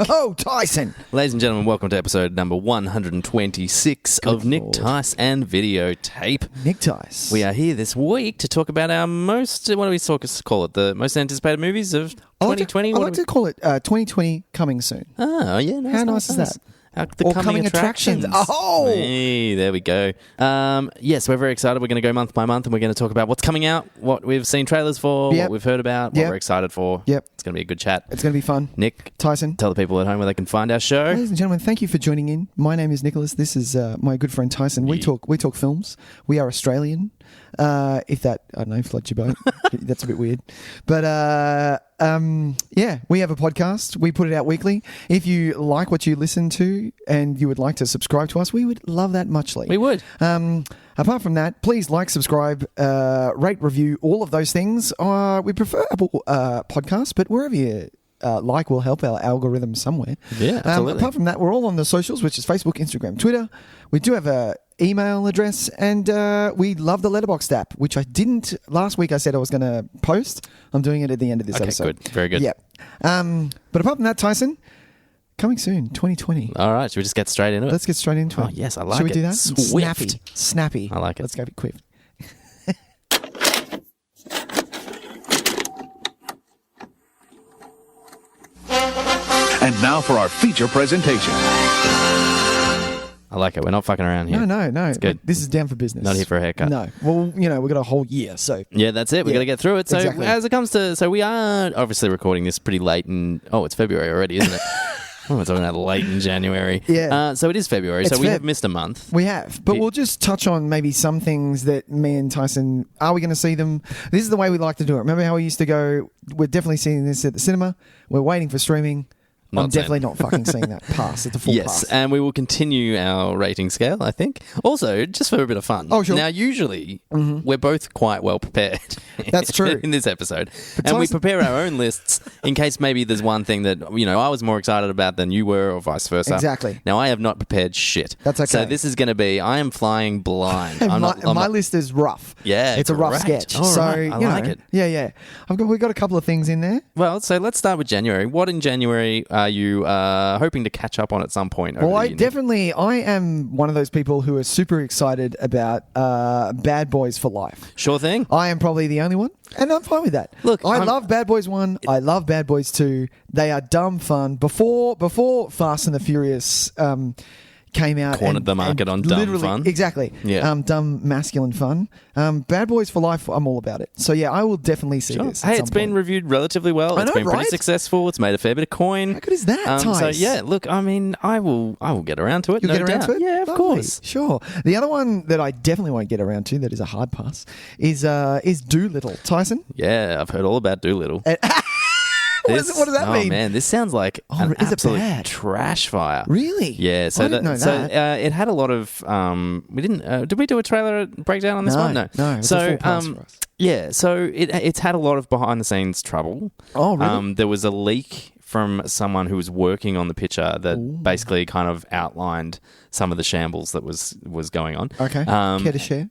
Oh, Tyson. Ladies and gentlemen, welcome to episode number 126 of Nick, Tys and Videotape. Nick Tys. We are here this week to talk about our most, what do we call it, the most anticipated movies of 2020? I like to call it 2020 coming soon. Oh, yeah. Nice, How nice is that? The coming attractions. Oh! Hey, there we go. Yes, we're very excited. We're going to go month by month and we're going to talk about what's coming out, what we've seen trailers for, what we've heard about, what we're excited for. Yep. It's going to be a good chat. It's going to be fun. Nick, Tyson. Tell the people at home where they can find our show. Ladies and gentlemen, thank you for joining in. My name is Nicholas. This is my good friend Tyson. We talk films. We are Australian. If that, I don't know, floats your boat. That's a bit weird. But we have a podcast. We put it out weekly. If you like what you listen to and you would like to subscribe to us, we would love that muchly. We would. Apart from that, please like, subscribe, rate, review, all of those things. We prefer Apple Podcasts, but wherever you will help our algorithm somewhere. Yeah, absolutely. Apart from that, we're all on the socials, which is Facebook, Instagram, Twitter. We do have a email address, and we love the LETTERBOXD app, which I didn't last week. I said I was going to post. I'm doing it at the end of this episode. Good, very good. Yeah. But apart from that, Tyson, coming soon, 2020. All right, should we just get straight into it? Let's get straight into it. Oh yes, I like it. Should we do that? Swift. Snappy. I like it. Let's go quick. And now for our feature presentation. I like it. We're not fucking around here. No. It's good. This is down for business. Not here for a haircut. No. Well, we've got a whole year, so. Yeah, that's it. We've got to get through it. So exactly. As it comes to... So we are obviously recording this pretty late in... Oh, it's February already, isn't it? We're talking about late in January. Yeah. So it is February, so we have missed a month. We have. But we'll just touch on maybe some things that me and Tyson... Are we going to see them? This is the way we like to do it. Remember how we used to go... We're definitely seeing this at the cinema. We're waiting for streaming. I'm definitely not fucking seeing that pass. It's a full pass. Yes, and we will continue our rating scale, I think. Also, just for a bit of fun. Oh, sure. Now, usually, we're both quite well prepared. That's true. In this episode. But and we prepare our own lists in case maybe there's one thing that, I was more excited about than you were, or vice versa. Exactly. Now, I have not prepared shit. That's okay. So this is going to be, I am flying blind. My list is rough. Yeah, it's a rough sketch. All so, right. I like it. Yeah. We've got a couple of things in there. Well, so let's start with January. What in January are you hoping to catch up on at some point? Well, I am one of those people who are super excited about Bad Boys for Life. Sure thing. I am probably the only one, and I'm fine with that. Look, I love Bad Boys 1. I love Bad Boys 2. They are dumb fun. Before Fast and the Furious came out, cornered the market on dumb fun. Exactly. Yeah. Dumb masculine fun. Bad Boys for Life, I'm all about it. So yeah, I will definitely see this. Hey, it's been reviewed relatively well. It's been pretty successful. It's made a fair bit of coin. How good is that, Tys? So yeah, look, I will get around to it. You'll get around to it? Yeah, of course. Sure. The other one that I definitely won't get around to, that is a hard pass, is Doolittle. Tyson? Yeah, I've heard all about Doolittle. What does that mean? Oh man, this sounds like an absolute trash fire. Really? Yeah. So I didn't know that. It had a lot of. We didn't. Did we do a trailer breakdown on this one? No. It was a full pass for us. Yeah. So it's had a lot of behind the scenes trouble. Oh really? There was a leak from someone who was working on the picture that basically kind of outlined some of the shambles that was going on. Okay. Care to share?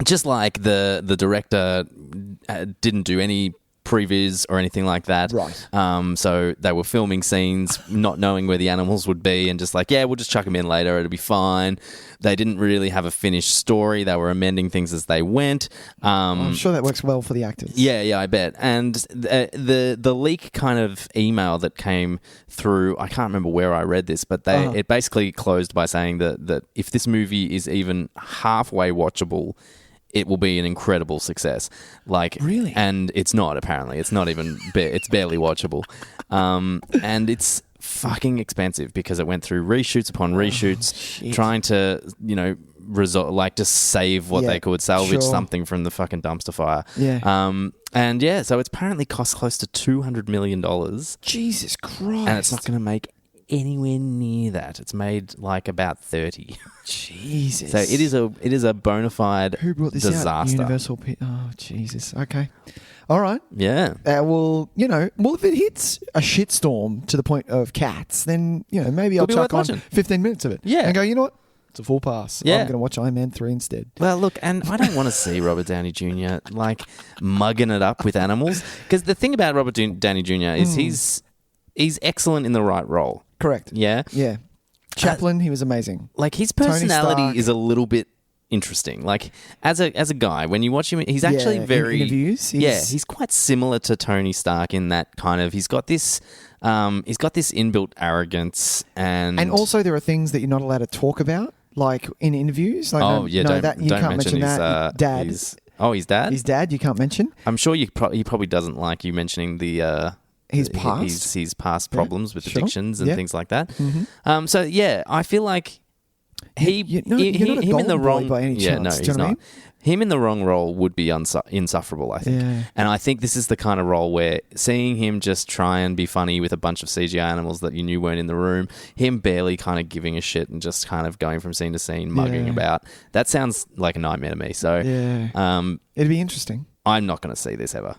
Just like the director didn't do any previews or anything like that. Right. So they were filming scenes not knowing where the animals would be and just like, yeah, we'll just chuck them in later. It'll be fine. They didn't really have a finished story. They were amending things as they went. I'm sure that works well for the actors. Yeah, I bet. And the leak kind of email that came through, I can't remember where I read this, but it basically closed by saying that if this movie is even halfway watchable, it will be an incredible success. Really? And it's not, apparently. It's not even... it's barely watchable. And it's fucking expensive because it went through reshoots upon reshoots, trying to, just save what they could, salvage something from the fucking dumpster fire. Yeah. So it's apparently cost close to $200 million. Jesus Christ. And it's not going to make anywhere near that. It's made about 30. Jesus. So it is a bona fide Who brought this disaster. out? Universal. Oh Jesus. Okay. All right. Yeah. If it hits a shitstorm to the point of Cats, then maybe I'll chuck on 15 minutes of it. Yeah. And go, you know what? It's a full pass. Yeah. I'm going to watch Iron Man 3 instead. Well, look, and I don't want to see Robert Downey Jr. mugging it up with animals, because the thing about Robert Downey Jr. is he's he's excellent in the right role. Correct. Yeah. Yeah. Chaplin, he was amazing. Like his Stark. personality is a little bit interesting. Like as a guy, when you watch him, he's actually in very interviews. he's quite similar to Tony Stark in that kind of he's got this inbuilt arrogance and also there are things that you're not allowed to talk about, like in interviews. Like, don't that you can't mention his, that. Dad. his dad. His dad. You can't mention. I'm sure he probably doesn't like you mentioning the his past, his past problems with sure. addictions and things like that. Mm-hmm. So yeah, I feel like you're not a him in the golden boy wrong by any yeah, chance. no, Do you he's know what I not. mean? Him in the wrong role would be insufferable, I think. Yeah. And I think this is the kind of role where seeing him just try and be funny with a bunch of CGI animals that you knew weren't in the room, him barely kind of giving a shit and just kind of going from scene to scene, mugging about, that sounds like a nightmare to me. So it'd be interesting. I'm not going to see this ever.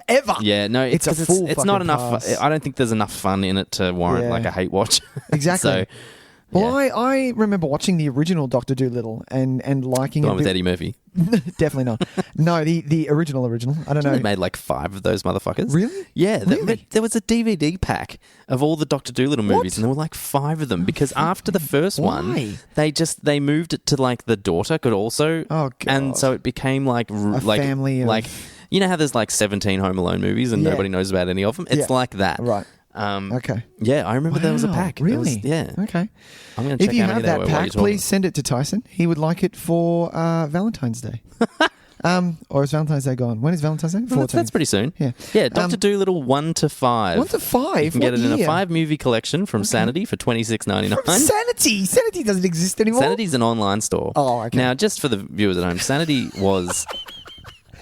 Ever? Yeah, no, It's a full it's not fucking enough. pass. I don't think there's enough fun in it to warrant like a hate watch. Exactly. So, Well, I remember watching the original Dr. Dolittle and liking the it. one with Eddie Murphy. Definitely not. No, the original. I don't know. They made like 5 of those motherfuckers. Really? Yeah. Really? There was a DVD pack of all the Dr. Dolittle movies, and there were like 5 of them because after the first one, they moved it to like the daughter could also. Oh, God. And so it became like family of- like you know how there's like 17 Home Alone movies and nobody knows about any of them. It's like that. Right. Okay. Yeah, I remember there was a pack. Really? Yeah. Okay. I'm going to check If you how many have there that were while you're pack, talking. please send it to Tyson. He would like it for Valentine's Day. Or is Valentine's Day gone? When is Valentine's Day? Well, that's pretty soon. Yeah. Yeah, Dr. Dolittle 1 to 5. 1 to 5? You can get it in a 5-movie collection from Sanity for $26.99. From Sanity? Sanity doesn't exist anymore. Sanity's an online store. Oh, okay. Now, just for the viewers at home, Sanity was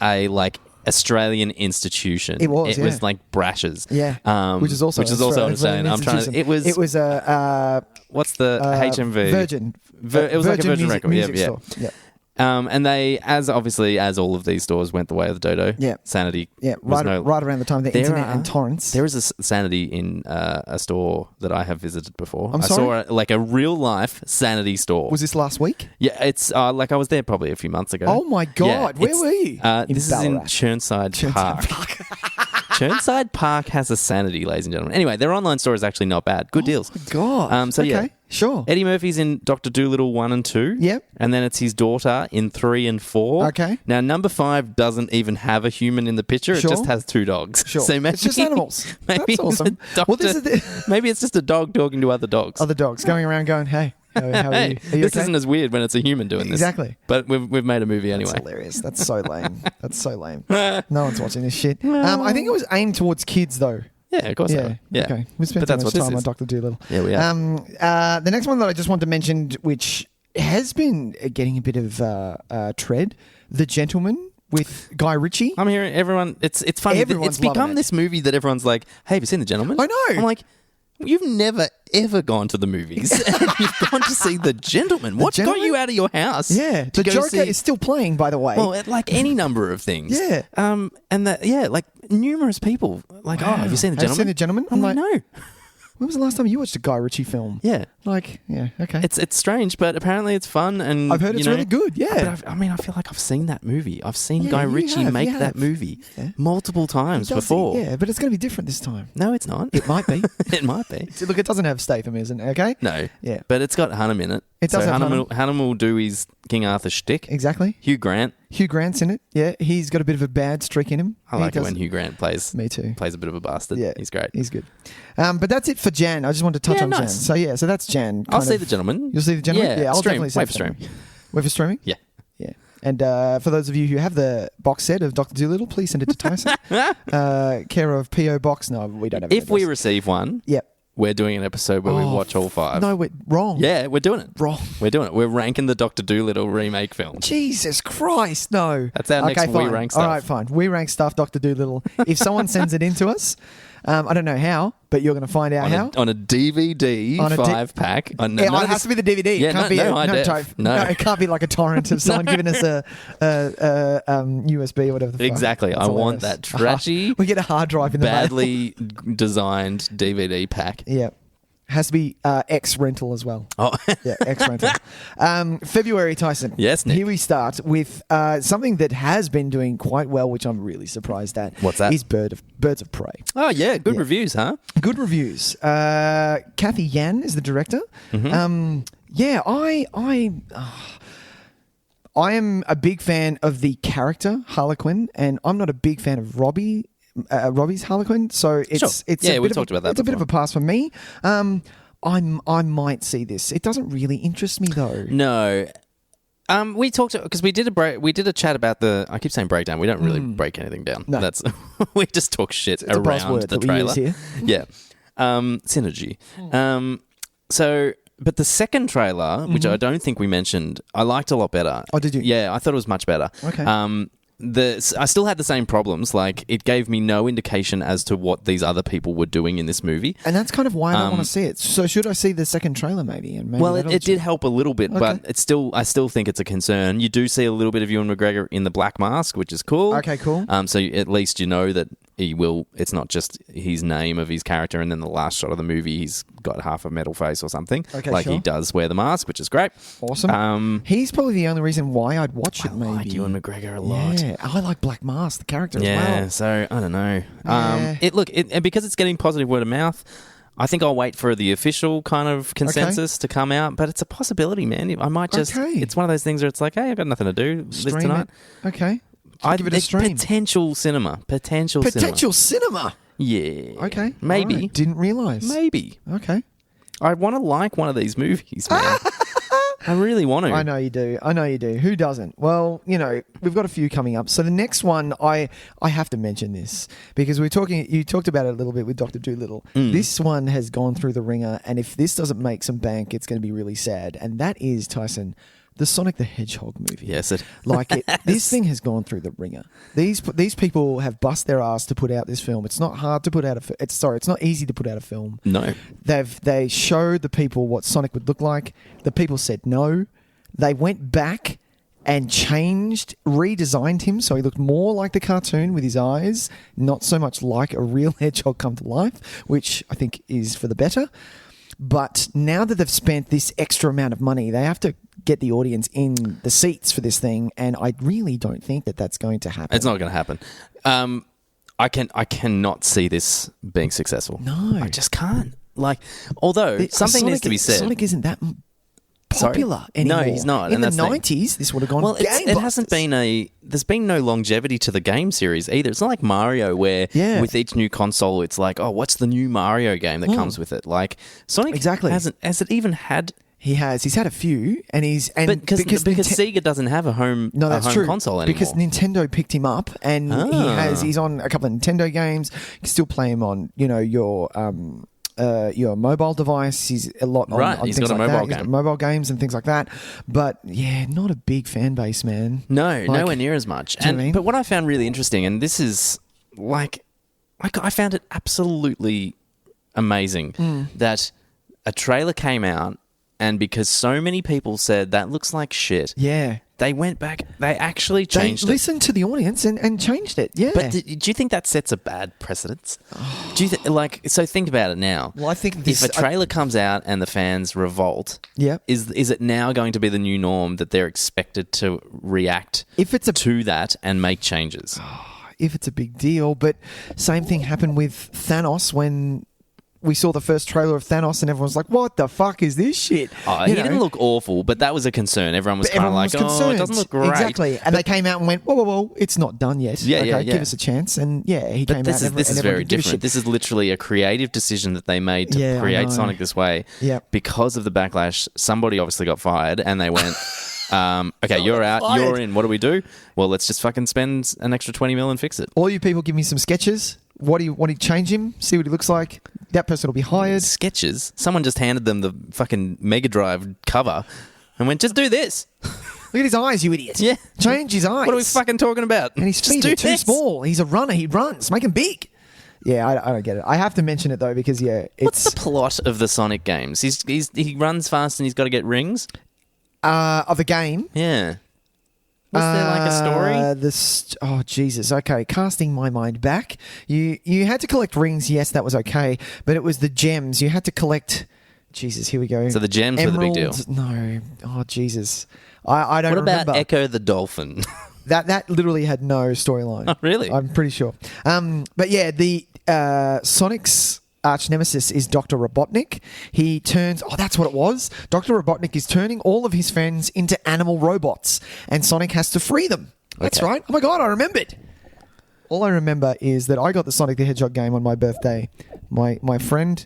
a like Australian institution. It was, It was like Brash's. Yeah. Which is also an Australian. I'm trying to. It was a what's the HMV? Virgin. It was like a Virgin record. Music Yeah. store. Yeah. And they, as all of these stores went the way of the dodo. Yeah. Sanity. Yeah. was Right around the time of the There internet are- and torrents. There is a Sanity in a store that I have visited before. I'm I sorry? saw like a real life Sanity store. Was this last week? Yeah, it's like I was there probably a few months ago. Oh my God. Where it's- were you? This is in Chirnside Park. Chirnside Park has a Sanity, ladies and gentlemen. Anyway, their online store is actually not bad. Good deals. Oh my God. So yeah. Okay. Sure. Eddie Murphy's in Dr. Dolittle 1 and 2. Yep. And then it's his daughter in 3 and 4. Okay. Now, number 5 doesn't even have a human in the picture. Sure. It just has 2 dogs. Sure. So maybe, It's just animals. Maybe That's awesome. Well, this is maybe it's just a dog talking to other dogs. other dogs going around going, hey, how are you? Hey, Are you this okay? isn't as weird when it's a human doing this. Exactly. But we've made a movie anyway. That's hilarious. That's so lame. That's so lame. No one's watching this shit. I think it was aimed towards kids, though. Yeah, of course. Yeah. Yeah. Okay. We spent But too that's much what this time on is. Dr. Dolittle. Yeah, we are. The next one that I just want to mention, which has been getting a bit of tread, The Gentleman with Guy Ritchie. I'm hearing everyone. It's funny. Everyone's It's become loving it. this movie that everyone's like, "Hey, have you seen The Gentleman?" I know. I'm like, you've never ever gone to the movies. And you've gone to see The Gentleman. What got Gentleman? you out of your house? Yeah. to The go Joker see- is still playing, by the way. Well, like any number of things. Yeah. And that like numerous people like, oh, have you seen The Have you Gentleman? seen The Gentleman? I'm I'm like, like- no. When was the last time you watched a Guy Ritchie film? Yeah. Like, yeah, okay. It's strange, but apparently it's fun, and I've heard it's really good, yeah. But I feel like I've seen that movie. I've seen Yeah, Guy you Ritchie have, make you that have. movie Yeah. multiple times It does- before. Yeah, but it's going to be different this time. No, it's not. It might be. It might be. Look, it doesn't have Statham, isn't it? Okay? No. Yeah. But it's got Hunnam in it. It does so have Hunnam will do his King Arthur shtick. Exactly. Hugh Grant. Hugh Grant's in it. Yeah, he's got a bit of a bad streak in him. I He like it does- when Hugh Grant plays. Me too. Plays a bit of a bastard. Yeah, He's great. He's good. But that's it for Jan. I just wanted to touch Yeah, on Jan. nice. So that's Jan. I'll kind see of- The Gentleman. You'll see The Gentleman? Yeah, I'll stream. definitely see Wait The for stream. Gentleman. Wait for streaming? Yeah. Yeah. And for those of you who have the box set of Dr. Dolittle, please send it to Tyson. Care of P.O. Box. No, we don't have an If we address. receive one, Yep. we're doing an episode where we watch all 5. No, we're wrong. Yeah, we're doing it. Wrong. We're doing it. We're ranking the Dr. Dolittle remake film. Jesus Christ, no. That's our next We fine. Rank Stuff. All right, fine. We rank stuff, Dr. Dolittle. If someone sends it in to us, I don't know how, but you're going to find out how. On a DVD On a 5-pack. It has to be the DVD. Yeah, it can't no- be no high def. type. No. It can't be like a torrent of someone giving us a USB or whatever the fuck. Exactly. That's I want hilarious. that trashy, We get a hard drive in the mail. badly designed DVD pack. Yeah. Has to be X rental as well. Oh, Yeah, X rental. February, Tyson. Yes, Nick. Here we start with something that has been doing quite well, which I'm really surprised at. What's that? Is Birds of Prey. oh yeah, good Yeah. reviews, huh? Good reviews. Kathy Yan is the director. Mm-hmm. Yeah, I am a big fan of the character Harlequin, and I'm not a big fan of Robbie's Harlequin. So it's Sure. it's Yeah, a we bit talked of a, about that It's a bit of before. a pass for me. I might see this. It doesn't really interest me though. No. We talked because we did a chat about the. I keep saying breakdown. We don't really break anything down. No. That's we just talk shit It's a around buzzword the that we trailer. use here. Yeah, synergy. But the second trailer, which I don't think we mentioned, I liked a lot better. Oh, did you? Yeah, I thought it was much better. Okay. I still had the same problems. Like, it gave me no indication as to what these other people were doing in this movie. And that's kind of why I don't want to see it. So should I see the second trailer maybe? And maybe Well, that'll it did help a little bit, but Okay. I still think it's a concern. You do see a little bit of Ewan McGregor in the black mask, which is cool. Okay, cool. So at least you know that he will. It's not just his name of his character, and then the last shot of the movie, he's got half a metal face or something. Okay, like sure. he does wear the mask, which is great. Awesome. He's probably the only reason why I'd watch it. I Maybe like Ewan McGregor a lot. Yeah, I like Black Mask, the character Yeah, as well. so I don't know. Yeah. And because it's getting positive word of mouth, I think I'll wait for the official kind of consensus to come out. But it's a possibility, man. I might just. Okay. It's one of those things where it's like, hey, I've got nothing to do this Stream tonight. it. Okay. Give it a stream. Potential cinema. Potential cinema. Yeah. Okay. Maybe. Alright. Didn't realise. Maybe. Okay. I want to like one of these movies, man. I really want to. I know you do. Who doesn't? Well, we've got a few coming up. So the next one, I have to mention this because you talked about it a little bit with Dr. Dolittle. This one has gone through the ringer, and if this doesn't make some bank, it's going to be really sad. And that is, Tyson, the Sonic the Hedgehog movie. Yes, it. This thing has gone through the ringer. These people have bust their ass to put out this film. It's not hard to put out it's not easy to put out a film. No. They showed the people what Sonic would look like. The people said no. They went back and redesigned him so he looked more like the cartoon with his eyes, not so much like a real hedgehog come to life, which I think is for the better. But now that they've spent this extra amount of money, they have to get the audience in the seats for this thing, and I really don't think that that's going to happen. It's not going to happen. I cannot see this being successful. No. I just can't. Like, although something needs to be said. Sonic isn't that popular anymore. No, he's not. In and the that's the thing. 90s, this would have gone Well, it gangbusters. hasn't been there's been no longevity to the game series either. It's not like Mario where with each new console it's like, oh, what's the new Mario game that comes with it? Like Sonic Exactly. has it even had He's had a few, and because Sega doesn't have a home true. console anymore. Because Nintendo picked him up, and he's on a couple of Nintendo games. You can still play him on your mobile device. He's a lot on, Right, on he's things got a like mobile that. He's game. got mobile games and things like that. But yeah, not a big fan base, man. No, Like, nowhere near as much. do you know what I mean? But what I found really interesting, and this is I found it absolutely amazing that a trailer came out, and because so many people said that looks like shit, Yeah. they went back. They actually changed They listened to the audience and changed it. Yeah. But do you think that sets a bad precedence? Do you so think about it now. Well, I think if a trailer comes out and the fans revolt, Yep. is it now going to be the new norm that they're expected to react to that and make changes? if it's a big deal. But same thing happened with Thanos when we saw the first trailer of Thanos and everyone's like, what the fuck is this shit? He didn't look awful, but that was a concern. Everyone was kind of like, oh, it doesn't look great. Exactly. And they came out and went, whoa, it's not done yet. Yeah. Give us a chance. And he came out. This is very didn't give a different. shit. This is literally a creative decision that they made to I create know. Sonic this way. Yep. Because of the backlash, somebody obviously got fired and they went, okay, you're out, fired. you're in. What do we do? Well, let's just fucking spend an extra 20 mil and fix it. All you people give me some sketches. What do you change him? See what he looks like? That person will be hired. Sketches. Someone just handed them the fucking Mega Drive cover and went, just do this. Look at his eyes, you idiot. Yeah. Change his eyes. What are we fucking talking about? And his Just feet do are too this. small. He's a runner. He runs. Make him big. Yeah, I don't get it. I have to mention it, though, because, it's... What's the plot of the Sonic games? He runs fast and he's got to get rings? of a game. Yeah. Was there like a story? Oh, Jesus. Okay, casting my mind back. You had to collect rings. Yes, that was okay. But it was the gems. You had to collect Jesus, here we go. So the gems were the big deal. No. Oh, Jesus. I don't remember. What about Echo the Dolphin? That literally had no storyline. Oh, really? I'm pretty sure. But yeah, the Sonic's arch nemesis is Dr. Robotnik. He turns... Oh, that's what it was. Dr. Robotnik is turning all of his friends into animal robots, and Sonic has to free them. That's right. Oh my God, I remembered. All I remember is that I got the Sonic the Hedgehog game on my birthday. My friend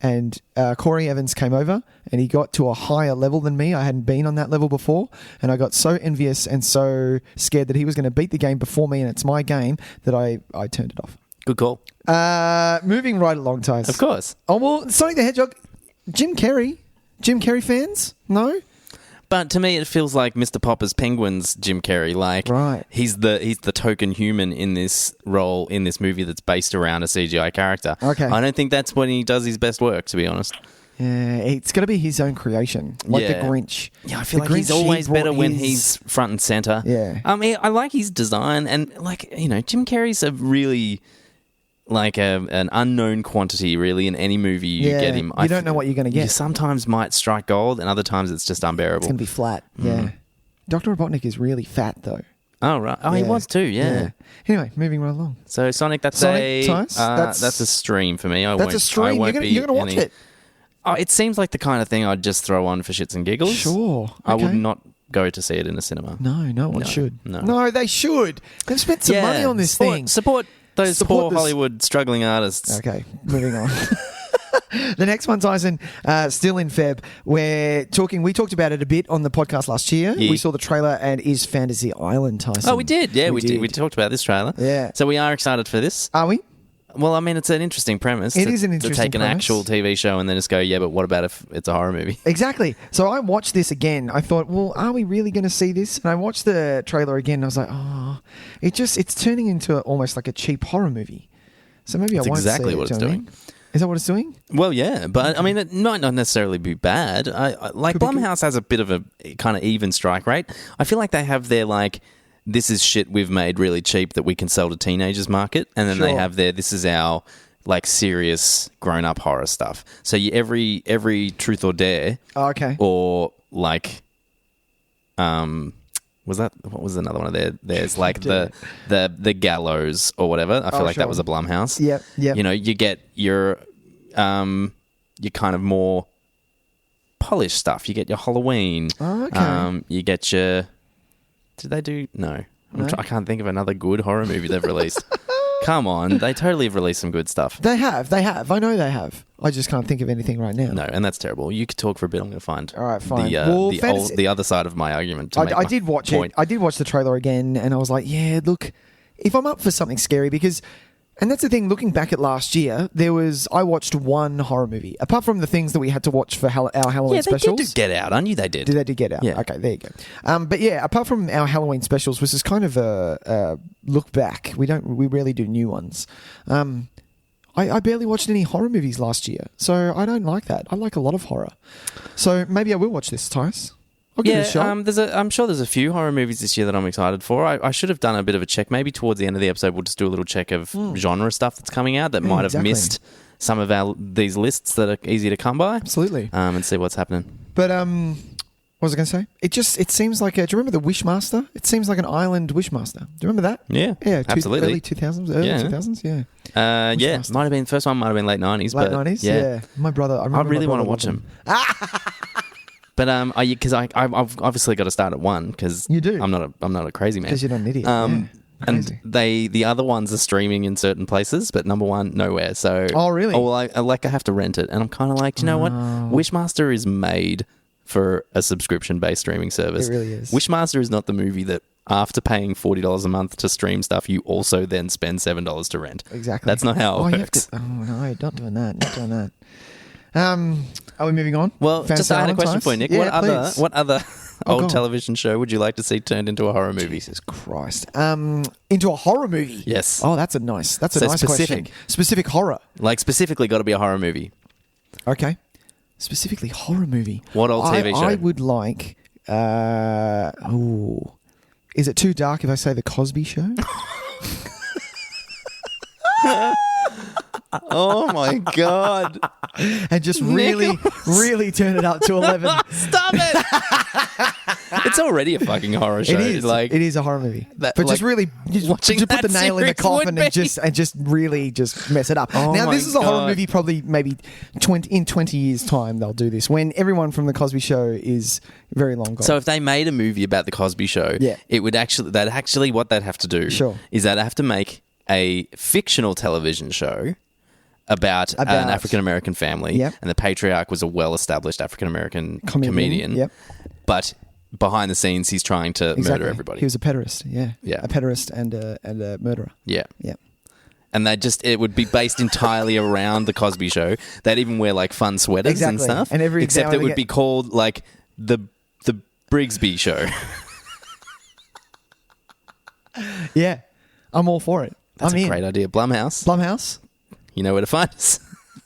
and Corey Evans came over, and he got to a higher level than me. I hadn't been on that level before, and I got so envious and so scared that he was going to beat the game before me, and it's my game, that I turned it off. Good call. Moving right along, Tys. Of course. Oh, well, Sonic the Hedgehog, Jim Carrey fans? No? But to me, it feels like Mr. Popper's Penguin's Jim Carrey. Like, right. He's the token human in this role in this movie that's based around a CGI character. Okay. I don't think that's when he does his best work, to be honest. Yeah, it's got to be his own creation, like the Grinch. Yeah, I feel like Grinch, he's always better when his... he's front and center. Yeah. I like his design, and like, you know, Jim Carrey's a really like an unknown quantity, really, in any movie you get him. You don't know what you're going to get. You sometimes might strike gold, and other times it's just unbearable. It's going to be flat. Yeah. Dr. Robotnik is really fat, though. Oh, right. Oh, he was too, yeah. Anyway, moving right along. So, Sonic, that's a stream for me. That's a stream. You're going to watch it. Oh, it seems like the kind of thing I'd just throw on for shits and giggles. Sure. Okay. I would not go to see it in a cinema. No one should. No, they should. They've spent some money on this thing. Support those poor Hollywood struggling artists. Okay, moving on. The next one, Tyson, still in Feb. We talked about it a bit on the podcast last year. Yeah. We saw the trailer and is Fantasy Island, Tyson. Oh, we did. Yeah, we did. We talked about this trailer. Yeah. So we are excited for this. Are we? Well, I mean, it's an interesting premise. It is an interesting to take an premise. actual TV show and then just go, yeah, but what about if it's a horror movie? Exactly. So I watched this again. I thought, well, are we really going to see this? And I watched the trailer again and I was like, oh, it's turning into almost like a cheap horror movie. So maybe I won't exactly see it. What it's doing. Is that what it's doing? Well, yeah, but I mean, it might not necessarily be bad. Blumhouse has a bit of a kind of even strike rate. I feel like they have their like, this is shit we've made really cheap that we can sell to teenagers market, and then they have their this is our like serious grown up horror stuff. So every Truth or Dare, or like, what was another one of there? There's like the Gallows or whatever. I feel like that was a Blumhouse. Yep. You know, you get your kind of more polished stuff. You get your Halloween. Oh, okay. You get your. Did they do? No. I can't think of another good horror movie they've released. Come on. They totally have released some good stuff. They have. I know they have. I just can't think of anything right now. No, and that's terrible. You could talk for a bit. I'm going to find all right, fine. The other side of my argument. I did watch it. I did watch the trailer again, and I was like, yeah, look, if I'm up for something scary, because... And that's the thing, looking back at last year, I watched one horror movie. Apart from the things that we had to watch for our Halloween specials. Yeah, they did do Get Out. I knew they did. They did Get Out? Yeah. Okay, there you go. But yeah, apart from our Halloween specials, which is kind of a look back. We rarely do new ones. I barely watched any horror movies last year, so I don't like that. I like a lot of horror. So maybe I will watch this, Tys. I'll give it a shot. I'm sure there's a few horror movies this year that I'm excited for. I should have done a bit of a check. Maybe towards the end of the episode, we'll just do a little check of genre stuff that's coming out that might have missed some of these lists that are easy to come by. Absolutely. And see what's happening. But what was I going to say? It seems like do you remember the Wishmaster? It seems like an island Wishmaster. Do you remember that? Yeah, absolutely. Early 2000s, early 2000s, yeah. Yeah, might have been the first one. Might have been late 90s. Late 90s, yeah. My brother, I really want to watch them. But because I've obviously got to start at one because you do. I'm not a crazy man. Because you're not an idiot. And the other ones are streaming in certain places, but number one nowhere. So really? Oh, I have to rent it, and I'm kind of like, do you know what? Wishmaster is made for a subscription-based streaming service. It really is. Wishmaster is not the movie that after paying $40 a month to stream stuff, you also then spend $7 to rent. Exactly. That's not how it works. No, not doing that. Are we moving on? Well, just I had a question for you, Nick. Yeah, what other old television show would you like to see turned into a horror movie? Jesus Christ. Into a horror movie? Yes. Oh, that's a nice specific question. Specific horror. Like specifically got to be a horror movie. Okay. Specifically horror movie. What old TV show? I would like... Is it too dark if I say The Cosby Show? Oh my God. and just really, really turn it up to 11. Stop it! It's already a fucking horror show. It is. Like, It is a horror movie. That- But just like, really watching just put the that nail in the series would coffin be- and just really just mess it up. Oh now, my this is a horror God. movie probably maybe in 20 years' time they'll do this when everyone from The Cosby Show is very long gone. so if they made a movie about the Cosby Show, Yeah. it would actually what they'd have to do Sure. is they'd have to make a fictional television show about an About- African American family, Yep. and the patriarch was a well-established African American Comedian, comedian. yep. But behind the scenes, he's trying to murder everybody. He was a pederast, yeah. Yeah. A pederast and a murderer. yeah. Yeah. And it would be based entirely around the Cosby Show. They'd even wear like fun sweaters and Exactly. stuff. And except now it they would get- be called like the Brigsby Show. Yeah. I'm all for it. That's I'm a in. great idea. Blumhouse, Blumhouse, you know where to find us.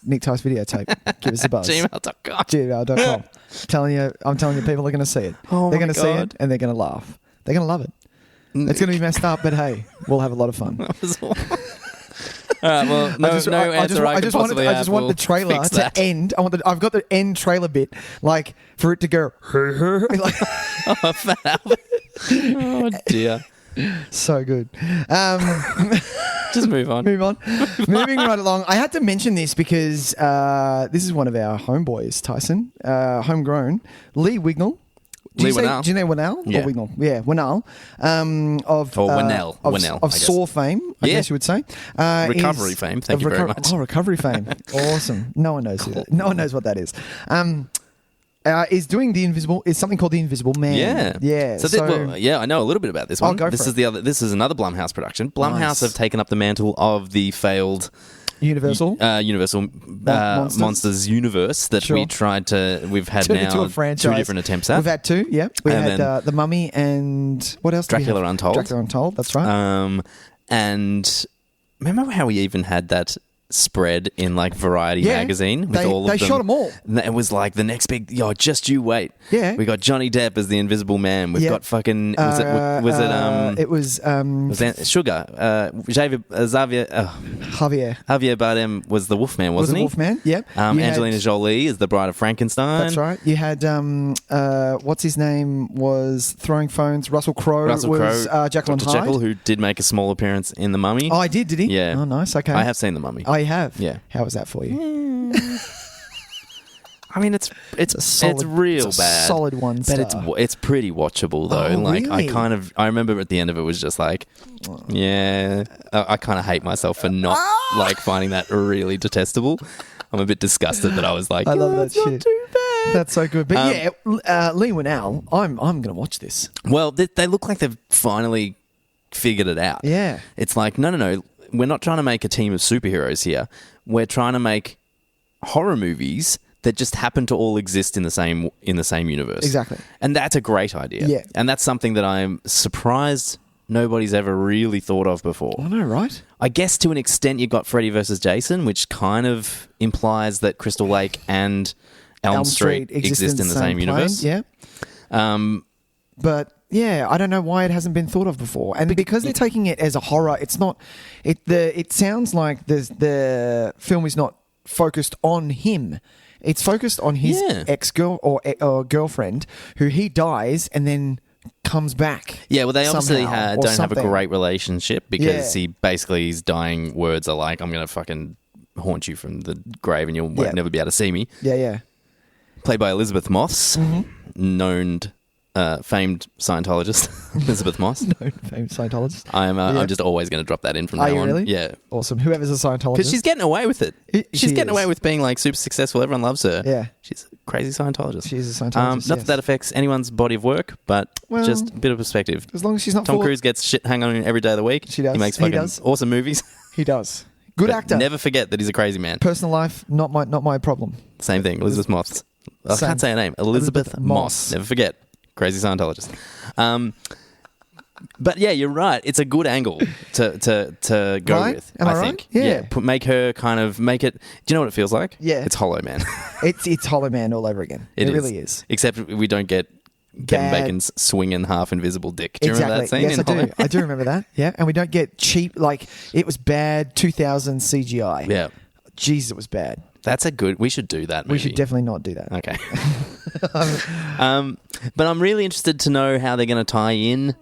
Nick Tys Videotape. Give us a buzz. Gmail.com. gmail.com. I'm telling you, people are going to see it. Oh they're my going to see God. it and they're going to laugh. They're going to love it. It's going to be messed up, but hey, we'll have a lot of fun. All right, well, no answer I could possibly have. I just want the We'll trailer fix to that. end. I've got the end trailer bit, like for it to go. Like, Oh, Fat Albert. Oh, dear. so good. Just move on. Move on. Moving right along. I had to mention this because this is one of our homeboys, Tyson, homegrown, Lee Wignall. Do Lee you Winnell. do you know Winnell? Yeah. Or Wignall? Yeah, Winnell. Of Or Winnell. Of, Winnell, of I guess. Saw fame, I Yeah. guess you would say. Recovery fame. Thank you very much. Oh, recovery fame. Awesome. No one knows who that. No one knows what that is. Is doing is something called The Invisible Man. Yeah, Yeah. So, yeah, I know a little bit about this one. go This for is it. This is another Blumhouse production. Blumhouse Nice. have taken up the mantle of the failed Universal. Universal Monsters universe that Sure. we've had Turned now into a franchise. 2 different attempts at. We've had 2, yeah. We And had then- The Mummy and what else? did we Dracula have? Untold. Dracula Untold, that's right. And remember how we even had that spread in like Variety Yeah. magazine with They- all of they them. shot 'em all. And it was like the next big. Just you wait. Yeah. We got Johnny Depp as the Invisible Man. We've Yeah. got fucking. Was it It was Sugar? Xavier Javier. Bardem was the Wolfman, Was wasn't the he? Wolfman? Yep. You had- Angelina Jolie is the Bride of Frankenstein. That's right. You had what's his name was throwing phones. Russell Crowe Russell was Crowe, Jekyll and Dr. Jekyll, Hyde. who did make a small appearance in The Mummy. Oh, I did he? Yeah. Oh, nice. Okay. I have seen The Mummy. Oh, you have? Yeah. How was that for you? I mean, it's solid- real it's a bad, solid one but star. it's pretty watchable though. Oh, like really? I remember at the end of it was just like, yeah, I kind of hate myself for not like finding that really detestable. I'm a bit disgusted that I was like, I love that it's not shit. too bad. That's so good. But Lee Winnell, I'm going to watch this. Well, they look like they've finally figured it out. Yeah. It's like, no. We're not trying to make a team of superheroes here. We're trying to make horror movies that just happen to all exist in the same universe. Exactly. And that's a great idea. Yeah. And that's something that I'm surprised nobody's ever really thought of before. I know, right? I guess to an extent you got Freddy vs. Jason, which kind of implies that Crystal Lake and Elm Street exist in the same universe. Yeah. But yeah, I don't know why it hasn't been thought of before. And because they're taking it as a horror, it's not. It sounds like the film is not focused on him. It's focused on his ex-girl or girlfriend, who he dies and then comes back. Yeah, well, they obviously somehow, or don't have a something. great relationship because Yeah. he basically his dying words are like, "I'm going to fucking haunt you from the grave, and you'll never be able to see me." Yeah. Played by Elizabeth Moss, Mm-hmm. known famed Scientologist, Elizabeth Moss. No, famous Scientologist. I'm just always going to drop that in from Are now you on. really? Yeah. Awesome. Whoever's a Scientologist. Because she's getting away with it. She's She getting away is. with being like super successful. Everyone loves her. Yeah. She's a crazy Scientologist. She is a Scientologist, Not yes. that that affects anyone's body of work, but Well, just a bit of perspective. As long as she's not Tom full- Cruise gets shit hang on him every day of the week. She does. He makes He fucking does. awesome movies. He does. Good But actor. Never forget that he's a crazy man. Personal life, not my problem. Same thing. Elizabeth Moss. I Same. can't say her name. Elizabeth Elizabeth Moss. Moss. Never forget. Crazy Scientologist. But yeah, you're right. It's a good angle to go Right? with. Am I I right? think. Yeah. Make it. Do you know what it feels like? Yeah. It's Hollow Man. It's Hollow Man all over again. It really is. Except we don't get Kevin Bad- Bacon's swinging half invisible dick. Do you Exactly. remember that scene? Yes, I in Hollow do. I do remember that. Yeah, and we don't get cheap. Like it was bad 2000 CGI. Yeah. Jeez, it was bad. That's a good... We should do that, maybe. We should definitely not do that. Okay. But I'm really interested to know how they're going to tie in,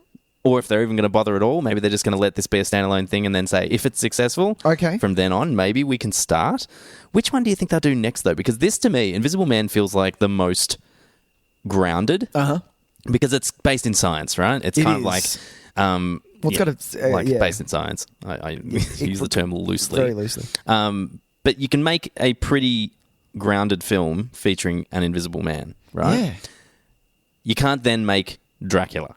or if they're even going to bother at all. Maybe they're just going to let this be a standalone thing and then say, if it's successful, Okay. from then on, maybe we can start. Which one do you think they'll do next, though? Because this, to me, Invisible Man feels like the most grounded. Uh-huh. Because it's based in science, right? It's It kind of is. like... Well, it's got a... based in science. I use the term loosely. Very loosely. But you can make a pretty grounded film featuring an invisible man, right? Yeah. You can't then make Dracula.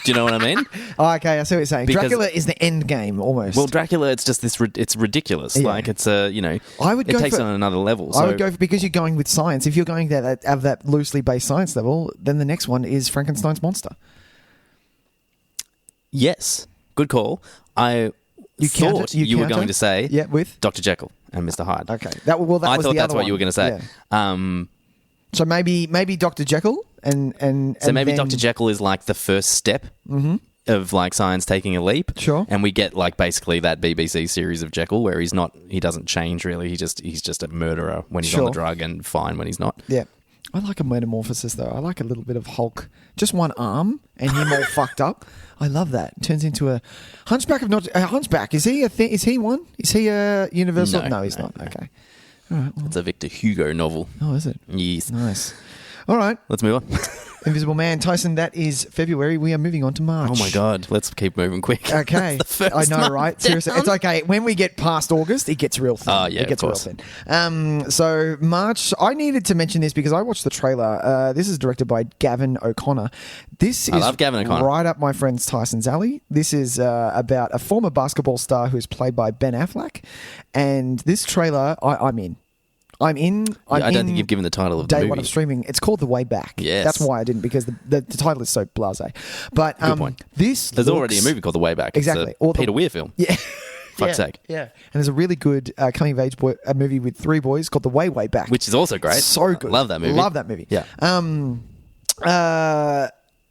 Do you know what I mean? Oh, okay, I see what you're saying. Because- Dracula is the end game, almost. Well, Dracula, it's just this. It's ridiculous. Yeah. Like it's a, I would it go takes for- it on another level. So I would go for, because you're going with science. If you're going that loosely based science level, then the next one is Frankenstein's monster. yes, good call. I You thought counter- you were counter? going to say Yeah, with? Dr. Jekyll and Mr. Hyde. Okay. That I was thought the that's other what you were one. going to say. Yeah. So maybe Dr. Jekyll and So maybe then- Dr. Jekyll is like the first step of like science taking a leap. Sure. And we get like basically that BBC series of Jekyll where he doesn't change really. He's just a murderer when he's on the Sure. drug and fine when he's not. Yeah. I like a metamorphosis though. I like a little bit of Hulk. Just one arm and him all fucked up. I love that. Turns into a hunchback of not a hunchback. Is he a thing? Is he one? Is he a universal? No, he's not. Okay. All right. Well, It's a Victor Hugo novel. oh, is it? Yes. Nice. All right. Let's move on. Invisible Man. Tyson, that is February. We are moving on to March. Oh my God. Let's keep moving quick. Okay. That's the I first know, month right? down. Seriously. It's okay. When we get past August, it gets real thin. Oh, yeah, It gets of real course. thin. So, March, I needed to mention this because I watched the trailer. This is directed by Gavin O'Connor. This I is love Gavin O'Connor. right up my friend's Tyson's alley. This is about a former basketball star who is played by Ben Affleck. And this trailer, I'm in. I'm in. I don't think you've given the title of the day movie. one of streaming. It's called The Way Back. Yes. That's why I didn't, because the title is so blasé. But Good point. this There's already a looks- movie called The Way Back. Exactly. It's a Peter Weir film. Yeah. Fuck's sake. Yeah. And there's a really good coming of age movie with three boys called The Way Back. Which is also great. So good. Love that movie. Love that movie. Yeah.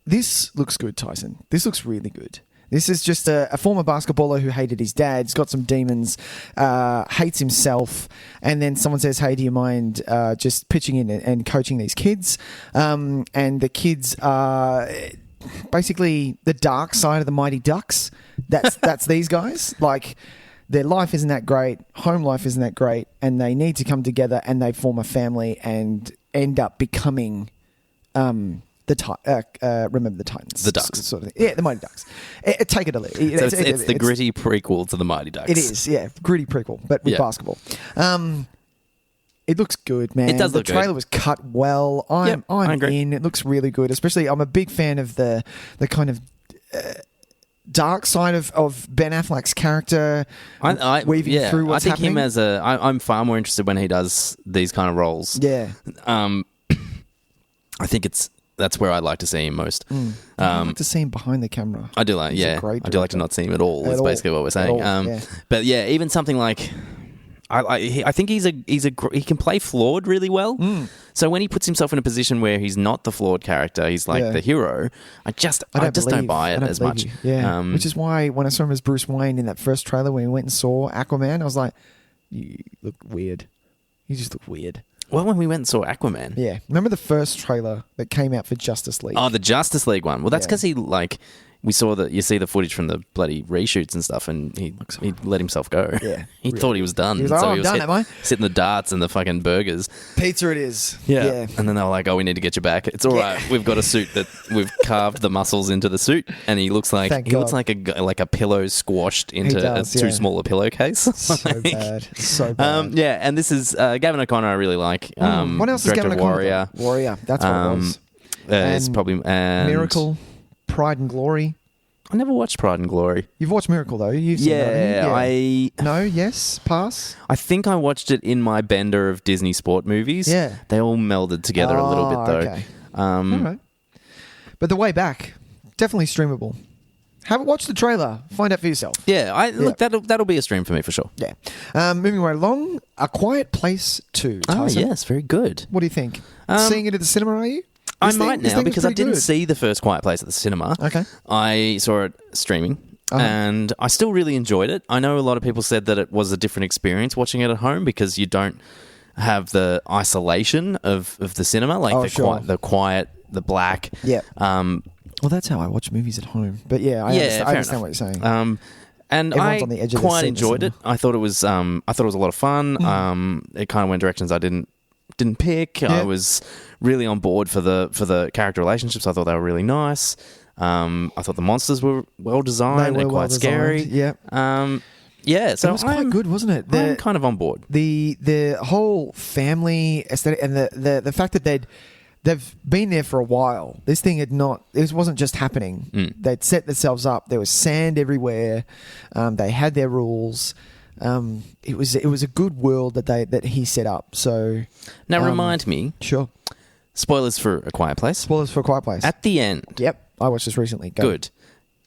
This looks good, Tyson. This looks really good. This is just a former basketballer who hated his dad. He's got some demons, hates himself, and then someone says, "Hey, do you mind just pitching in and coaching these kids?" And the kids are basically the dark side of the Mighty Ducks. That's these guys. Like, their life isn't that great, home life isn't that great, and they need to come together and they form a family and end up becoming remember the Titans. The Ducks. Sort of thing. Yeah, the Mighty Ducks. Take it or leave it. So it's the gritty prequel to The Mighty Ducks. It is, yeah. Gritty prequel, but with Yeah. basketball. It looks good, man. It does look The good. trailer was cut well. Yep, I I'm agree. in. It looks really good. Especially, I'm a big fan of the kind of dark side of Ben Affleck's character weaving through what's I think happening. him as I'm far more interested when he does these kind of roles. Yeah. I think that's where I'd like to see him most. I like to see him behind the camera. I do like, He's a yeah. great I do like to director. not see him at all. At That's all. basically what we're saying. At all, yeah. But yeah, even something like. I think he can play flawed really well. So when he puts himself in a position where he's not the flawed character, he's like Yeah. the hero. I just don't buy it as much. Yeah, which is why when I saw him as Bruce Wayne in that first trailer when we went and saw Aquaman, I was like, "You look weird. You just look weird." Well, when we went and saw Aquaman, Yeah, remember the first trailer that came out for Justice League? oh, the Justice League one. Well, that's Yeah. because we saw you see the footage from the bloody reshoots and stuff, and he let himself go. Yeah, he really. thought he was done. He was like, "Oh, I'm done, am I?" Sitting the darts and the fucking burgers. Pizza it is. And then they were like, "Oh, we need to get you back. It's all right. We've got a suit that we've carved the muscles into the suit, and he looks like Thank looks God. like a pillow squashed into does, a too yeah. small a pillowcase." So bad. So bad. Yeah, and this is Gavin O'Connor. I really like. What else is director Gavin of O'Connor? Warrior. Warrior. That's what it was. It's And probably Miracle, Pride and Glory. I never watched Pride and Glory. You've watched Miracle though. You've seen that, haven't you? I No. Yes. Pass. think I watched it in my bender of Disney sport movies. Yeah. They all melded together a little bit, though. Okay. All right. But The Way Back, definitely streamable. Watch the trailer. Find out for yourself. Yeah, look, that'll be a stream for me for sure. Yeah. Moving right along, A Quiet Place 2. Oh, Tyson. yes, very good. What do you think? Seeing it at the cinema, are you? I This thing- might this now thing was because I pretty didn't good. see the first Quiet Place at the cinema. Okay. I saw it streaming. And I still really enjoyed it. I know a lot of people said that it was a different experience watching it at home because you don't have the isolation of the cinema, like the quiet, the black. Yeah. Well, that's how I watch movies at home. But yeah, I understand what you're saying. And Everyone's I on the edge of quite their seat enjoyed it. I thought it was a lot of fun. It kind of went directions I didn't pick. Yeah. I was really on board for the character relationships. I thought they were really nice. I thought the monsters were well designed. They're quite scary. Yeah. Yeah, so it was quite good, wasn't it? I'm kind of on board. The whole family aesthetic and the fact that they've been there for a while. This thing this wasn't just happening. They'd set themselves up. There was sand everywhere. They had their rules. It was a good world that he set up. So now remind me. Sure. Spoilers for A Quiet Place. Spoilers for A Quiet Place. At the end. Yep. I watched this recently. Go. Good.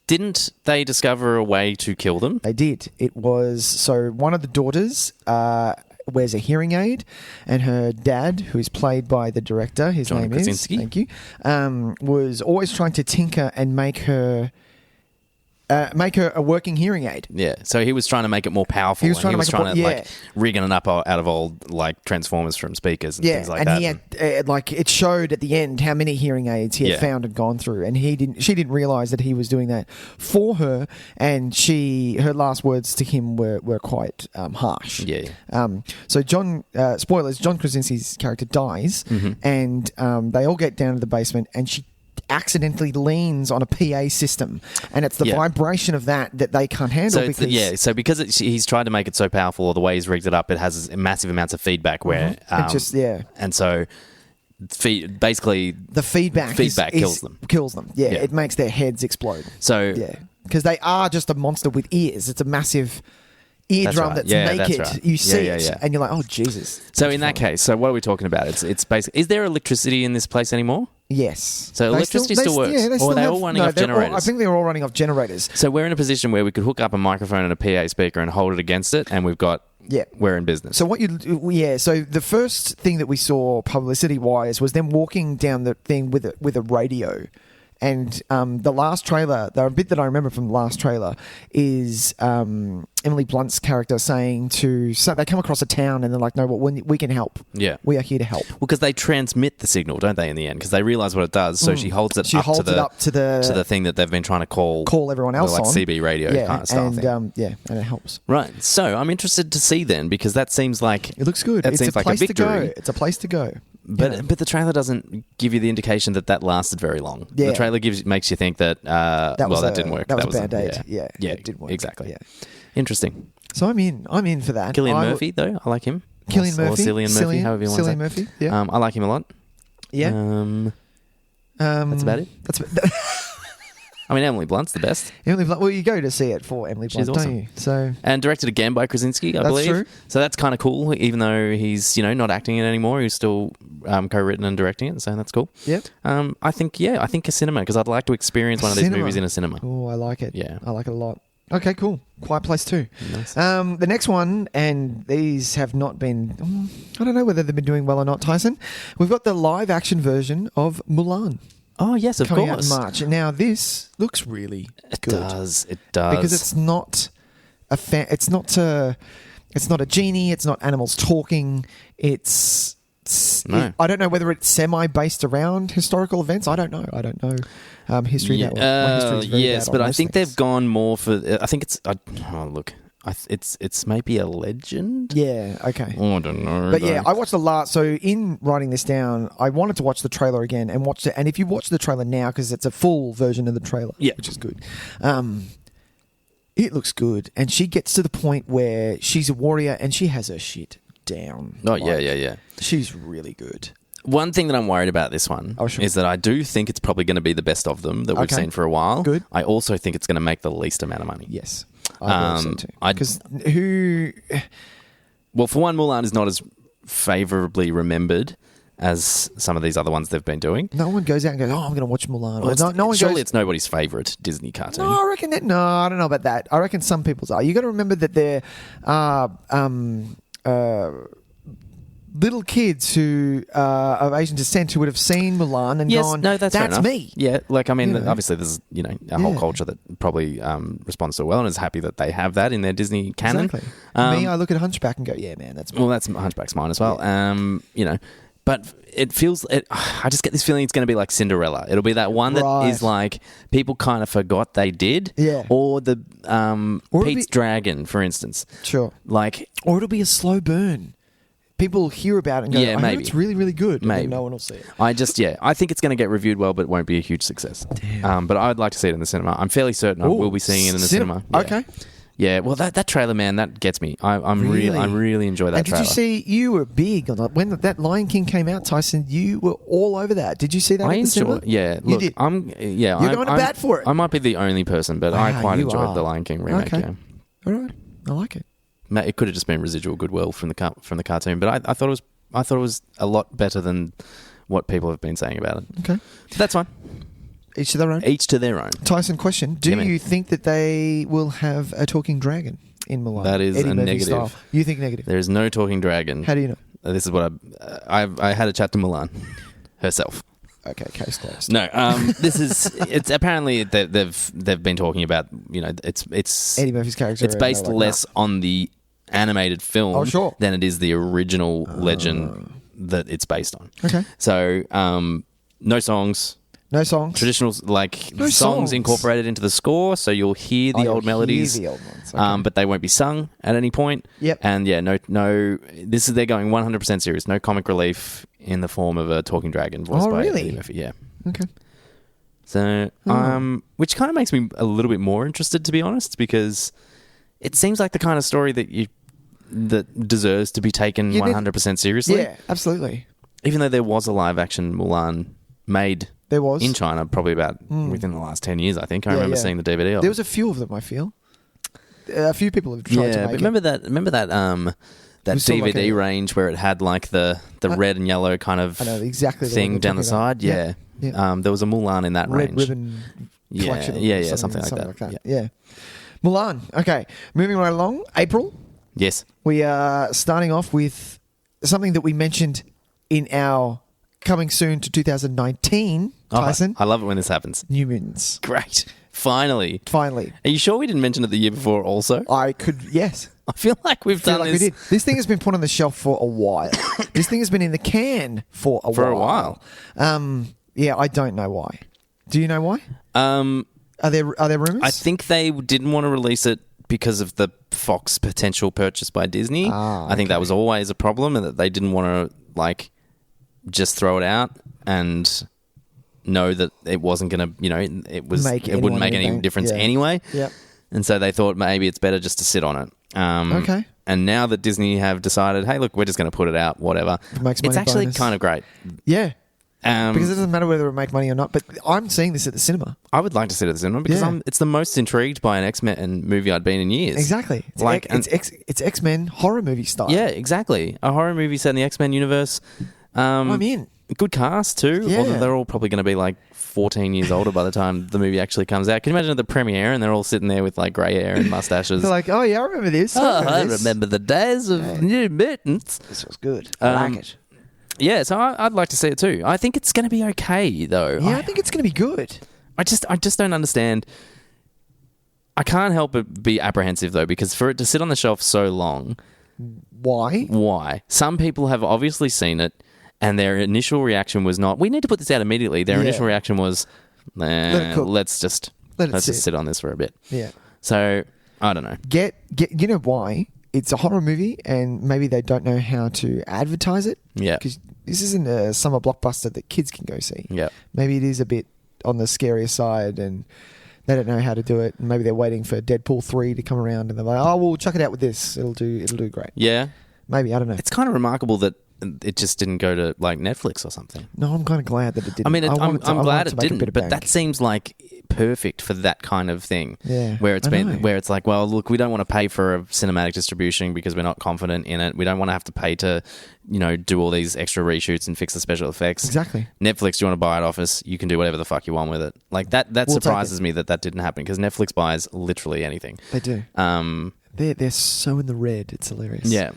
Didn't they discover a way to kill them? They did. It was so one of the daughters wears a hearing aid, and her dad, who is played by the director, his John name Krasinski. is, thank you, was always trying to tinker and make her a working hearing aid. Yeah, so he was trying to make it more powerful. He was trying to like rigging it up out of old like transformers from speakers and things like that. And he had it showed at the end how many hearing aids he had found and gone through, and she didn't realize that he was doing that for her, and her last words to him were quite harsh. Yeah. So spoilers, John Krasinski's character dies, and they all get down to the basement, and she accidentally leans on a PA system, and it's the vibration of that they can't handle. So because he's tried to make it so powerful, or the way he's rigged it up, it has massive amounts of feedback where and so basically the feedback kills them. Yeah, it makes their heads explode. So because they are just a monster with ears. It's a massive eardrum that's naked. That's right. You see it, and you're like, oh Jesus. So in that case, so what are we talking about? It's basically, is there electricity in this place anymore? Yes. So electricity still works? Or are they all running off generators? I think they're all running off generators. So we're in a position where we could hook up a microphone and a PA speaker and hold it against it, and we're in business. So so the first thing that we saw publicity-wise was them walking down the thing with a radio. And the last trailer, the bit that I remember from the last trailer is Emily Blunt's character saying so they come across a town and they're like, no, we can help. Yeah. We are here to help. Well, because they transmit the signal, don't they, in the end? Because they realise what it does. So she holds it up to the thing that they've been trying to call everyone else like on. CB radio kind of stuff. And it helps. Right. So I'm interested to see then, because that seems like... It looks good. It's seems a like place a victory. to go. It's a place to go. But the trailer doesn't give you the indication that lasted very long. Yeah. The trailer makes you think that that didn't work. That was a Band-Aid. Yeah, it didn't work. Exactly. Yeah. Interesting. So I'm in for that. Cillian Murphy, though, I like him. Cillian Murphy, or Cillian Murphy, however you want to say. Cillian Murphy. Yeah, I like him a lot. Yeah. That's about it. I mean, Emily Blunt's the best. Emily Blunt. Well, you go to see it for Emily Blunt, She's awesome. don't you? So and directed again by Krasinski, I believe. That's true. So that's kind of cool. Even though he's not acting it anymore, he's still co-written and directing it. So that's cool. Yep. I think a cinema, because I'd like to experience one of these movies in a cinema. Oh, I like it. Yeah, I like it a lot. Okay, cool. Quiet Place 2. Nice. The next one, and these have not been... I don't know whether they've been doing well or not, Tyson. We've got the live-action version of Mulan. Oh, yes, of coming course. Out in March. And now this looks really good. It does. Because it's not it's not a genie, it's not animals talking, I don't know whether it's semi-based around historical events. I don't know history that well. My history is very yes, bad but on I most think things. they've gone more for... I think it's... it's maybe a legend? Yeah, okay. Oh, I don't know. But yeah, I watched the last... So in writing this down, I wanted to watch the trailer again and watch it. And if you watch the trailer now, because it's a full version of the trailer, which is good, it looks good. And she gets to the point where she's a warrior and she has her shit down. Oh, yeah. She's really good. One thing that I'm worried about this one is that I do think it's probably going to be the best of them that we've seen for a while. Good. I also think it's going to make the least amount of money. Yes. I believe so too. Because Well, for one, Mulan is not as favourably remembered as some of these other ones they've been doing. No one goes out and goes, I'm going to watch Mulan. Well, no one surely goes, it's nobody's favourite Disney cartoon. No, I reckon that. No, I don't know about that. I reckon some people's are. You got to remember that there are little kids who are of Asian descent who would have seen Mulan and gone, that's fair enough. me. Yeah, like, I mean, You know. obviously there's, a whole culture that probably responds so well and is happy that they have that in their Disney canon. Exactly. Me, I look at Hunchback and go, yeah, man, that's me. Well, that's Hunchback's mine as well. But it feels... I just get this feeling it's going to be like Cinderella. It'll be that one that is like people kind of forgot they did. Yeah. Or the Or Pete's Dragon, for instance. Sure. Like... Or it'll be a slow burn. People hear about it and go, I heard it's really, really good. And then no one will see it. I think it's going to get reviewed well, but won't be a huge success. Damn. But I'd like to see it in the cinema. I'm fairly certain I will be seeing it in the cinema. Yeah. Okay. Yeah, well, that trailer, man, that gets me. I really enjoy that trailer. Did you see? You were big on that when that Lion King came out, Tyson. You were all over that. Did you see that? I at the cinema? Yeah, look, you did. You're going to bat for it. I might be the only person, but I quite enjoyed the Lion King remake. Okay. Yeah. All right, I like it. It could have just been residual goodwill from the cartoon, but I thought it was a lot better than what people have been saying about it. Okay, but that's fine. Each to their own. Each to their own. Tyson, question: do you think that they will have a talking dragon in Mulan? That is Eddie a Murphy negative. Style? You think negative? There is no talking dragon. How do you know? This is what I had a chat to Mulan herself. Okay, case closed. No, it's apparently they've been talking about, it's Eddie Murphy's character. It's based less on the animated film than it is the original legend that it's based on. Okay. So, no songs. No songs. Traditional, songs incorporated into the score, so you'll hear the old melodies. Hear the old ones. Okay. But they won't be sung at any point. Yep. And yeah, they're going 100% serious. No comic relief in the form of a talking dragon voiced by Eddie Murphy. Yeah. Okay. So, which kind of makes me a little bit more interested, to be honest, because it seems like the kind of story that deserves to be taken 100% seriously. Yeah, absolutely. Even though there was a live action Mulan made in China, probably about within the last 10 years, I think. I remember seeing the DVD of it. There was a few of them, I feel. A few people have tried to make it. Remember that DVD range where it had like the red and yellow kind of thing down the side? Yeah. There was a Mulan in that range. Red ribbon collection. Yeah, something like that. Yeah. Mulan. Okay. Moving right along. April. Yes. We are starting off with something that we mentioned in our coming soon to 2019, Tyson. I love it when this happens. New Mutants. Great. Finally. Are you sure we didn't mention it the year before also? Yes. I feel like we've done this. We did. This thing has been put on the shelf for a while. This thing has been in the can for a while. Yeah, I don't know why. Do you know why? Are there rumors? I think they didn't want to release it because of the Fox potential purchase by Disney. I think that was always a problem, and that they didn't want to just throw it out and know that it wasn't going to, it wouldn't make any difference anyway. Yep. And so they thought maybe it's better just to sit on it. Okay. And now that Disney have decided, hey, look, we're just going to put it out, whatever. It's actually kind of great. Yeah. Because it doesn't matter whether it make money or not, but I'm seeing this at the cinema. I would like to see it at the cinema because it's the most intrigued by an X-Men movie I'd been in years. Exactly. It's X-Men horror movie style. Yeah, exactly. A horror movie set in the X-Men universe. I'm in. Good cast too. Yeah. Although they're all probably going to be 14 years older by the time the movie actually comes out. Can you imagine at the premiere and they're all sitting there with grey hair and mustaches? They're like, oh yeah, I remember this. I remember the days of New Mutants. This was good. I like it. Yeah, so I'd like to see it too. I think it's going to be okay though. Yeah, I think it's going to be good. I just don't understand. I can't help but be apprehensive though, because for it to sit on the shelf so long. Why? Some people have obviously seen it. And their initial reaction was not, we need to put this out immediately. Their initial reaction was, let's just sit on this for a bit. Yeah. So, I don't know. You know why? It's a horror movie and maybe they don't know how to advertise it. Yeah. Because this isn't a summer blockbuster that kids can go see. Yeah. Maybe it is a bit on the scarier side and they don't know how to do it. And maybe they're waiting for Deadpool 3 to come around and they're like, oh, we'll chuck it out with this. It'll do great. Yeah. Maybe, I don't know. It's kind of remarkable that it just didn't go to Netflix or something. No, I'm kind of glad that it didn't. I mean, I'm glad it didn't, but that seems like perfect for that kind of thing. Yeah, where it's like, well, look, we don't want to pay for a cinematic distribution because we're not confident in it. We don't want to have to pay to, do all these extra reshoots and fix the special effects. Exactly. Netflix, you want to buy it off us? You can do whatever the fuck you want with it. Like that surprises me that didn't happen because Netflix buys literally anything. They do. They're so in the red. It's hilarious. Yeah.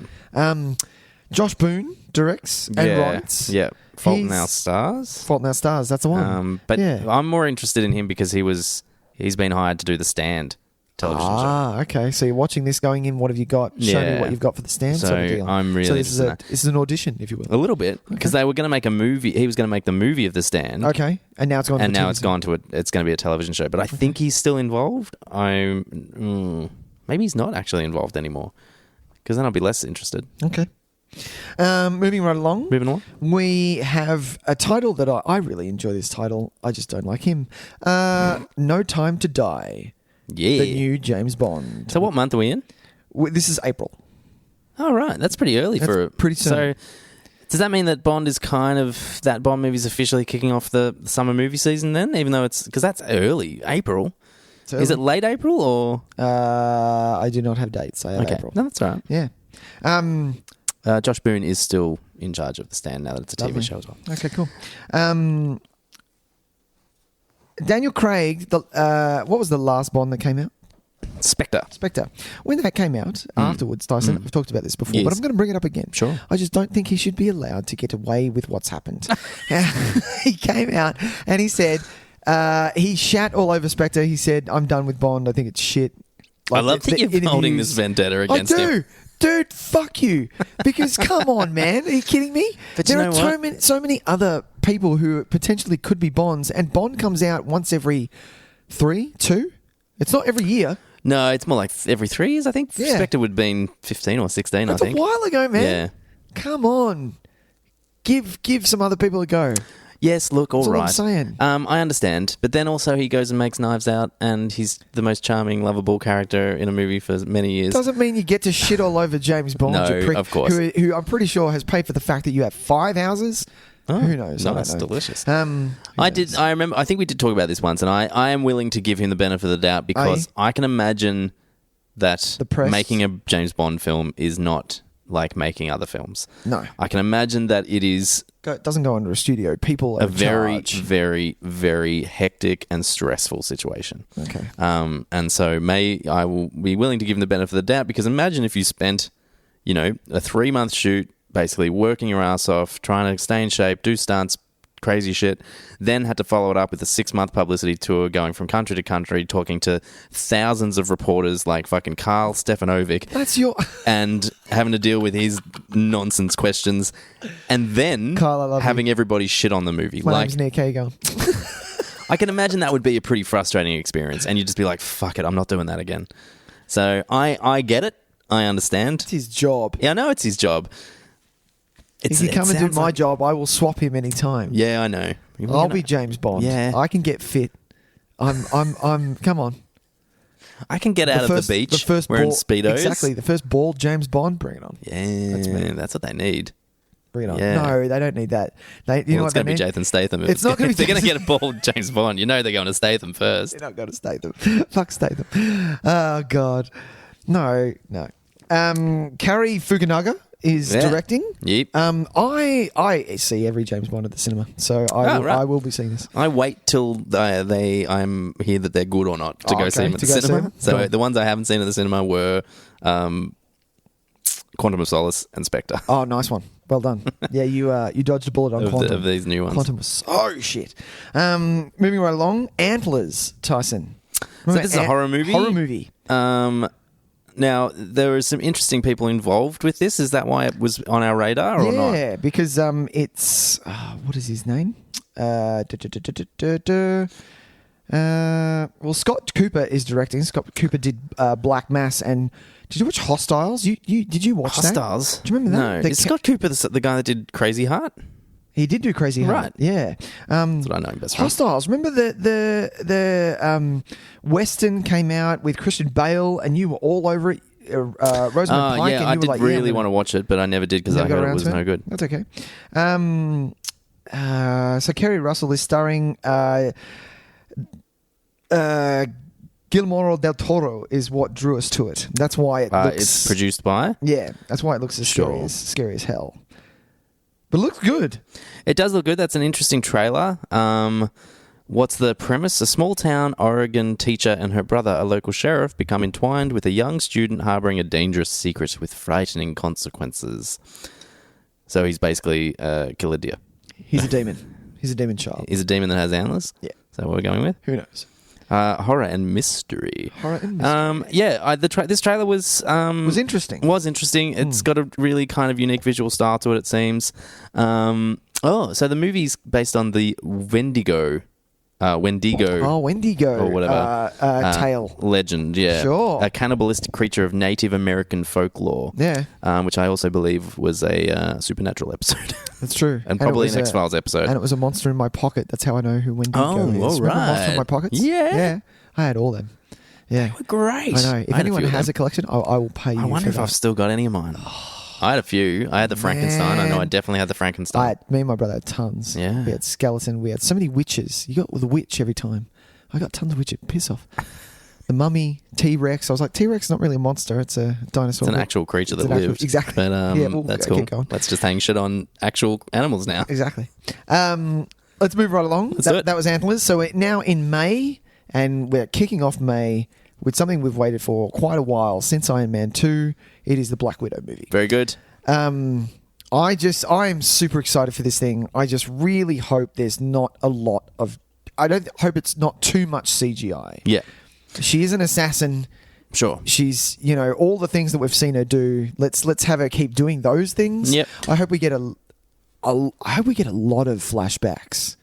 Josh Boone directs and writes. Yeah. Fault in Our Stars. Fault in Our Stars, that's the one. But yeah. I'm more interested in him because he's been hired to do The Stand television show. Okay. So you're watching this going in, what have you got? Show me what you've got for The Stand. So sort of deal. I'm really this is an audition, if you will. A little bit, because they were going to make a movie. He was going to make the movie of The Stand. Okay. And now it's gone to it's going to be a television show. But I think he's still involved. Maybe he's not actually involved anymore, because then I'll be less interested. Okay. Moving right along. We have a title that I really enjoy this title. I just don't like him. No Time to Die. Yeah. The new James Bond. So what month are we in? This is April. Oh, right. That's pretty early pretty soon. So does that mean that Bond is that Bond movie's officially kicking off the summer movie season then? Even though because that's early, April. Is it late April or? I do not have dates. I have April. No, that's all right. Yeah. Josh Boone is still in charge of The Stand now that it's a TV show as well. Okay, cool. Daniel Craig, what was the last Bond that came out? Spectre. When that came out, afterwards, Tyson, we've talked about this before, but I'm going to bring it up again. Sure. I just don't think he should be allowed to get away with what's happened. He came out and he said, he shat all over Spectre. He said, I'm done with Bond. I think it's shit. I love that you're holding this vendetta against him. Dude, fuck you. Because come on, man. Are you kidding me? But there are so many other people who potentially could be Bonds, and Bond comes out once every 2? It's not every year. No, it's more like every 3 years, I think. Yeah. Spectre would have been 15 or 16, That's I think. a while ago, man. Yeah. Come on. Give some other people a go. Yes, look, all right. That's all I'm saying. I understand. But then also he goes and makes Knives Out, and he's the most charming, lovable character in a movie for many years. Doesn't mean you get to shit all over James Bond. No, you prick, of course. Who I'm pretty sure has paid for the fact that you have 5 houses. Oh, who knows? Nice, delicious. I remember, I think we did talk about this once, and I am willing to give him the benefit of the doubt because I can imagine that making a James Bond film is not like making other films. No. I can imagine that it is... It doesn't go under a studio. People are a very, very, very hectic and stressful situation. Okay. And so I will be willing to give him the benefit of the doubt because imagine if you spent, a 3-month shoot basically working your ass off, trying to stay in shape, do stunts, crazy shit, then had to follow it up with a 6-month publicity tour going from country to country, talking to thousands of reporters like fucking Carl Stefanovic. That's your... and having to deal with his nonsense questions, and then Carl, having everybody shit on the movie. My name's Nick. How you going? I can imagine that would be a pretty frustrating experience, and you'd just be like, fuck it, I'm not doing that again. So I get it. I understand. It's his job. Yeah, I know it's his job. If you come and do my job, I will swap him anytime. Yeah, I know. I'll be James Bond. Yeah. I can get fit. I'm come on. I can get out of the beach wearing Speedos. Exactly. The first bald James Bond, bring it on. Yeah, that's what they need. Bring it on. Yeah. No, they don't need that. It's going to be Jason Statham. It's not going to be. They're going to get a bald James Bond. They're going to Statham first. They're not going to Statham. Fuck Statham. Oh God. No. Carrie Fukunaga is directing. Yep. I see every James Bond at the cinema, so I will be seeing this. I wait till I'm hear that they're good or not to go see them at the cinema. So the ones I haven't seen at the cinema were Quantum of Solace and Spectre. Oh, nice one. Well done. Yeah, you dodged a bullet on Quantum. Of these new ones. Quantum was so shit. Moving right along, Antlers, Tyson. So this is a horror movie? Horror movie. Now, there were some interesting people involved with this. Is that why it was on our radar or not? Yeah, because it's... what is his name? Well, Scott Cooper is directing. Scott Cooper did Black Mass and... Did you watch Hostiles? Did you watch Hostiles? that? Do you remember that? No. Is Scott Cooper the guy that did Crazy Heart? He did do Crazy Heart. Right. Yeah. That's what I know him best from. Hostiles. Remember the Western came out with Christian Bale and you were all over it? Rosamund Pike. Yeah, and I you did were like, really want to watch it, but I never did because I heard it was no good. That's okay. So Kerry Russell is starring... Guillermo del Toro is what drew us to it. That's why it looks... It's produced by? Yeah, that's why it looks as scary as hell. But it looks good. It does look good. That's an interesting trailer. What's the premise? A small-town Oregon teacher and her brother, a local sheriff, become entwined with a young student harboring a dangerous secret with frightening consequences. So he's basically a killer deer. He's a demon. He's a demon child. He's a demon that has antlers? Yeah. Is that what we're going with? Who knows? Horror and mystery. Horror and mystery. This trailer was interesting. Was interesting. It's got a really kind of unique visual style to it. It seems. So the movie's based on the Wendigo. Wendigo. Or whatever. Tale. Legend, yeah. Sure. A cannibalistic creature of Native American folklore. Yeah. Which I also believe was a Supernatural episode. That's true. And probably an X-Files episode. And it was a monster in my pocket. That's how I know who Wendigo is. All Remember right. Monster in My Pockets? Yeah. Yeah. I had all them. Yeah. They were great. I know. If anyone has a collection, I will pay you. I wonder if I've still got any of mine. I had a few. I had the Frankenstein. I know I definitely had the Frankenstein. Me and my brother had tons. Yeah. We had skeleton. We had so many witches. You got the witch every time. I got tons of witches. Piss off. The mummy, T-Rex. I was like, T-Rex is not really a monster. It's a dinosaur. It's an actual creature that lived. Exactly. But that's cool. Keep going. Let's just hang shit on actual animals now. Exactly. Let's move right along. Let's do it. That was Antlers. So we're now in May, and we're kicking off May with something we've waited for quite a while, since Iron Man 2. It is the Black Widow movie. Very good. I am super excited for this thing. I just really hope there's not a lot of... I don't hope it's not too much CGI. Yeah. She is an assassin. Sure. She's, all the things that we've seen her do. Let's have her keep doing those things. Yep. I hope we get a lot of flashbacks.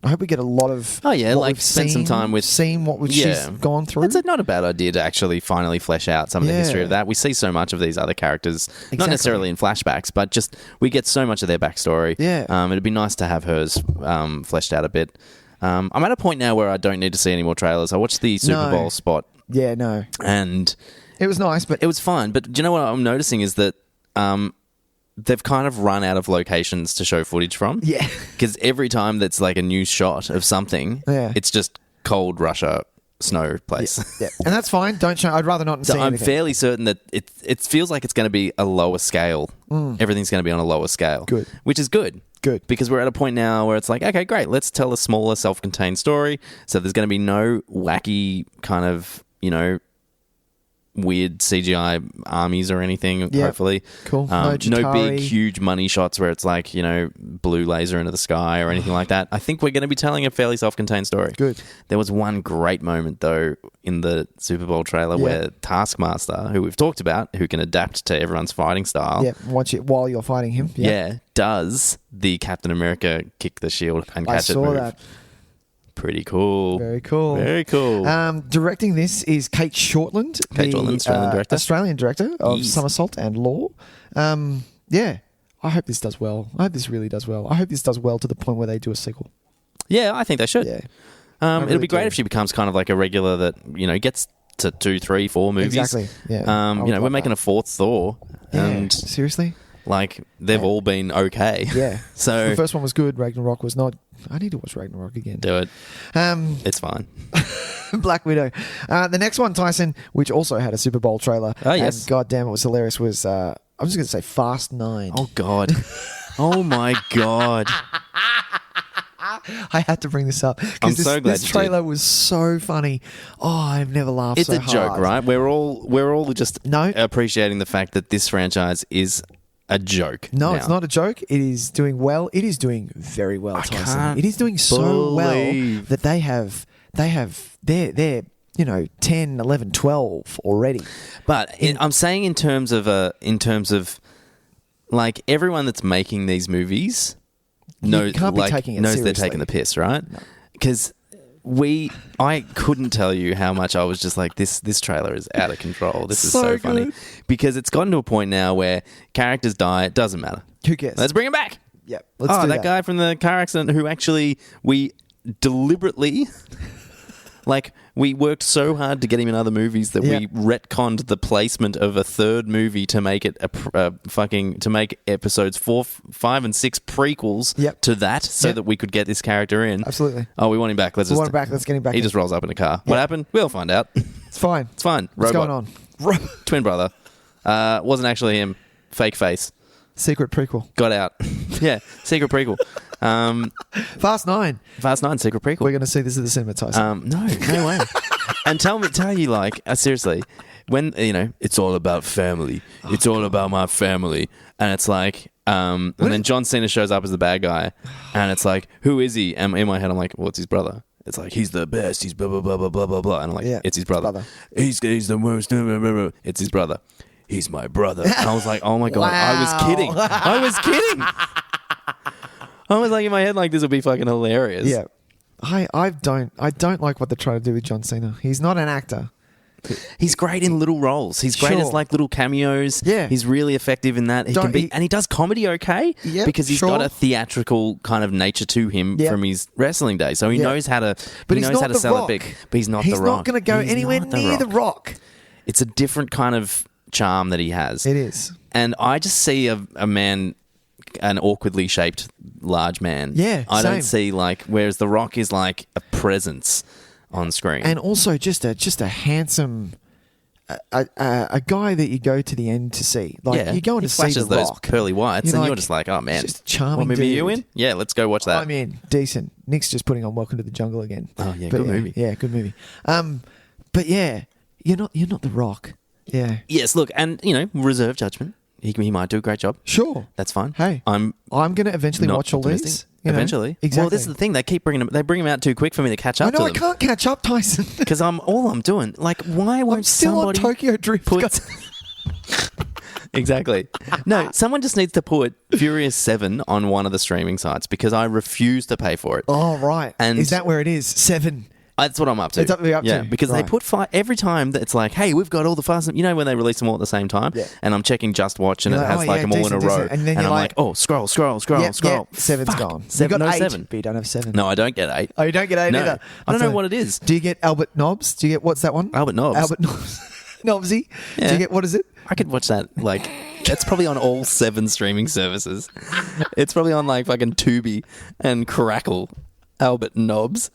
I hope we get a lot of... Oh, yeah, what like we've spend some time with... Seeing what she's gone through. It's not a bad idea to actually finally flesh out some of the history of that. We see so much of these other characters, not necessarily in flashbacks, but just we get so much of their backstory. Yeah. It'd be nice to have hers fleshed out a bit. I'm at a point now where I don't need to see any more trailers. I watched the Super Bowl spot. Yeah, no. And... It was nice, but... It was fun, but do you know what I'm noticing is that... they've kind of run out of locations to show footage from. Yeah. Because every time that's like a new shot of something, it's just cold Russia snow place. Yeah. And that's fine. Don't show... I'd rather not see I'm anything. fairly certain that it feels like it's going to be a lower scale. Everything's going to be on a lower scale. Good. Which is good. Good. Because we're at a point now where it's like, okay, great, let's tell a smaller, self-contained story. So there's going to be no wacky kind of, weird CGI armies or anything, hopefully. Cool. No Chitauri. big, huge money shots where it's like, blue laser into the sky or anything like that. I think we're going to be telling a fairly self-contained story. Good. There was one great moment, though, in the Super Bowl trailer where Taskmaster, who we've talked about, who can adapt to everyone's fighting style. Yeah, watch it while you're fighting him. Yeah, does the Captain America kick the shield and catch it move. I saw that. Pretty cool. Very cool. Very cool. Directing this is Kate Shortland, Australian director. Australian director of Somersault and Law. I hope this does well. I hope this really does well. I hope this does well to the point where they do a sequel. Yeah, I think they should. Yeah. It'll be great if she becomes kind of like a regular that, gets to 2, 3, 4 movies. Exactly. Yeah. We're making a fourth Thor. Yeah. And seriously? like they've all been okay. Yeah. So the first one was good. Ragnarok was not. I need to watch Ragnarok again. Do it. It's fine. Black Widow. The next one, Tyson, which also had a Super Bowl trailer. Oh, yes. And God damn, it was hilarious. Was I'm just going to say Fast 9. Oh God. Oh my God. I had to bring this up because so glad this you trailer was so funny. Oh, I've never laughed It's so a joke, hard. right? We're all just appreciating the fact that this franchise is a joke. No, now. it's not a joke. It is doing well. It is doing very well, Tyson. can't It is doing so well believe- that they're 10, 11, 12 already. But I'm saying in terms of like everyone that's making these movies knows can't be taking it they're seriously. taking the piss, right? Because I couldn't tell you how much I was just like, this trailer is out of control. This is so funny. good. Because it's gotten to a point now where characters die, it doesn't matter. Who cares? Let's bring him back. Yep. Let's do that guy from the car accident who actually we deliberately we worked so hard to get him in other movies that we retconned the placement of a third movie to make it to make episodes 4, 5, and 6 prequels to that, so that we could get this character in. Absolutely. Oh, we want him back. Let's get him back. He just rolls up in a car. What happened? We'll find out. It's fine. It's fine. What's Robot. going on? Twin brother. Wasn't actually him. Fake face. Secret prequel. Got out. Yeah, secret prequel. Fast 9. Fast 9, secret prequel. We're going to see this at the cinema, Tyson. No way. And tell you, like, seriously, when, it's all about family. It's all about my family. And it's like, and then John Cena shows up as the bad guy. And it's like, who is he? And in my head, I'm like, well, it's his brother. It's like, he's the best. He's blah, blah, blah, blah, blah, blah, blah. And I'm like, it's his brother. He's the most. Blah, blah, blah, blah. It's his brother. He's my brother. And I was like, oh my God, Wow. I was kidding. I was like, in my head, like, this would be fucking hilarious. Yeah. I don't like what they're trying to do with John Cena. He's not an actor. He's great in little roles. He's great as like little cameos. Yeah. He's really effective in that. And he does comedy okay because he's got a theatrical kind of nature to him from his wrestling days. So he knows how to sell it big. But he's not The Rock. He's not going to go anywhere near The Rock. It's a different kind of charm that he has. It is. And I just see a man, an awkwardly shaped large man. Yeah, I don't same. see whereas The Rock is like a presence on screen. And also just a handsome a guy that you go to the end to see. Like you're going to see The those Rock. pearly whites You're you're just like, oh man, just charming. What movie dude. are you in? Yeah, let's go watch that. I'm in. Decent. Nick's just putting on Welcome to the Jungle again. Oh yeah, But good movie. Yeah, good movie. But yeah, you're not The Rock. Yeah. Yes, look, and reserve judgment. He might do a great job. Sure. That's fine. Hey, I'm going to eventually not watch all optimistic. these. Eventually. Exactly. Well, this is the thing. They keep bringing them. They bring them out too quick for me to catch up I know to I them. can't catch up, Tyson. Because all I'm doing. Like, why won't I'm still somebody on Tokyo Drift. put... Exactly. No, someone just needs to put Furious 7 on one of the streaming sites because I refuse to pay for it. Oh, right. And is that where it is? 7. That's what I'm up to. It's up to. Because they Right. put every time that it's like, hey, we've got all the Fast and... when they release them all at the same time, and I'm checking Just Watch and You're it like, has oh, them all decent, in a row. decent. And then I'm you're like, oh, scroll. Yeah, 7's Fuck. gone. Seven, you got no 8, 7. but you don't have 7. No, I don't get 8. Oh, you don't get 8 No. either. I don't know what it is. Do you get Albert Nobbs? Do you get, what's that one? Albert Nobbs. Albert Nobbs. Nobbsy. Yeah. Do you get, what is it? I could watch that, that's probably on all 7 streaming services. It's probably on, fucking Tubi and Crackle. Albert Nobbs.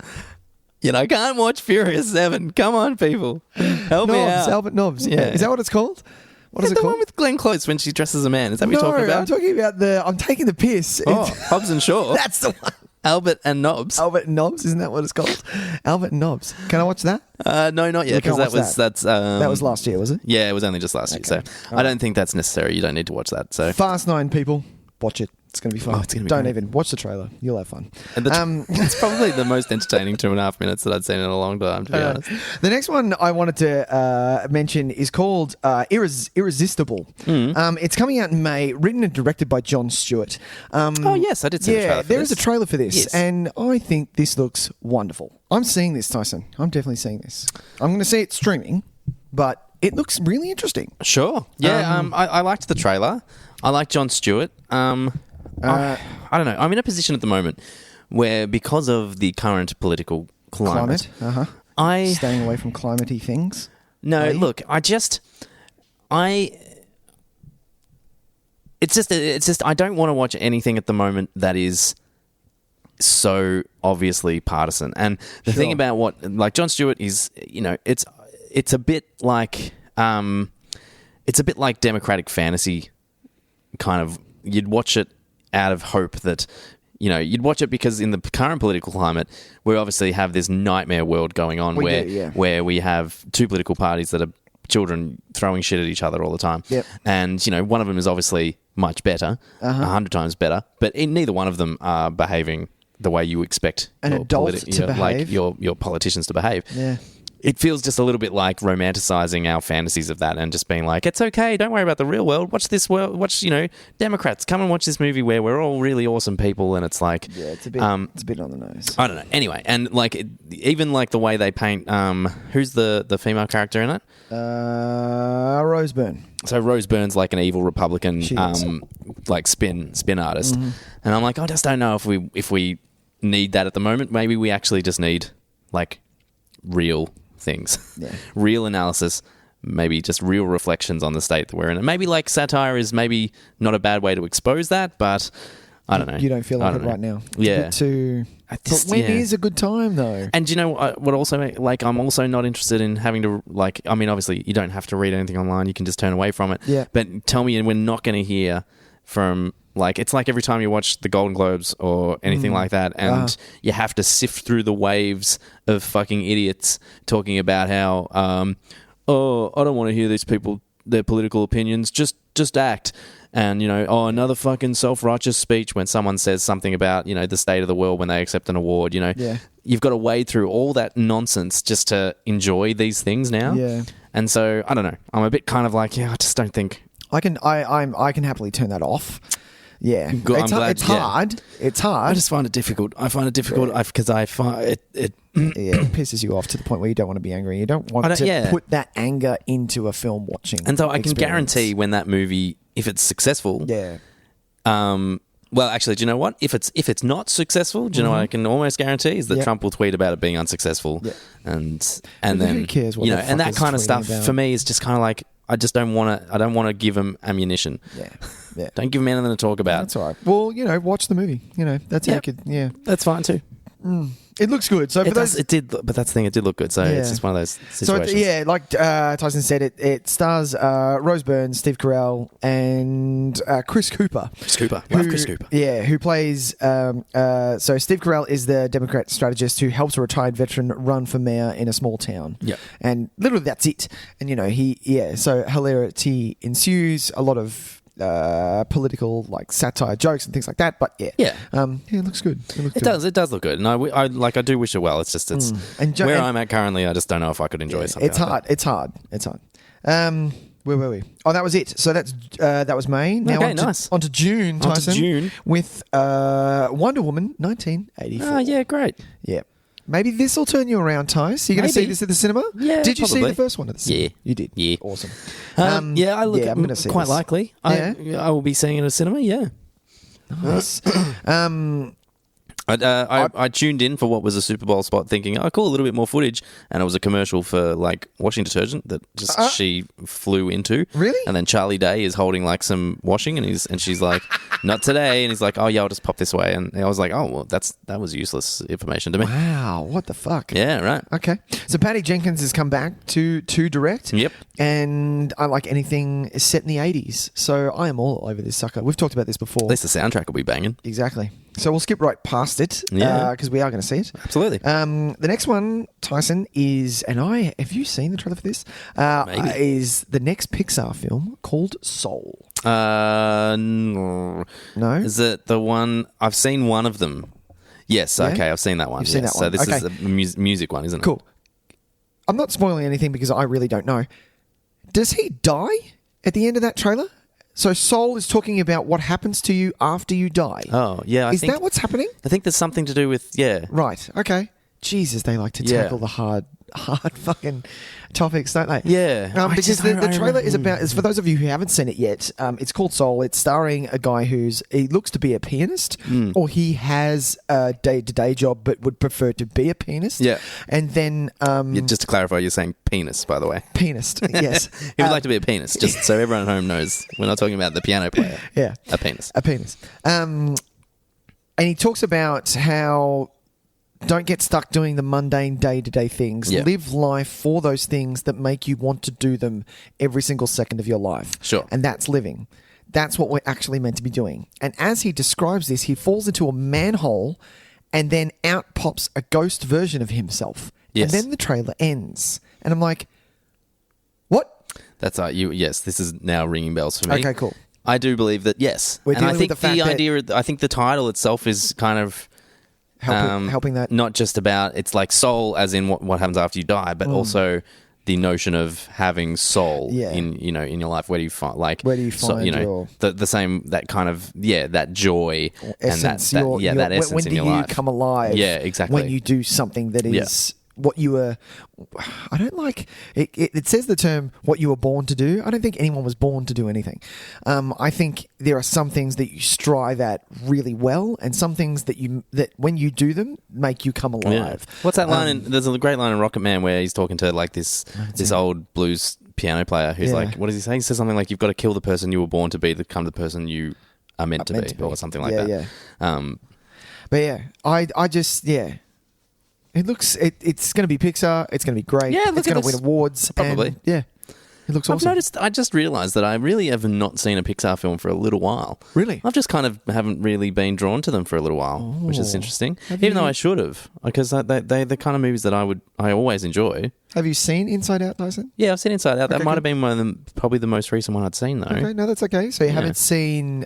I can't watch Furious 7. Come on, people. Help me Nobbs, out. Albert Nobbs. Yeah. Is that what it's called? What is it the called? one with Glenn Close when she dresses as a man. Is that what No, you're talking about? I'm talking about I'm taking the piss. Oh, Hobbs and Shaw. That's the one. Albert and Nobbs. Albert and Nobbs, isn't that what it's called? Albert and Nobbs. Can I watch that? No, not yet, You can't because watch that. that was last year, was it? Yeah, it was only just last year. So I don't think that's necessary. You don't need to watch that. So Fast 9, people. Watch it. It's going to be fun. Oh, it's gonna be Don't great. even watch the trailer. You'll have fun. and it's probably the most entertaining 2.5 minutes that I'd seen in a long time, to be honest. The next one I wanted to mention is called Irresistible. It's coming out in May, written and directed by Jon Stewart. Oh yes, I did see the trailer. There is a trailer for this, Yes. and I think this looks wonderful. I'm seeing this, Tyson. I'm definitely seeing this. I'm going to see it streaming, but it looks really interesting. Sure. Yeah, I liked the trailer. I like Jon Stewart. I don't know. I'm in a position at the moment where, because of the current political climate, Staying away from climatey things. No, look, it's just I don't want to watch anything at the moment that is so obviously partisan. And the thing about Jon Stewart is, it's a bit like democratic fantasy kind of. You'd watch it out of hope that, you'd watch it because in the current political climate, we obviously have this nightmare world going on where we have two political parties that are children throwing shit at each other all the time. Yep. And, one of them is obviously much better, 100 times better, but neither one of them are behaving the way you expect An adult to behave. your politicians to behave. Yeah. It feels just a little bit like romanticizing our fantasies of that and just being like, it's okay, don't worry about the real world. Watch this world. Watch, Democrats, come and watch this movie where we're all really awesome people. And it's like, Yeah, it's a bit on the nose. I don't know. Anyway, and even the way they paint, who's the female character in it? Rose Byrne. So Rose Byrne's like an evil Republican, She is. spin artist, and I'm like, I just don't know if we need that at the moment. Maybe we actually just need real things, real analysis, maybe just real reflections on the state that we're in. And maybe satire is maybe not a bad way to expose that, but I don't know. You don't feel like it right now. It's Yeah. a bit too. But when is a good time though? And do you know what also, I'm also not interested in having to, obviously you don't have to read anything online. You can just turn away from it. Yeah. But tell me we're not going to hear from Like, it's like every time you watch the Golden Globes or anything like that, and you have to sift through the waves of fucking idiots talking about how, oh, I don't want to hear these people, their political opinions, just act. And, another fucking self-righteous speech when someone says something about, the state of the world when they accept an award, Yeah. You've got to wade through all that nonsense just to enjoy these things now. Yeah. And so, I don't know. I'm a bit kind of like, I just don't think... I can happily turn that off. Yeah. Good, It's hard. It's hard. I just find it difficult. Because I find it it pisses you off to the point where you don't want to be angry. You don't want to put that anger into a film watching. And so I can experience. guarantee when that movie, if it's successful... Yeah. Well, actually, do you know what? If it's not successful, do you know what I can almost guarantee is that Trump will tweet about it being unsuccessful, and then who cares what the fuck and that he's kind of tweeting stuff about? for me is just kind of like I don't want to give him ammunition. Yeah. Don't give him anything to talk about. That's all right. Well, watch the movie. That's how you could. Yeah, that's fine too. It looks good. So But that's the thing. It did look good. So it's just one of those situations. So like Tyson said, it stars Rose Byrne, Steve Carell, and Chris Cooper. Chris Cooper. Love Chris Cooper. Yeah, who plays... so Steve Carell is the Democrat strategist who helps a retired veteran run for mayor in a small town. Yeah. And literally that's it. And, so hilarity ensues, a lot of political satire jokes and things like that, but it looks good. It does look good, and I do wish it well. It's just where I'm at currently. I just don't know if I could enjoy something. It's hard. It's hard. Where were we? Oh, that was it. So that was May. Now on to June, Tyson. June with Wonder Woman 1984. Oh yeah, great. Yeah. Maybe this will turn you around, Tys. You're going to see this at the cinema? Yeah, did you see probably. the first one at the cinema? Yeah. You did? Yeah. Awesome. I'm going to see quite this. likely. Yeah? I will be seeing it at a cinema, yeah. Nice. I tuned in for what was a Super Bowl spot thinking, oh, cool, a little bit more footage. And it was a commercial for, washing detergent that she flew into. Really? And then Charlie Day is holding, some washing, and she's like, not today. And he's like, oh, yeah, I'll just pop this way. And I was like, oh, well, that was useless information to me. Wow, what the fuck? Yeah, right. Okay. So Patty Jenkins has come back to direct. Yep. And I like anything set in the 80s. So I am all over this sucker. We've talked about this before. At least the soundtrack will be banging. Exactly. So we'll skip right past it Yeah. because we are going to see it. Absolutely. The next one, Tyson, is, have you seen the trailer for this? Maybe. Is the next Pixar film called Soul. No. Is it the one? I've seen one of them. Yes, okay, I've seen that one. You've seen that one. So this Okay. is a music one, isn't it? Cool. I'm not spoiling anything because I really don't know. Does he die at the end of that trailer? So Soul is talking about what happens to you after you die. Oh, yeah. Is that what's happening? I think there's something to do with, Right, okay. Jesus, they like to tackle the hard fucking topics, don't they? Yeah. Because the trailer is about, for those of you who haven't seen it yet, it's called Soul. It's starring a guy he looks to be a pianist, or he has a day-to-day job but would prefer to be a pianist. Yeah. And then... just to clarify, you're saying penis, by the way. Pianist, yes. He would like to be a penis, just so everyone at home knows. We're not talking about the piano player. Yeah. A penis. A penis. And he talks about how... Don't get stuck doing the mundane day-to-day things. Yeah. Live life for those things that make you want to do them every single second of your life. Sure. And that's living. That's what we're actually meant to be doing. And as he describes this, he falls into a manhole and then out pops a ghost version of himself. Yes. And then the trailer ends. And I'm like, what? That's yes, this is now ringing bells for me. Okay, cool. I do believe that, yes. We're and I dealing think with the fact that- I think the title itself is kind of... Helping that. Not just about, it's like soul as in what happens after you die, but also the notion of having soul in your life. Where do you find your... the same, that kind of, that joy essence, and that essence when in your do you life. come alive? Yeah, exactly. When you do something that is what you were... I don't like... It says the term, what you were born to do. I don't think anyone was born to do anything. I think there are some things that you strive at really well and some things that when you do them, make you come alive. Yeah. What's that line? There's a great line in Rocket Man where he's talking to this old blues piano player who's like, what does he say? He says something like, you've got to kill the person you were born to be to become the person you are meant to be, or something like that. Yeah. But yeah, I just... It looks... It's going to be Pixar. It's going to be great. Yeah, it's going to win awards. Probably. And, It looks I've awesome. noticed. I just realised that I really have not seen a Pixar film for a little while. Really? I've just kind of haven't really been drawn to them for a little while, which is interesting. Even though I should have, because they're the kind of movies that I always enjoy. Have you seen Inside Out, Tyson? Yeah, I've seen Inside Out. That Okay, might good. have been one of them, probably the most recent one I'd seen though. Okay, no, that's okay. So you haven't seen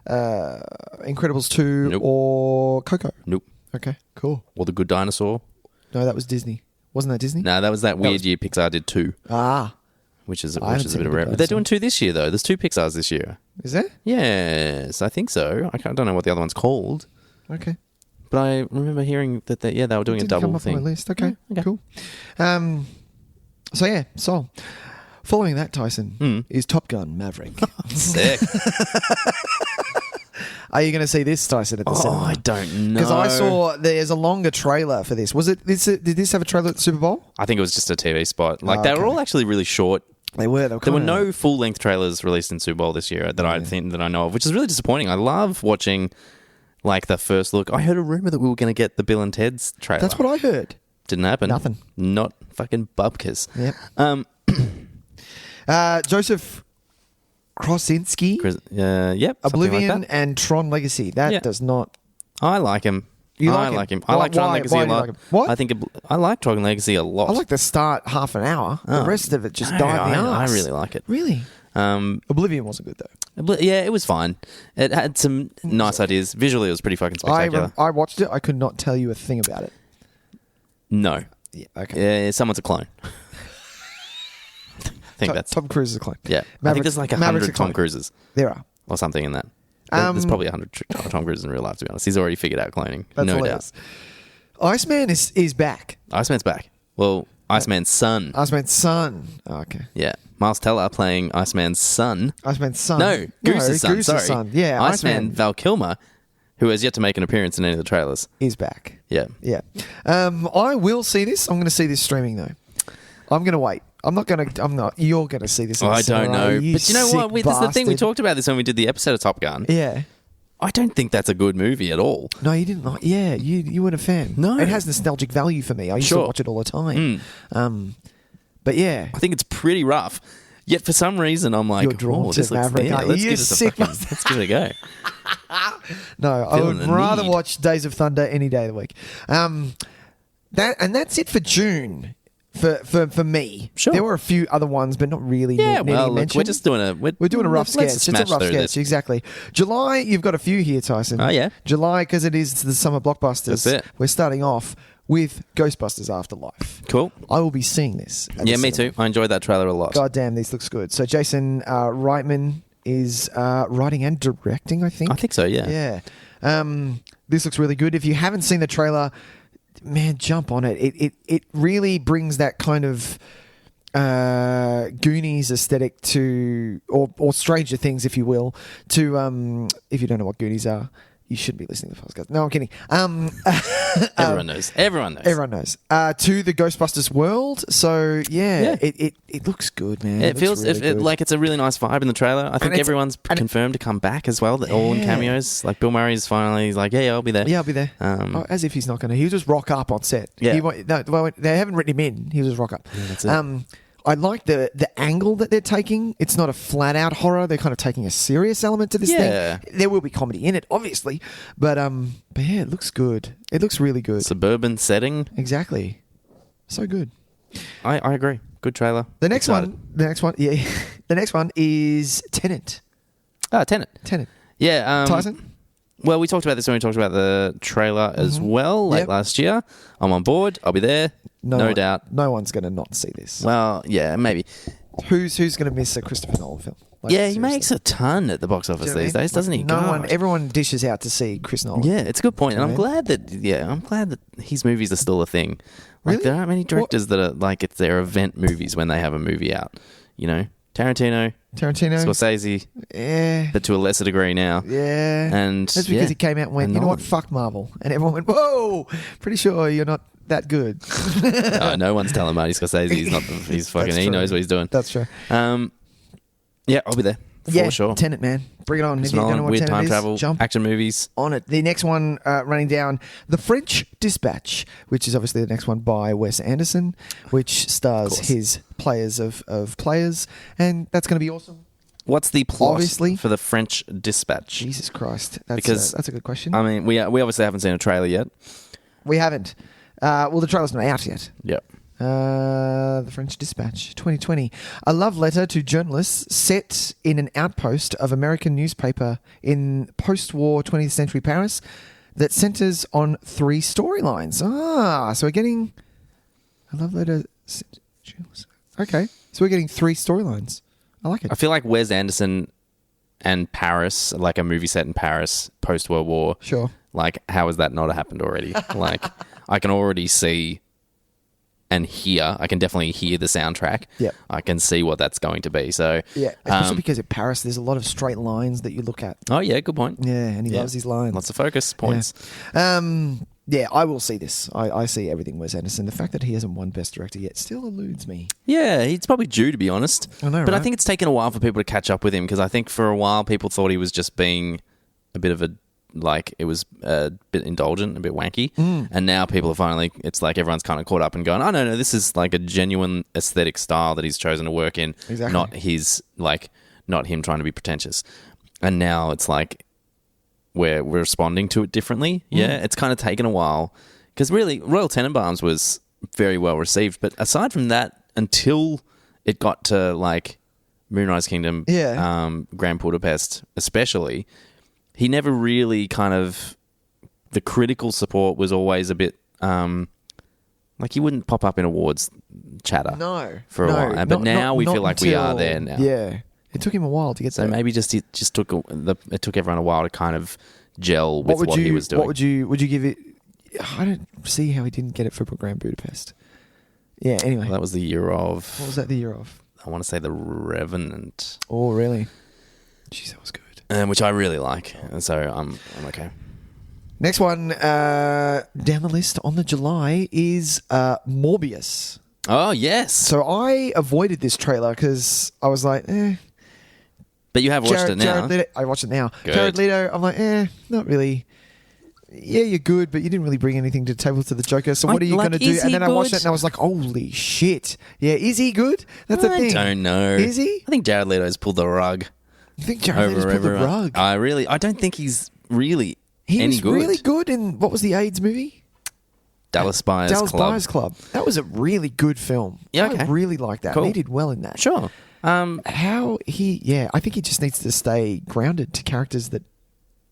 Incredibles 2 Nope. or Coco? Nope. Okay, cool. Or The Good Dinosaur. No, that was Disney. Wasn't that Disney? No, that was that weird year Pixar did 2. Ah, Which is I a haven't bit seen of a The rare. Good But they're Dinosaur. doing 2 this year though. There's 2 Pixars this year. is there? Yes, I think so. I don't know what the other one's called, Okay. but I remember hearing that they were doing a Didn't double come up thing. on my list. Okay, okay. cool. So following that, Tyson, is Top Gun Maverick. Sick. Are you going to see this, Tyson, at the cinema? I don't know. Because I saw there's a longer trailer for this. Was it? Did this have a trailer at the Super Bowl? I think it was just a TV spot. Like they were okay. all actually really short. They were. There were no full length trailers released in Super Bowl this year that I know of, which is really disappointing. I love watching like the first look. I heard a rumor that we were going to get the Bill and Ted's trailer. That's what I heard. Didn't happen. Nothing. Not fucking bubkas. Yep. Joseph Krasinski, Yep. something like Oblivion, that. and Tron Legacy. That does not. I like him. You I like like him? him. I like Tron Why- Legacy why a do you lot. like him? What? I think I like Tron Legacy a lot. I like the start half an hour. The rest of it just died the I arse. really like it. Really? Oblivion wasn't good though. Yeah, it was fine. It had some nice ideas. Visually, it was pretty fucking spectacular. I watched it. I could not tell you a thing about it. No. Yeah. Okay. Yeah, someone's a clone. I think that's... Tom Cruise is a clone. Yeah. I Maverick- think there's like Maverick's 100 a clone. Tom Cruises There are. or something in that. There's probably 100 Tom Cruises in real life, to be honest. He's already figured out cloning. That's no hilarious. doubt. Iceman is back. Iceman's back. Well, Iceman's son. Iceman's son. Oh, okay. Yeah. Miles Teller playing Iceman's son. Iceman's son. No, Goose's son. Goose's Sorry. son. Yeah, Iceman Val Kilmer, who has yet to make an appearance in any of the trailers. is back. Yeah. Yeah. I will see this. I'm going to see this streaming though. I'm going to wait. I'm not. You're going to see this. In the I don't cinema, know. are you But you know what? sick This is the thing. We bastard? talked about this when we did the episode of Top Gun. Yeah. I don't think that's a good movie at all. No, you didn't like. Yeah, you weren't a fan. No. It has nostalgic value for me. I used to Sure. watch it all the time. But yeah, I think it's pretty rough. Yet for some reason, I'm like, You're drawn to this looks Maverick, yeah, aren't let's you? give this a Sick fucking, bastard. let's give it a go. no, I Feeling would the rather need. watch Days of Thunder any day of the week. That's it for June. For me, Sure. there were a few other ones, but not really. Yeah, nearly well, look, mentioned. we're just doing a rough sketch. Let's Just a smash rough through sketch, this. exactly. July, you've got a few here, Tyson. Oh, yeah? July, because it is the summer blockbusters. That's it. We're starting off with Ghostbusters Afterlife. Cool. I will be seeing this. At Yeah, the me cinema. too. I enjoyed that trailer a lot. God damn, this looks good. So Jason Reitman is writing and directing, I think. I think so, yeah. Yeah. This looks really good. If you haven't seen the trailer, man, jump on it. It really brings that kind of Goonies aesthetic to, or Stranger Things, if you will, to if you don't know what Goonies are, you shouldn't be listening to the podcast. No, I'm kidding. Everyone knows. Everyone knows. Everyone knows. To the Ghostbusters world. So Yeah. it looks good, man. It looks feels really good. like it's a really nice vibe in the trailer. I think it's- everyone's and it- confirmed to come back as well. They're all in Yeah. cameos. Like Bill Murray's finally like, yeah, I'll be there. Yeah, I'll be there. As if he's not going to. He'll just rock up on set. Yeah. They haven't written him in. He'll just rock up. Yeah, that's it. I like the angle that they're taking. It's not a flat out horror. They're kind of taking a serious element to this Yeah. thing. There will be comedy in it, obviously, but yeah, it looks good. It looks really good. Suburban setting. Exactly. So good. I agree. Good trailer. The next Excited. one, yeah. The next one is Tenet. Tenet. Tenet. Yeah. Tyson? Well, we talked about this when we talked about the trailer as well late Yep. last year. I'm on board. I'll be there. No doubt. No one's going to not see this. Well, yeah, maybe. Who's going to miss a Christopher Nolan film? Like, Yeah, he seriously. makes a ton at the box office Do you know what I these mean? days, doesn't he? No God. one, everyone dishes out to see Chris Nolan. Yeah, it's a good point, and Do I'm you know glad that his movies are still a thing. Like Really? there aren't many directors that are like it's their event movies when they have a movie out. You know, Tarantino, Scorsese, Yeah. but to a lesser degree now. Yeah. And That's because he came out and went, and you know what, Nolan. fuck Marvel. And everyone went, whoa, pretty sure you're not that good. No one's telling Marty Scorsese he's not. He's fucking. That's He true. knows what he's doing. That's true. Yeah, I'll be there. for sure. Tenet, man. Bring it on. If you don't know Nolan, what weird Tenet time is, travel, jump action movies. on it. The next one running down, The French Dispatch, which is obviously the next one by Wes Anderson, which stars his players of players, and that's going to be awesome. What's the plot Obviously. for The French Dispatch? Jesus Christ. Because That's a good question. I mean, we obviously haven't seen a trailer yet. We haven't. Well, the trailer's not out yet. Yep. The French Dispatch, 2020. A love letter to journalists set in an outpost of American newspaper in post-war 20th century Paris that centers on 3 storylines. So we're getting a love letter. Okay, so we're getting 3 storylines. I like it. I feel like Wes Anderson and Paris, like a movie set in Paris post-World War. Sure. Like, how has that not happened already? Like, I can already see and hear. I can definitely hear the soundtrack. Yep. I can see what that's going to be. So Yeah, especially because in Paris, there's a lot of straight lines that you look at. Oh, yeah, good point. Yeah, and he loves his lines. Lots of focus points. Yeah, I will see this. I see everything Wes Anderson. The fact that he hasn't won Best Director yet still eludes me. Yeah, he's probably due, to be honest. I know, but I right? think it's taken a while for people to catch up with him, because I think for a while people thought he was just being a bit of a, like, it was a bit indulgent, a bit wanky. And now people are finally, it's like everyone's kind of caught up and going, oh, no, this is like a genuine aesthetic style that he's chosen to work in. Exactly. Not his, like, not him trying to be pretentious. And now it's like we're responding to it differently. Yeah, it's kind of taken a while. Because really, Royal Tenenbaums was very well received. But aside from that, until it got to, like, Moonrise Kingdom, Grand Budapest especially, he never really kind of... The critical support was always a bit... like, he wouldn't pop up in awards chatter for a while. But now we feel like we are there now. Yeah. It took him a while to get So there. maybe it took everyone a while to kind of gel with what he was doing. What would you give it? I don't see how he didn't get it for Grand Budapest. Yeah, anyway. Well, that was the year of... What was that the year of? I want to say The Revenant. Oh, really? Jeez, that was good. Which I really like. And so I'm okay. Next one down the list on the July is Morbius. Oh, yes. So I avoided this trailer because I was like, But you have watched it now. Jared Leto, I watched it now. Good. Jared Leto, I'm like, not really. Yeah, you're good, but you didn't really bring anything to the table to the Joker. So what are you going to do? And then I watched it and I was like, holy shit. Yeah, is he good? That's the thing. I don't know. Is he? I think Jared Leto's pulled the rug. You think Jared Leto's pulled the rug? I don't think he's really He any was good. really good in, what was the AIDS movie? Dallas Buyers Club. That was a really good film. Yeah, okay. I really liked that. Cool. He did well in that. Sure. I think he just needs to stay grounded to characters that,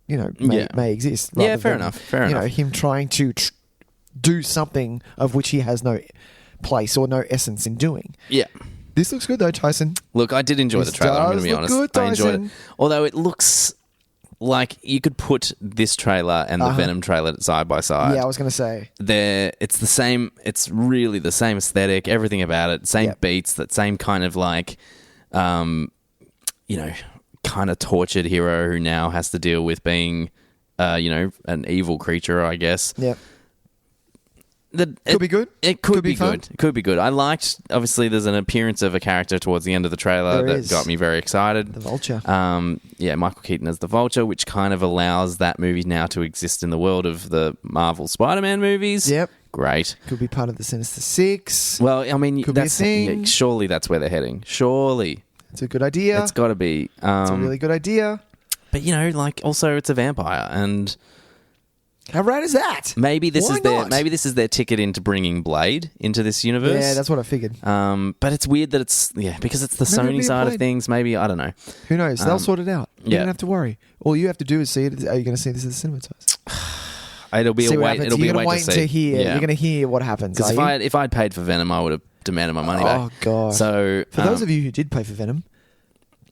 may exist. Yeah, rather fair than, enough. Fair enough. Him trying to do something of which he has no place or no essence in doing. Yeah. This looks good though, Tyson. Look, I did enjoy the trailer, I'm going to be honest. Good, I enjoyed it. Tyson. Although it looks like you could put this trailer and the Venom trailer side by side. Yeah, I was going to say. It's the same. It's really the same aesthetic, everything about it, same beats, that same kind of like, kind of tortured hero who now has to deal with being, an evil creature, I guess. Yep. Could be good. It could be fun. good. It could be good. I liked, obviously, there's an appearance of a character towards the end of the trailer There that is. got me very excited. The Vulture. Michael Keaton as the Vulture, which kind of allows that movie now to exist in the world of the Marvel Spider-Man movies. Yep. Great. Could be part of the Sinister Six. Well, I mean, Could be a thing. yeah, surely that's where they're heading. Surely. It's a good idea. It's got to be. It's a really good idea. But, also it's a vampire, and How rad is that? maybe this Why is their not? maybe this is their ticket into bringing Blade into this universe. Yeah, that's what I figured. But it's weird that it's because it's the Maybe it'll Sony be a side of Blade. things. Maybe, I don't know. Who knows? They'll sort it out. You yeah. don't have to worry. All you have to do is see it. Are you going to see this at the cinema? Tyson? It'll be See a what wait. happens. It'll be You're a gonna wait wait to see. to hear. Yeah. You're going to hear what happens. Because are you? if I'd paid for Venom, I would have demanded my money back. Oh god. So for those of you who did pay for Venom,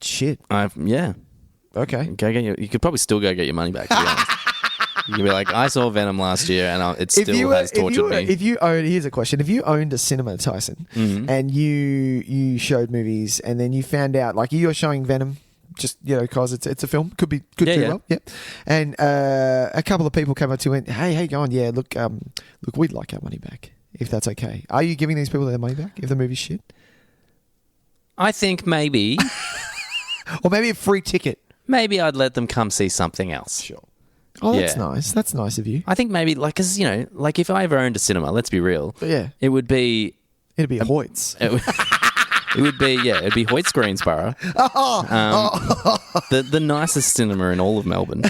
shit. Okay. Go get you could probably still go get your money back. To be honest, you could be like, I saw Venom last year, and it still has tortured me. If you owned, here's a question: if you owned a cinema, Tyson, and you showed movies, and then you found out, like you're showing Venom, just because it's a film, could do well, and a couple of people came up to you and went, hey, go on, look, we'd like our money back if that's okay. Are you giving these people their money back if the movie's shit? I think maybe. Or maybe a free ticket. Maybe I'd let them come see something else. Sure. Oh, that's Yeah. nice. That's nice of you. I think maybe, like, because, you know, like if I ever owned a cinema, let's be real, Yeah. it would be... It'd be a Hoyts. It would be, it'd be Hoyt's Greensborough. The nicest cinema in all of Melbourne.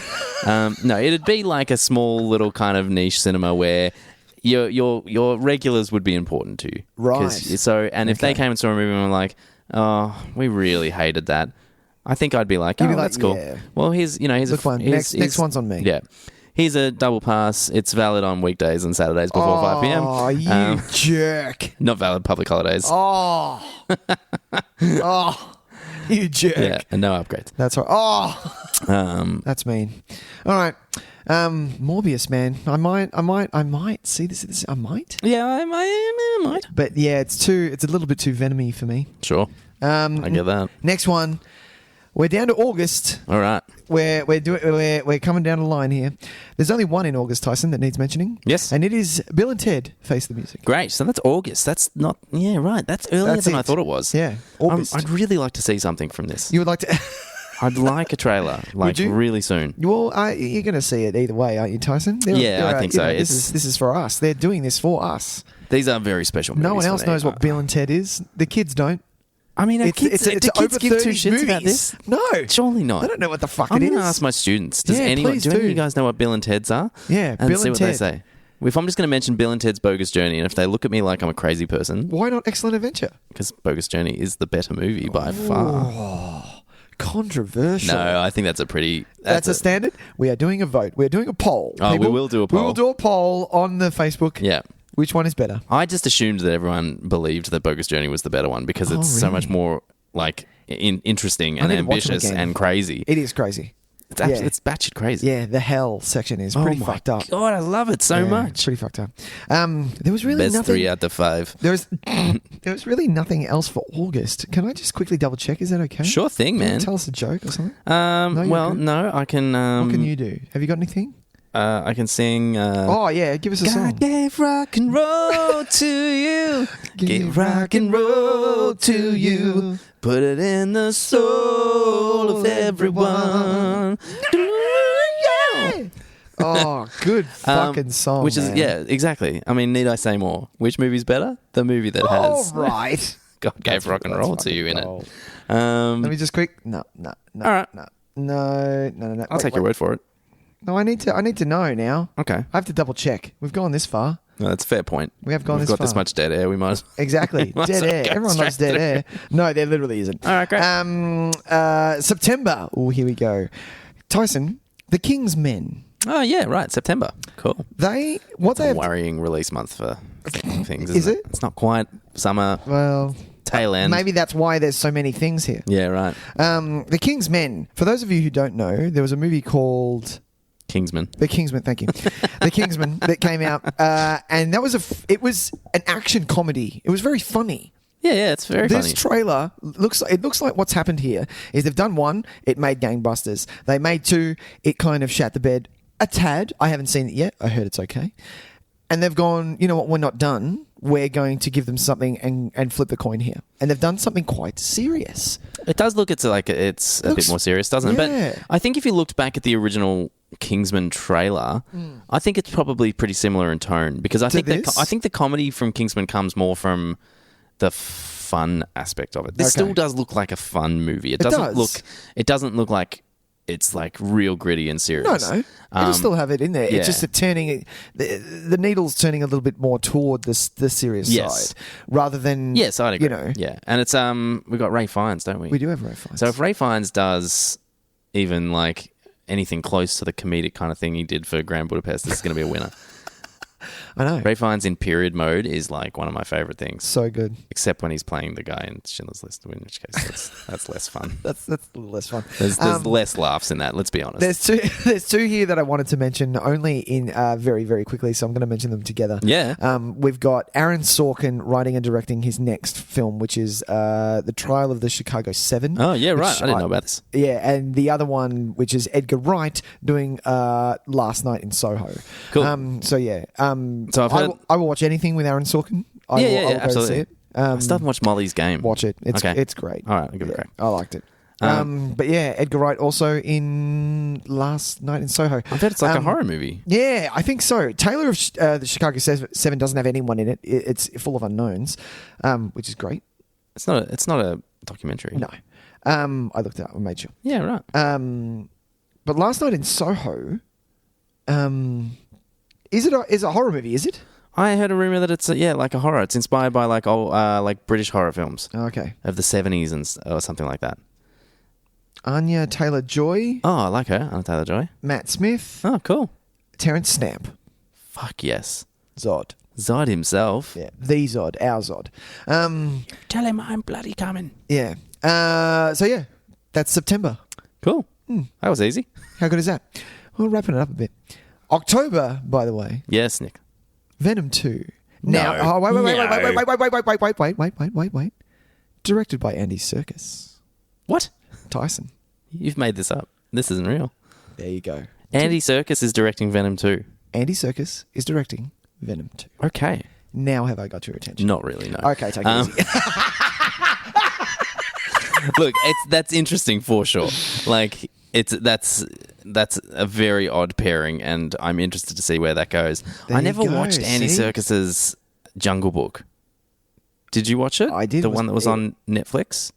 No, it'd be like a small little kind of niche cinema where your regulars would be important to you. Right. So, and if they came and saw a movie and were like, oh, we really hated that, I think I'd be like, You'd oh, be like, that's cool. yeah. Well, here's Look fun. Next one's on me. Yeah. Here's a double pass. It's valid on weekdays and Saturdays before 5 p.m. Oh, you jerk. Not valid public holidays. Oh. You jerk. Yeah, and no upgrades. That's right. Oh. That's mean. All right. Morbius, man. I might see this. I might. Yeah, I might. But yeah, it's a little bit too venomy for me. Sure. I get that. Next one. We're down to August. All right. We're coming down the line here. There's only one in August, Tyson, that needs mentioning. Yes. And it is Bill and Ted Face the Music. Great. So that's August. That's not... Yeah, right. That's earlier That's than it. I thought it was. Yeah, August. I'd really like to see something from this. You would like to... I'd like a trailer, like, you? really soon. Well, you're going to see it either way, aren't you, Tyson? Yeah, I think so. This is for us. They're doing this for us. These are very special movies. No one for else me. knows what Bill and Ted is. The kids don't. I mean, do It's kids over give two 30 shits about movies. this? No. Surely not. They don't know what the fuck I'm it going is. to ask my students. Does Yeah, anyone? please Do any of do. you guys know what Bill and Ted's are? Yeah, and Bill see and what they Ted. say. If I'm just going to mention Bill and Ted's Bogus Journey, and if they look at me like I'm a crazy person, Why not Excellent Adventure? because Bogus Journey is the better movie by far. Controversial. No, I think that's a pretty... That's a standard. We are doing a vote. We are doing a poll. Oh, we will do a poll. We will do a poll on the Facebook. Yeah. Which one is better? I just assumed that everyone believed that Bogus Journey was the better one because it's so really? much more like interesting I and need to watch them ambitious again. and crazy. It is crazy. It's it's batshit crazy. Yeah, the hell section is Oh pretty my fucked up. God, I love it so Yeah, much. Pretty fucked up. There was really Best nothing. 3 out of 5. There was really nothing else for August. Can I just quickly double check? Is that okay? Sure thing, Can you man. tell us a joke or something. Well, you're good. no, I can. What can you do? Have you got anything? I can sing. Oh yeah, give us a song. God gave rock and roll to you. Gave rock and roll to you. Put it in the soul of everyone. Oh, good fucking song. Which is man. yeah, exactly. I mean, need I say more? Which movie's better? The movie that has All right. God gave rock and That's roll to you in fucking it. gold. Let me just quick. No. All right. No. I'll take your word for it. No, I need to know now. Okay. I have to double check. We've gone this far. No, that's a fair point. We have gone We've this got this far. much dead air. We might. Exactly. Might Dead as well air. go Everyone loves straight dead air. No, there literally isn't. All right, great. September. Oh, here we go. Tyson, The King's Men. Oh yeah, right. September. Cool. What It's they a have. worrying release month for things. Is Isn't it? It's not quite summer. Well, Tail end. maybe that's why there's so many things here. Yeah, right. The King's Men. For those of you who don't know, there was a movie called Kingsman. The Kingsman. Thank you. The Kingsman that came out, and that was it was an action comedy. It was very funny. Yeah, it's very This funny. trailer looks like what's happened here is they've done one, it made gangbusters. They made two, it kind of shat the bed a tad. I haven't seen it yet. I heard it's okay. And they've gone, you know what, we're not done. We're going to give them something and flip the coin here. And they've done something quite serious. It does look. It's a bit more serious, doesn't it? Yeah. But I think if you looked back at the original Kingsman trailer, I think it's probably pretty similar in tone because I think this? I think the comedy from Kingsman comes more from the fun aspect of it. This Okay. still does look like a fun movie. It does. doesn't look like it's like real gritty and No, serious. no. It'll still have it in there. yeah. It's just the needle's turning a little bit more toward the serious Yes. side rather than Yes, I'd agree. You know, yeah, and it's we've got Ray Fiennes, don't we? we do have Ray Fiennes. So if Ray Fiennes does even like anything close to the comedic kind of thing he did for Grand Budapest, this is going to be a winner. I know. Ray Fiennes in period mode is like one of my favorite things. So good. Except when he's playing the guy in Schindler's List, in which case that's less fun. That's a little less fun. There's less laughs in that. Let's be honest. There's two here that I wanted to mention only in very, very quickly, so I'm going to mention them together. Yeah. We've got Aaron Sorkin writing and directing his next film, which is The Trial of the Chicago 7. Oh yeah, right. which I didn't know about this. Yeah, and the other one, which is Edgar Wright doing Last Night in Soho. Cool. So yeah. So I've heard- I will watch anything with Aaron Sorkin. I will go absolutely. see it. I still haven't watched Molly's Game. Watch it. It's Okay. it's great. All right, I'll give it a crack. I liked it. But yeah, Edgar Wright also in Last Night in Soho. I bet it's like a horror movie. Yeah, I think so. Taylor of the Chicago 7 doesn't have anyone in it. It's full of unknowns, which is great. It's not a documentary. No. I looked it up. I made sure. Yeah, right. But Last Night in Soho, is it a horror movie? Is it? I heard a rumor that it's like a horror. It's inspired by like British horror films Okay. of the 70s or something like that. Anya Taylor-Joy, Oh, I like her, Anya Taylor-Joy. Matt Smith, Oh, cool. Terrence Stamp, Fuck yes. Zod. Zod himself. Yeah, the Zod, our Zod. Tell him I'm bloody coming. Yeah. So yeah, that's September. Cool. That was easy. How good is that? We're wrapping it up a bit. October, by the way, Yes, Nick. Venom 2. No. Now, wait. No. Wait. Directed by Andy Serkis. What? Tyson. You've made this up. This isn't real. There you go. Andy Serkis is directing Venom 2. Andy Serkis is directing Venom 2. Okay. Now have I got your attention? Not really, no. Okay, take it easy. Look, that's interesting for sure. Like that's a very odd pairing, and I'm interested to see where that goes. There I you never go, watched Andy see? Serkis's Jungle Book. Did you watch it? I did. The one that was on Netflix?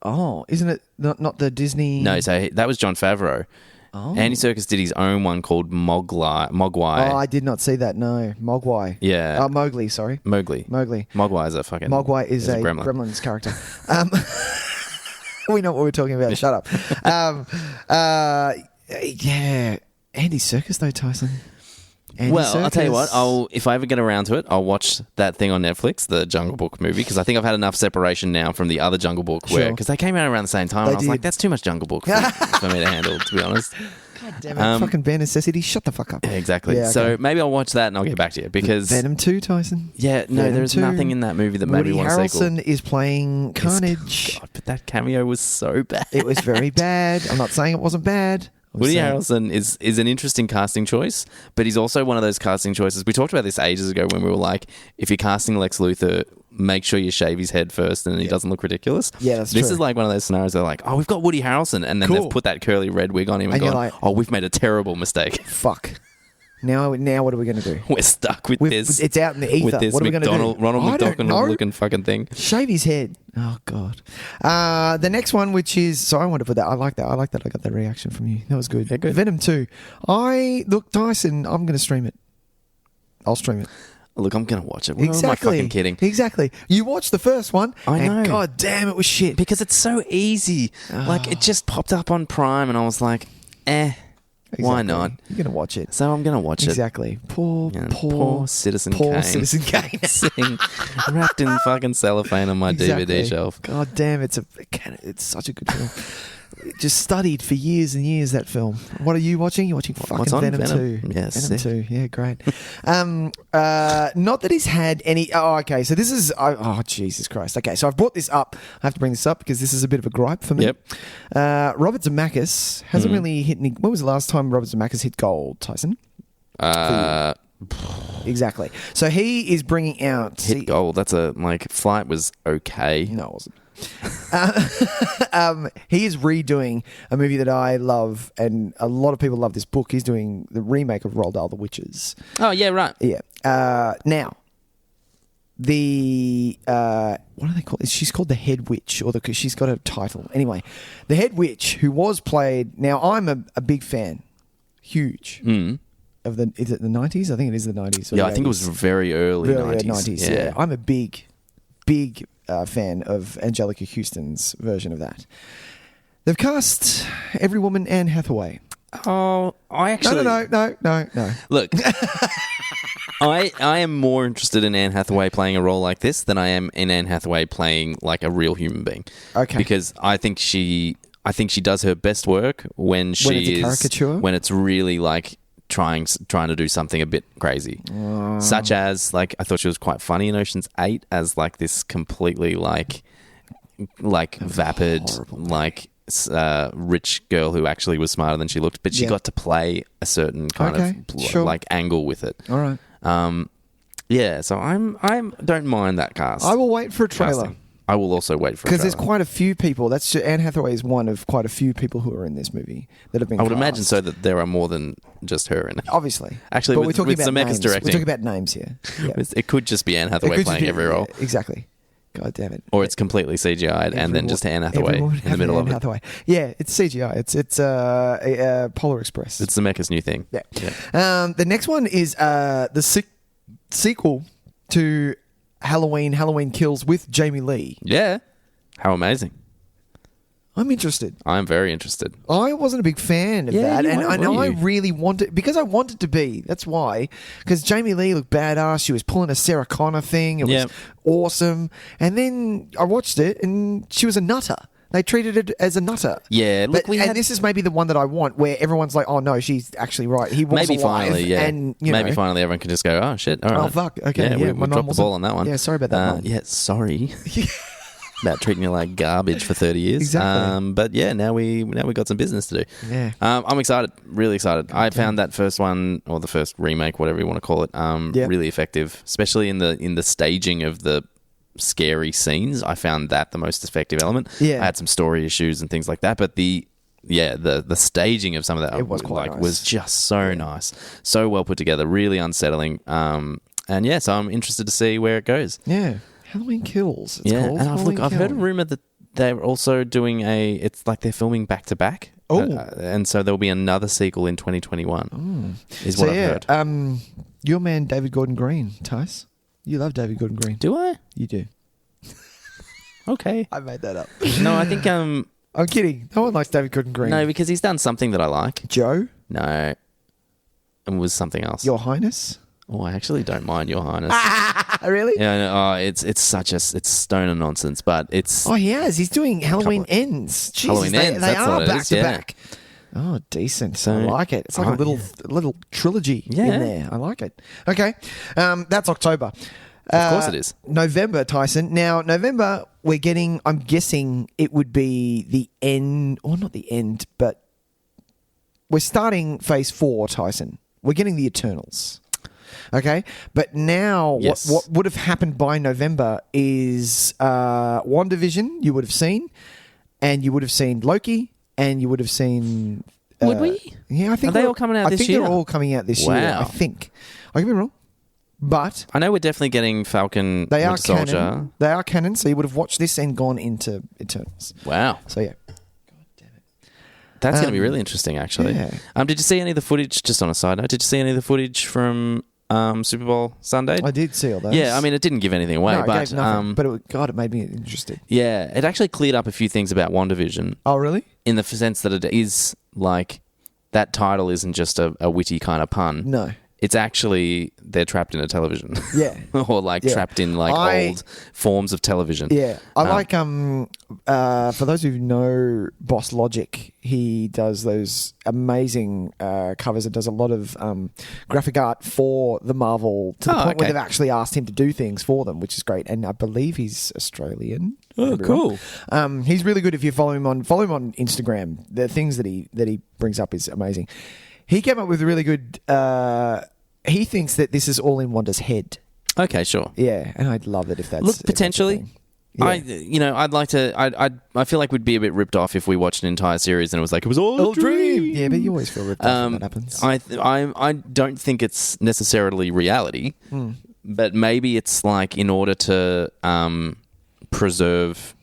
Oh, isn't it not the Disney? No, so that was Jon Favreau. Oh. Andy Serkis did his own one called Mogwai. Oh, I did not see that. No, Mogwai. Yeah. Mowgli. Sorry, Mowgli. Mogwai is a fucking... Mogwai is a gremlin. Gremlins character. We know what we're talking about. Shut up. Yeah, Andy Serkis though, Tyson. Andy Well, I'll tell you Serkis. what. If I ever get around to it, I'll watch that thing on Netflix, the Jungle Book movie, because I think I've had enough separation now from the other Jungle Book, Sure. because they came out around the same time. They And I was like, did. that's too much Jungle Book for me to handle, to be honest. God damn it, fucking bare necessity. Shut the fuck up. Yeah, exactly. Yeah, So okay. maybe I'll watch that and I'll get back to you because Venom 2, Tyson. yeah, no, Venom there's 2. nothing in that movie that made Woody me want a Harrelson sequel. is playing Carnage. God, but that cameo was so bad. It was very bad. I'm not saying it wasn't bad. I'm Woody saying- Harrelson is an interesting casting choice, but he's also one of those casting choices. We talked about this ages ago when we were like, if you're casting Lex Luthor, make sure you shave his head first and he doesn't look ridiculous. Yeah, that's This true. is like one of those scenarios they're like, oh, we've got Woody Harrelson, and then Cool. they've put that curly red wig on him and And you're gone, like- oh, we've made a terrible mistake. Fuck. Now what are we going to do? We're stuck with this. It's out in the ether. With this What are we going to do? Ronald I don't know. McDonald looking fucking thing. Shave his head. Oh God. The next one, which is I wanted to put that. I like that. I got that reaction from you. That was good. Yeah, good. Venom 2. Look, Tyson. I'm going to stream it. I'll stream it. Look, I'm going to watch it. Why Exactly. am I fucking kidding? Exactly. You watched the first one. I and know. God damn, it was shit. Because it's so easy. Like, it just popped up on Prime and I was like, why Exactly. not? You're going to watch it. So I'm going to watch it. Exactly. Poor Citizen poor Kane. Citizen Kane. Sitting wrapped in fucking cellophane on my DVD shelf. God damn, it's such a good film. Just studied for years and years that film. What are you watching? You're watching fucking What's on? Venom 2. Venom? Yeah, Venom sick. 2. Yeah, great. Not that he's had any. Oh, okay. So this is. Oh, Jesus Christ. Okay, so I've brought this up. I have to bring this up because this is a bit of a gripe for me. Yep. Robert Zemeckis hasn't really hit any. When was the last time Robert Zemeckis hit gold, Tyson? Exactly. So he is bringing out. Hit gold. That's Flight was okay. No, it wasn't. He is redoing a movie that I love, and a lot of people love this book. He's doing the remake of Roald Dahl, The Witches. Oh, yeah, right. Yeah. Now, the what do they call it? She's called the Head Witch, because she's got a title. Anyway, the Head Witch, who was played. Now, I'm a big fan, huge. Of the, is it the 90s? I think it is the 90s. Yeah, I think it was very early 90s. Yeah. I'm a big fan of Angelica Houston's version of that. They've cast every woman Anne Hathaway. Oh, I actually... No. Look, I am more interested in Anne Hathaway playing a role like this than I am in Anne Hathaway playing like a real human being. Okay. Because I think she does her best work when it's a caricature? when it's really like trying to do something a bit crazy, such as I thought she was quite funny in Ocean's 8 as like this completely like vapid rich girl who actually was smarter than she looked, but she got to play a certain kind of like angle with it. All right. Yeah, so I don't mind that cast. I will wait for a trailer. Casting. I will also wait for Because there's trailer. quite a few people. Anne Hathaway is one of quite a few people who are in this movie that have been I would cast. imagine so that there are more than just her in it. Obviously. Actually, but with- we're talking with about Zemeckis names. directing. We're talking about names here. Yeah. It could just be Anne It Hathaway could just playing be- every role, yeah, exactly. God damn it. or it's completely CGI'd and then just Anne Hathaway Everyone in the middle Anne of it. Hathaway. Yeah, it's CGI. It's Polar Express. It's Zemeckis' new thing. Yeah. The next one is the sequel to Halloween Kills with Jamie Lee. Yeah. How amazing. I'm interested. I'm very interested. I wasn't a big fan of Yeah, that, you and weren't, I know were I you? really wanted because I wanted to be. That's why, because Jamie Lee looked badass. She was pulling a Sarah Connor thing. It was Yep. awesome. And then I watched it, and she was a nutter. They treated it as a nutter. Yeah, look, But, and this is maybe the one that I want, where everyone's like, "Oh no, she's actually right. He was maybe alive." finally, yeah. And you maybe know, finally everyone can just go, oh shit, all right. Oh, fuck, okay, yeah, we my mum dropped the wasn't- ball on that one. Yeah, sorry about that, Mum. Yeah, sorry. About treating you like garbage for 30 years. Exactly. But yeah, now we got some business to do. Yeah. I'm excited, really excited. I found that first one, or the first remake, whatever you want to call it, really effective, especially in the staging of the scary scenes. I found that the most effective element. Yeah. I had some story issues and things like that, but the staging of some of that It was quite nice. was just so nice, so well put together, really unsettling. And yeah, so I'm interested to see where it goes. Yeah. Halloween Kills. It's called. and Halloween I've heard a Kills. rumor that they're also doing it's like they're filming back to back. Oh. And so there'll be another sequel in 2021. Is So what yeah, I've heard. your man David Gordon Green, Tys. You love David Gordon Green. Do I? You do. Okay. I made that up. No, I think I'm kidding. No one likes David Gordon Green. no, because he's done something that I like. Joe, No, it was something else. Your Highness. Oh, I actually don't mind Your Highness. Really? Yeah, no, it's such it's stoner nonsense, but it's Oh, he has. He's doing Halloween Ends. Jesus, Halloween they, Ends, They that's are what it back is, to yeah. back. Oh, decent. So- I like it. It's like Oh, a little trilogy Yeah. in there. I like it. Okay, that's October. Of course it is. November, Tyson. Now, November, we're getting, I'm guessing it would be the end, or not the end, but we're starting phase 4, Tyson. We're getting the Eternals. Okay? But now, Yes. what would have happened by November is WandaVision, you would have seen, and you would have seen Loki, and you would have seen. Would we? Yeah, I think Are they they're- all coming out I this think year? they're all coming out this year. Wow. I think. I could be wrong. But I know we're definitely getting Falcon they are Winter Soldier. canon. They are canon, so you would have watched this and gone into Eternals. Wow. So yeah. That's going to be really interesting, actually. yeah. Did you see any of the footage, just on a side note, did you see any of the footage from Super Bowl Sunday? I did see all those. Yeah, I mean, it didn't give anything away, no, it but, gave nothing, but it made me interested. yeah, it actually cleared up a few things about WandaVision Oh, really? in the sense that it is like, that title isn't just a witty kind of pun. No. It's actually, they're trapped in a television. Yeah. Or like Yeah. trapped in like old forms of television. Yeah, I like for those who know Boss Logic, he does those amazing covers and does a lot of graphic art for the Marvel to the Oh, point where okay. they've actually asked him to do things for them, which is great. And I believe he's Australian. Oh, cool. He's really good. If you follow him on Instagram, the things that he brings up is amazing. He came up with a really good. He thinks that this is all in Wanda's head. Okay, sure. Yeah, and I'd love it if that's Look, if that's a potentially. thing. Yeah. I'd like to. I feel like we'd be a bit ripped off if we watched an entire series and it was like it was all a dream. Yeah, but you always feel ripped off when that happens. I don't think it's necessarily reality, but maybe it's like in order to preserve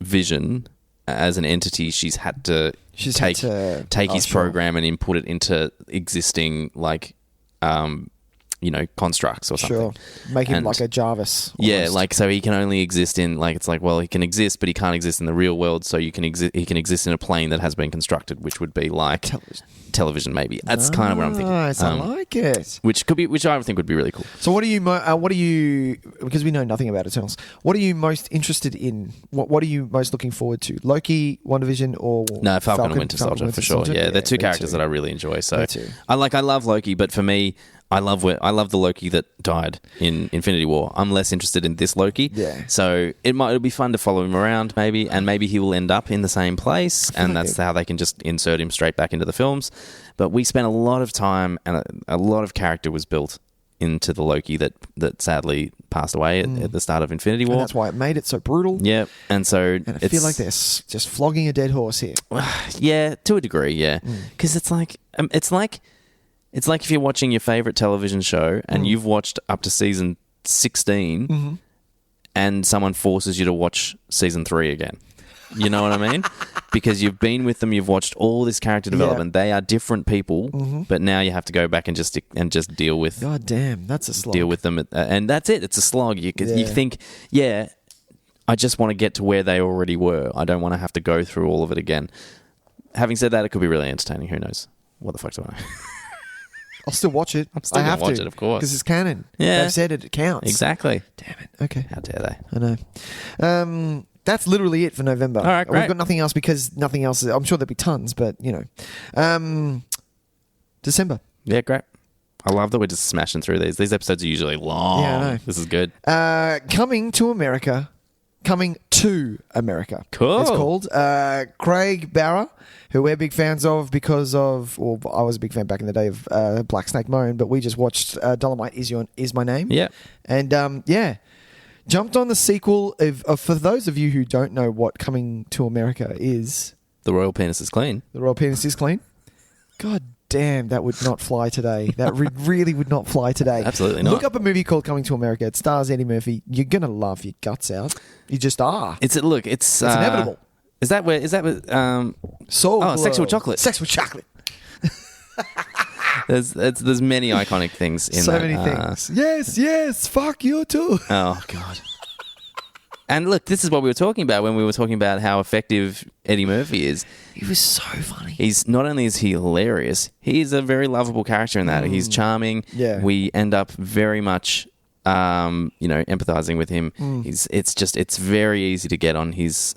Vision as an entity, she's had to take his sure. program and input it into existing like constructs or something. Sure. Make him And- like a Jarvis. Yeah, almost. like so he can only exist in like it's like well he can exist but he can't exist in the real world, so he can exist in a plane that has been constructed, which would be like television maybe. That's kind of what I'm thinking. Nice, I like it. Which I think would be really cool. So what are you because we know nothing about Eternals, what are you most interested in? What are you most looking forward to? Loki, WandaVision, or No, Falcon and Winter Soldier for sure. Yeah, they're two me characters too. that I really enjoy. So Me too. I love Loki, but for me, I love the Loki that died in Infinity War. I'm less interested in this Loki. Yeah. So it'll be fun to follow him around maybe, and maybe he will end up in the same place, and like that's how they can just insert him straight back into the films. But we spent a lot of time and a lot of character was built into the Loki that sadly passed away at the start of Infinity War. And that's why it made it so brutal. Yeah, and so And I feel like they're just flogging a dead horse here. yeah, to a degree, yeah, because it's like if you're watching your favorite television show and you've watched up to season 16, and someone forces you to watch season 3 again. You know what I mean? Because you've been with them, you've watched all this character development. They are different people, but now you have to go back and just deal with. God damn, that's a slog. Deal with them, and that's it. It's a slog. You think, I just want to get to where they already were. I don't want to have to go through all of it again. Having said that, it could be really entertaining. Who knows? What the fuck do I know? I'll still watch it. I'm still going to watch it, of course. Because it's canon. Yeah. They've said it counts. Exactly. Damn it. Okay. How dare they? I know. That's literally it for November. All right, great. We've got nothing else because nothing else. I'm sure there'll be tons, but, December. Yeah, great. I love that we're just smashing through these. These episodes are usually long. Yeah, I know. This is good. Coming to America. Cool. It's called Craig Barra, who we're big fans of because of, well, I was a big fan back in the day of Black Snake Moan, but we just watched Dolomite Is My Name. Yeah. And jumped on the sequel of for those of you who don't know what Coming to America is. The royal penis is clean. The royal penis is clean. God damn, that would not fly today. That really would not fly today. Absolutely not. Look up a movie called Coming to America. It stars Eddie Murphy. You're gonna laugh your guts out. You just are. It's inevitable. Is that where Soul Glow. Sexual Chocolate. Sexual chocolate. There's many iconic things in so that. many things. Yes, fuck you too. Oh god. And look, this is what we were talking about when we were talking about how effective Eddie Murphy is. He was so funny. He's not only is he hilarious, he's a very lovable character in that. He's charming. Yeah. We end up very much empathizing with him. It's very easy to get on his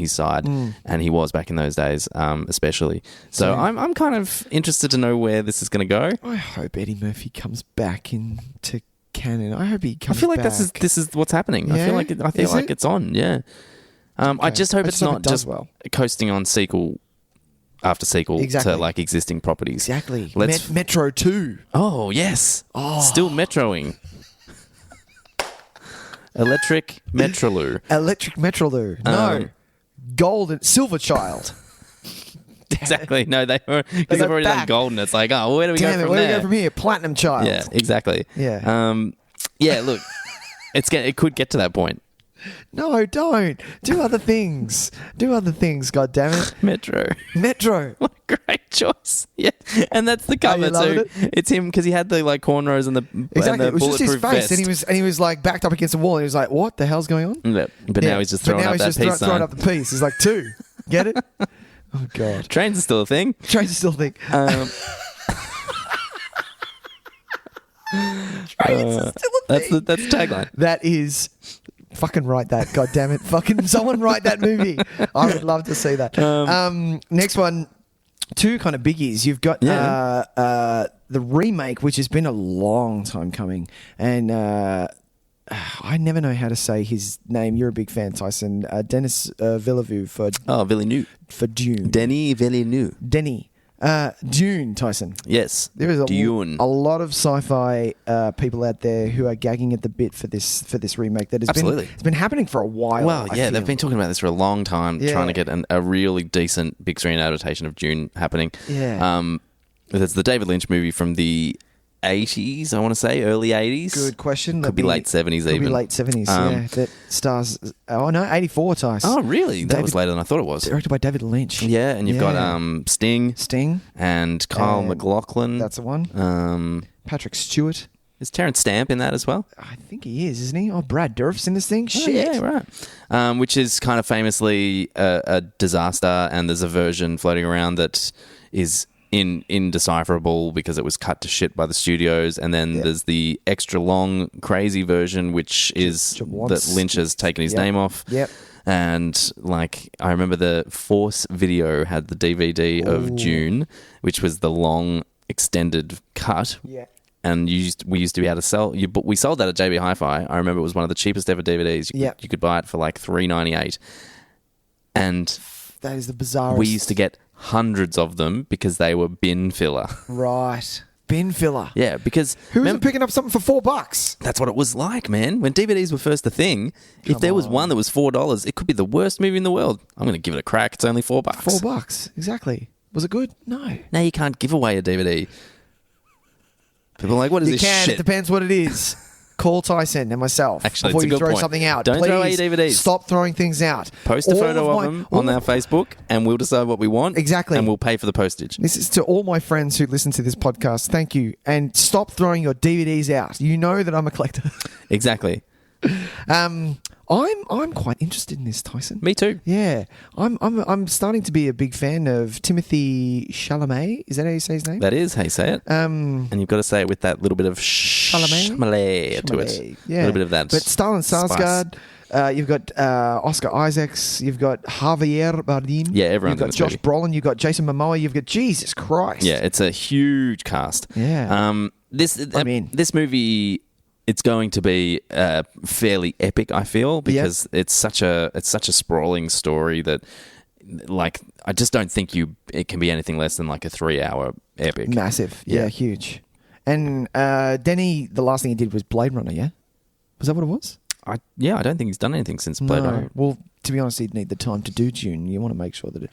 side, and he was back in those days, especially. So I'm kind of interested to know where this is going to go. I hope Eddie Murphy comes back into canon. I hope he comes I feel like back. this is what's happening. Yeah? I feel like it's on. Yeah. I just hope it's not just coasting on sequel after sequel to like existing properties. Exactly. Let's Metro 2. Oh yes. Still metroing. Electric Metroloo. Electric Metroloo. No. Golden Silver Child. Exactly. No, they've already done golden. It's like, where do we go from there? Where do we go from here? Platinum Child. Yeah, exactly. Yeah. Look, it could get to that point. No, don't. Do other things. God damn it. Metro. What a great choice. Yeah, and that's the cover too. It's him because he had the like cornrows and the it was just his bulletproof face, vest. and he was like backed up against the wall, and he was like, "What the hell's going on?" Yeah, but now he's just throwing up that piece. Throwing up the piece. He's like 2. Get it? Oh god. Trains are still a thing. Trains are still a thing. That's the tagline. That is. Fucking write that, god damn it. Fucking someone write that movie. I would love to see that. Next one, 2 kind of biggies. You've got the remake, which has been a long time coming. And I never know how to say his name. You're a big fan, Tyson. Denis Villeneuve Villeneuve. For Dune. Denis Villeneuve. Dune, Tyson. Yes. There is Dune. a lot of sci-fi people out there who are gagging at the bit for this remake. That has it's been happening for a while. Well, yeah, they've been talking about this for a long time, trying to get a really decent big screen adaptation of Dune happening. Yeah. It's the David Lynch movie from the 80s, I want to say, early 80s. Good question. Could be late 70s even. Could be late 70s, yeah. That stars... Oh, no, 84, Tyce. Oh, really? That was later than I thought it was. Directed by David Lynch. Yeah, and you've got Sting. And Kyle MacLachlan. That's the one. Patrick Stewart. Is Terrence Stamp in that as well? I think he is, isn't he? Oh, Brad Dourif's in this thing? Shit. Yeah, right. Which is kind of famously a disaster, and there's a version floating around that is... indecipherable because it was cut to shit by the studios, and then there's the extra long crazy version which is that Lynch has taken his name off. And like I remember the Force Video had the DVD of Dune, which was the long extended cut. And we used to be able to sell but we sold that at JB Hi-Fi. I remember it was one of the cheapest ever DVDs. You could buy it for like $3.98. And that is the bizarrest. We used to get hundreds of them because they were bin filler. Right. Bin filler. Yeah, because Who isn't picking up something for $4? that's what it was like, man. When DVDs were first a thing, if there was one that was $4, it could be the worst movie in the world. I'm going to give it a crack. It's only $4. $4, exactly. Was it good? No. Now you can't give away a DVD. People are like, what is You this can. shit? It depends what it is. Call Tyson and myself Actually, before it's a you good throw point. something out. Don't Please throw away DVDs. Stop throwing things out. Post a All photo of my- them all on our Facebook, and we'll decide what we want. Exactly. And we'll pay for the postage. This is to all my friends who listen to this podcast. Thank you. And stop throwing your DVDs out. You know that I'm a collector. Exactly. I'm quite interested in this, Tyson. Me too. Yeah, I'm starting to be a big fan of Timothy Chalamet. Is that how you say his name? That is how you say it. And you've got to say it with that little bit of Chalamet to it. Yeah, A little bit of that. But Stellan spice. Skarsgård, you've got Oscar Isaacs, you've got Javier Bardem. Yeah, everyone's You've got in this Josh movie. Brolin, you've got Jason Momoa, you've got Jesus Christ. Yeah, it's a huge cast. Yeah. This movie, it's going to be fairly epic, I feel, because it's such a sprawling story that, like, I just don't think it can be anything less than like a 3-hour epic. Massive. Yeah, huge. And Denny, the last thing he did was Blade Runner. Yeah, was that what it was? I don't think he's done anything since Blade Runner. Well, to be honest, he'd need the time to do Dune. You want to make sure that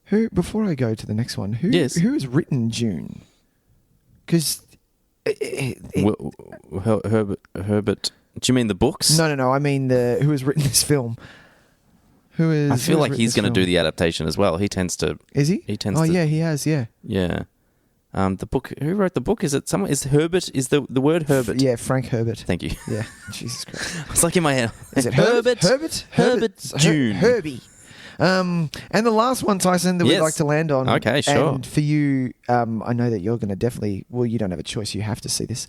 who. Before I go to the next one, who has written Dune? Because Herbert. Do you mean the books? No. I mean who has written this film? I feel like he's going to do the adaptation as well. He tends to. Is he? He tends. Oh to, yeah, he has. Yeah. Yeah. The book. Who wrote the book? Is it someone? Is Herbert? Is the word Herbert? Yeah, Frank Herbert. Thank you. Yeah. Jesus Christ. It's like in my head. Is it Herbert? Herbert Dune. Herbie. And the last one, Tyson, that we'd like to land on. Okay, sure. And for you, I know that you're going to definitely. Well, you don't have a choice. You have to see this.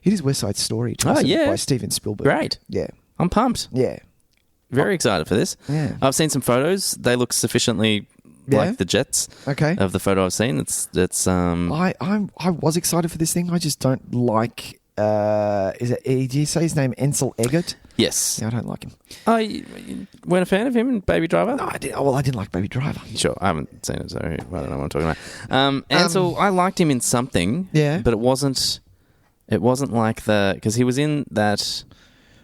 It is West Side Story. Tyson, by Steven Spielberg. Great. Yeah. I'm pumped. Yeah. Very excited for this. Yeah. I've seen some photos. They look sufficiently like the jets. Okay. Of the photo I've seen, it's. I was excited for this thing. I just don't like. Do you say his name Ansel Elgort? Yes. Yeah, I don't like him. You weren't a fan of him in Baby Driver? No, I did. Well, I didn't like Baby Driver. Sure, I haven't seen it, so I don't know what I'm talking about. Ansel, I liked him in something. Yeah. But it wasn't like because he was in that.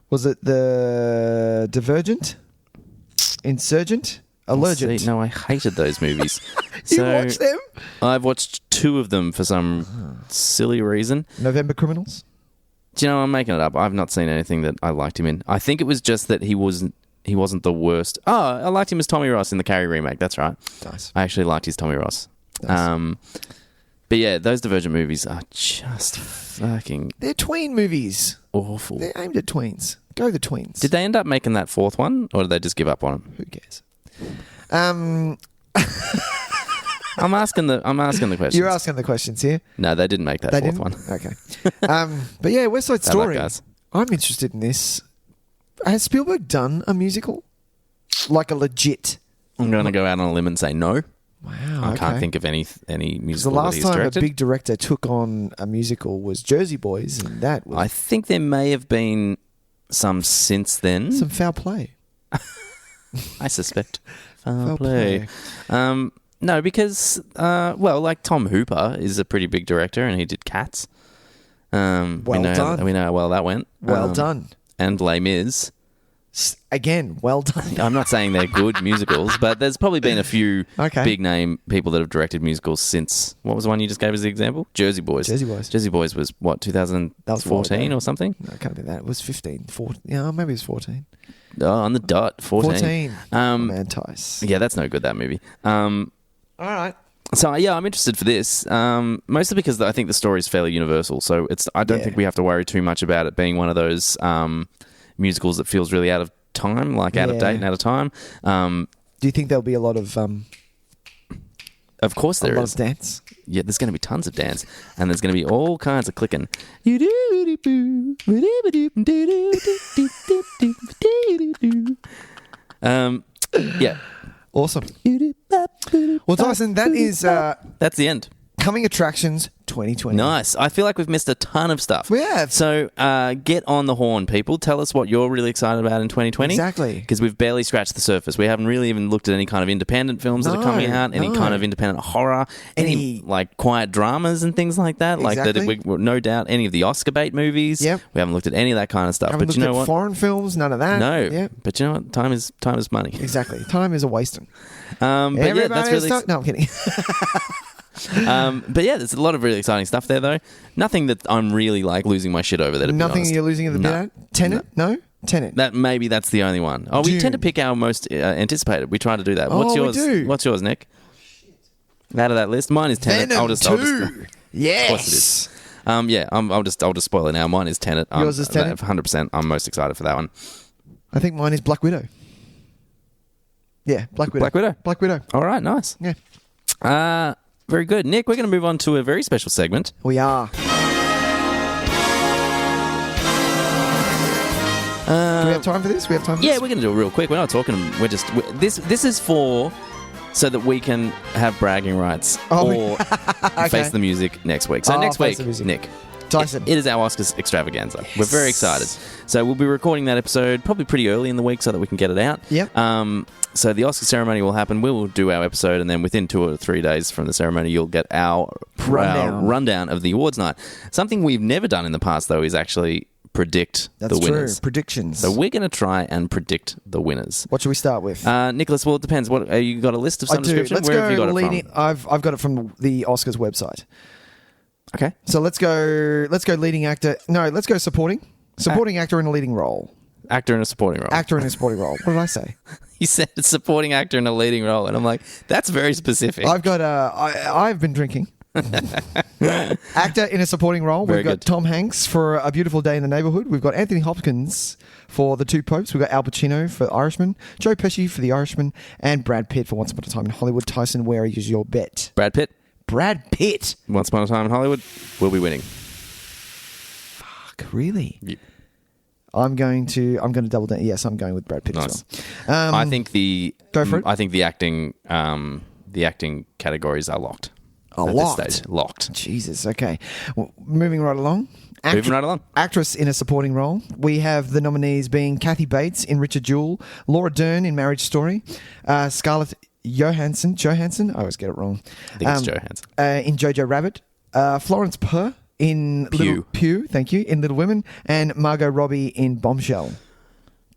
Was it the Divergent? Insurgent? Allergent? See, no, I hated those movies. You watched them? I've watched 2 of them for some silly reason. November Criminals? Do you know, I'm making it up. I've not seen anything that I liked him in. I think it was just that he wasn't the worst. Oh, I liked him as Tommy Ross in the Carrie remake. That's right. Nice. I actually liked his Tommy Ross. Nice. But yeah, those Divergent movies are just fucking... They're tween movies. Awful. They're aimed at tweens. Go the tweens. Did they end up making that 4th one, or did they just give up on him? Who cares? I'm asking the questions. You're asking the questions here. No, they didn't make that 4th one. Okay. But yeah, West Side Story. guys. I'm interested in this. Has Spielberg done a musical? Like a legit? I'm going to go out on a limb and say no. Wow. I can't think of any musical the last that he's time directed. a big director took on a musical was Jersey Boys, and that was I think there may have been some since then. some foul play. I suspect. Foul play. No, because like Tom Hooper is a pretty big director, and he did Cats. Well done. We know how well that went. Well done. And Les Mis. Again, well done. I'm not saying they're good musicals, but there's probably been a few Okay. big name people that have directed musicals since. What was the one you just gave as the example? Jersey Boys. Jersey Boys. Jersey Boys was what, 2014 or something? No, it can't be that. It was 15. 14. Yeah, maybe it was 14. Oh, on the dot, 14. Man, Tys. Yeah, that's no good, that movie. All right. So yeah, I'm interested for this, mostly because I think the story is fairly universal. So I don't think we have to worry too much about it being one of those musicals that feels really out of time, like out of date and out of time. Do you think there'll be a lot of Of course there is. A lot of dance? Yeah, there's going to be tons of dance, and there's going to be all kinds of clicking. Yeah. Awesome. Well, Tyson, that is... That's the end. Coming attractions 2020. Nice. I feel like we've missed a ton of stuff. We have. So get on the horn, people. Tell us what you're really excited about in 2020. Exactly. Because we've barely scratched the surface. We haven't really even looked at any kind of independent films that are coming out, any kind of independent horror, any like quiet dramas and things like that. Exactly. Like that, no doubt, any of the Oscar bait movies. Yep. We haven't looked at any of that kind of stuff. Haven't But you looked know at what? foreign films, none of that. No. Yep. But you know what? Time is money. Exactly. Time is a wasting. But yeah, that's really... No, I'm kidding. but yeah, there's a lot of really exciting stuff there, though. Nothing that I'm really like losing my shit over. That Nothing you're losing at the bit at? Tenet? No? Tenet. That's the only one. Oh, we tend to pick our most anticipated. We try to do that. What's yours? We do. What's yours, Nick? Out of that list, mine is Tenet. Venom I'll just yes. Of course it is. Yeah, I'll just spoil it now. Mine is Tenet. Yours is Tenet? 100%. I'm most excited for that one. I think mine is Black Widow. Yeah, Black Widow. Black Widow. Black Widow. All right, nice. Yeah. Very good. Nick, we're going to move on to a very special segment. We are. Do we have time for this? Yeah, we're going to do it real quick. We're not talking. This is for so that we can have bragging rights or face the music next week. So next week, Nick, Tyson. It is our Oscars extravaganza. We're very excited. So we'll be recording that episode probably pretty early in the week so that we can get it out. Yep. So the Oscar ceremony will happen. We will do our episode, and then within 2 or 3 days from the ceremony, you'll get our rundown of the awards night. Something we've never done in the past, though, is actually predict the winners. That's true. Predictions. So we're going to try and predict the winners. What should we start with? Nicholas, well, it depends. What you got a list of some I do. description? Let's Where go have you got leading. it from? I've got it from the Oscars website. Okay. So let's go leading actor. No, let's go supporting. Supporting actor in a leading role. Actor in a supporting role. Actor in a supporting role. What did I say? You said supporting actor in a leading role, and I'm like, that's very specific. I've got I've been drinking. Actor in a supporting role. Very We've got good. Tom Hanks for A Beautiful Day in the Neighborhood. We've got Anthony Hopkins for The Two Popes. We've got Al Pacino for Irishman, Joe Pesci for The Irishman, and Brad Pitt for Once Upon a Time in Hollywood. Tyson, where is your bet? Brad Pitt. Brad Pitt. Once Upon a Time in Hollywood will be winning. Fuck, really? Yeah. I'm going to double down. Yes, I'm going with Brad Pitt Nice. as well. I think go for it. I think the acting categories are locked. Locked. This stage. Locked. Jesus. Okay. Well, moving right along. Moving right along. Actress in a supporting role. We have the nominees being Kathy Bates in Richard Jewell, Laura Dern in Marriage Story, Scarlett Johansson. I always get it wrong. I think it's Johansson. In Jojo Rabbit, Florence Pugh in Pugh. Thank you, in Little Women, and Margot Robbie in Bombshell.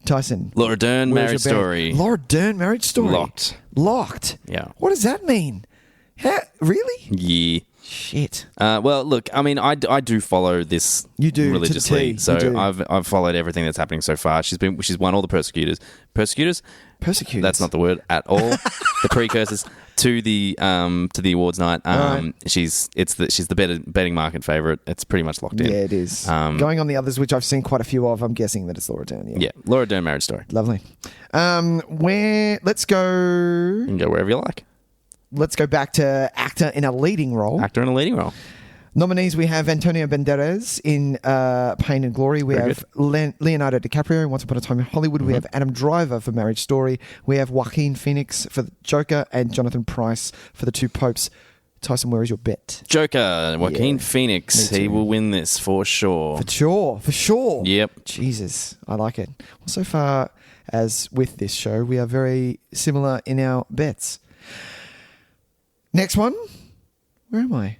Tyson. Laura Dern, where's Marriage your bet? Story. Laura Dern, Marriage Story. Locked. Yeah. What does that mean? Really? Yeah. Shit. Well, look, I mean, I do follow this You do, to the religiously. T. So You do. I've followed everything that's happening so far. She's won all the persecutors. Persecutors? That's not the word at all. The precursors to the awards night. Right. She's the betting market favorite. It's pretty much locked in. Yeah, it is. Going on the others, which I've seen quite a few of, I'm guessing that it's Laura Dern. Yeah, Laura Dern, Marriage Story. Lovely. Let's go. You can go wherever you like. Let's go back to actor in a leading role. Actor in a leading role. Nominees, we have Antonio Banderas in Pain and Glory. We have Leonardo DiCaprio in Once Upon a Time in Hollywood. We have Adam Driver for Marriage Story. We have Joaquin Phoenix for Joker and Jonathan Pryce for The Two Popes. Tyson, where is your bet? Joker, Joaquin Phoenix. Me He too. will win this for sure. For sure. Yep. Jesus, I like it. Well, so far as with this show, we are very similar in our bets. Next one. Where am I?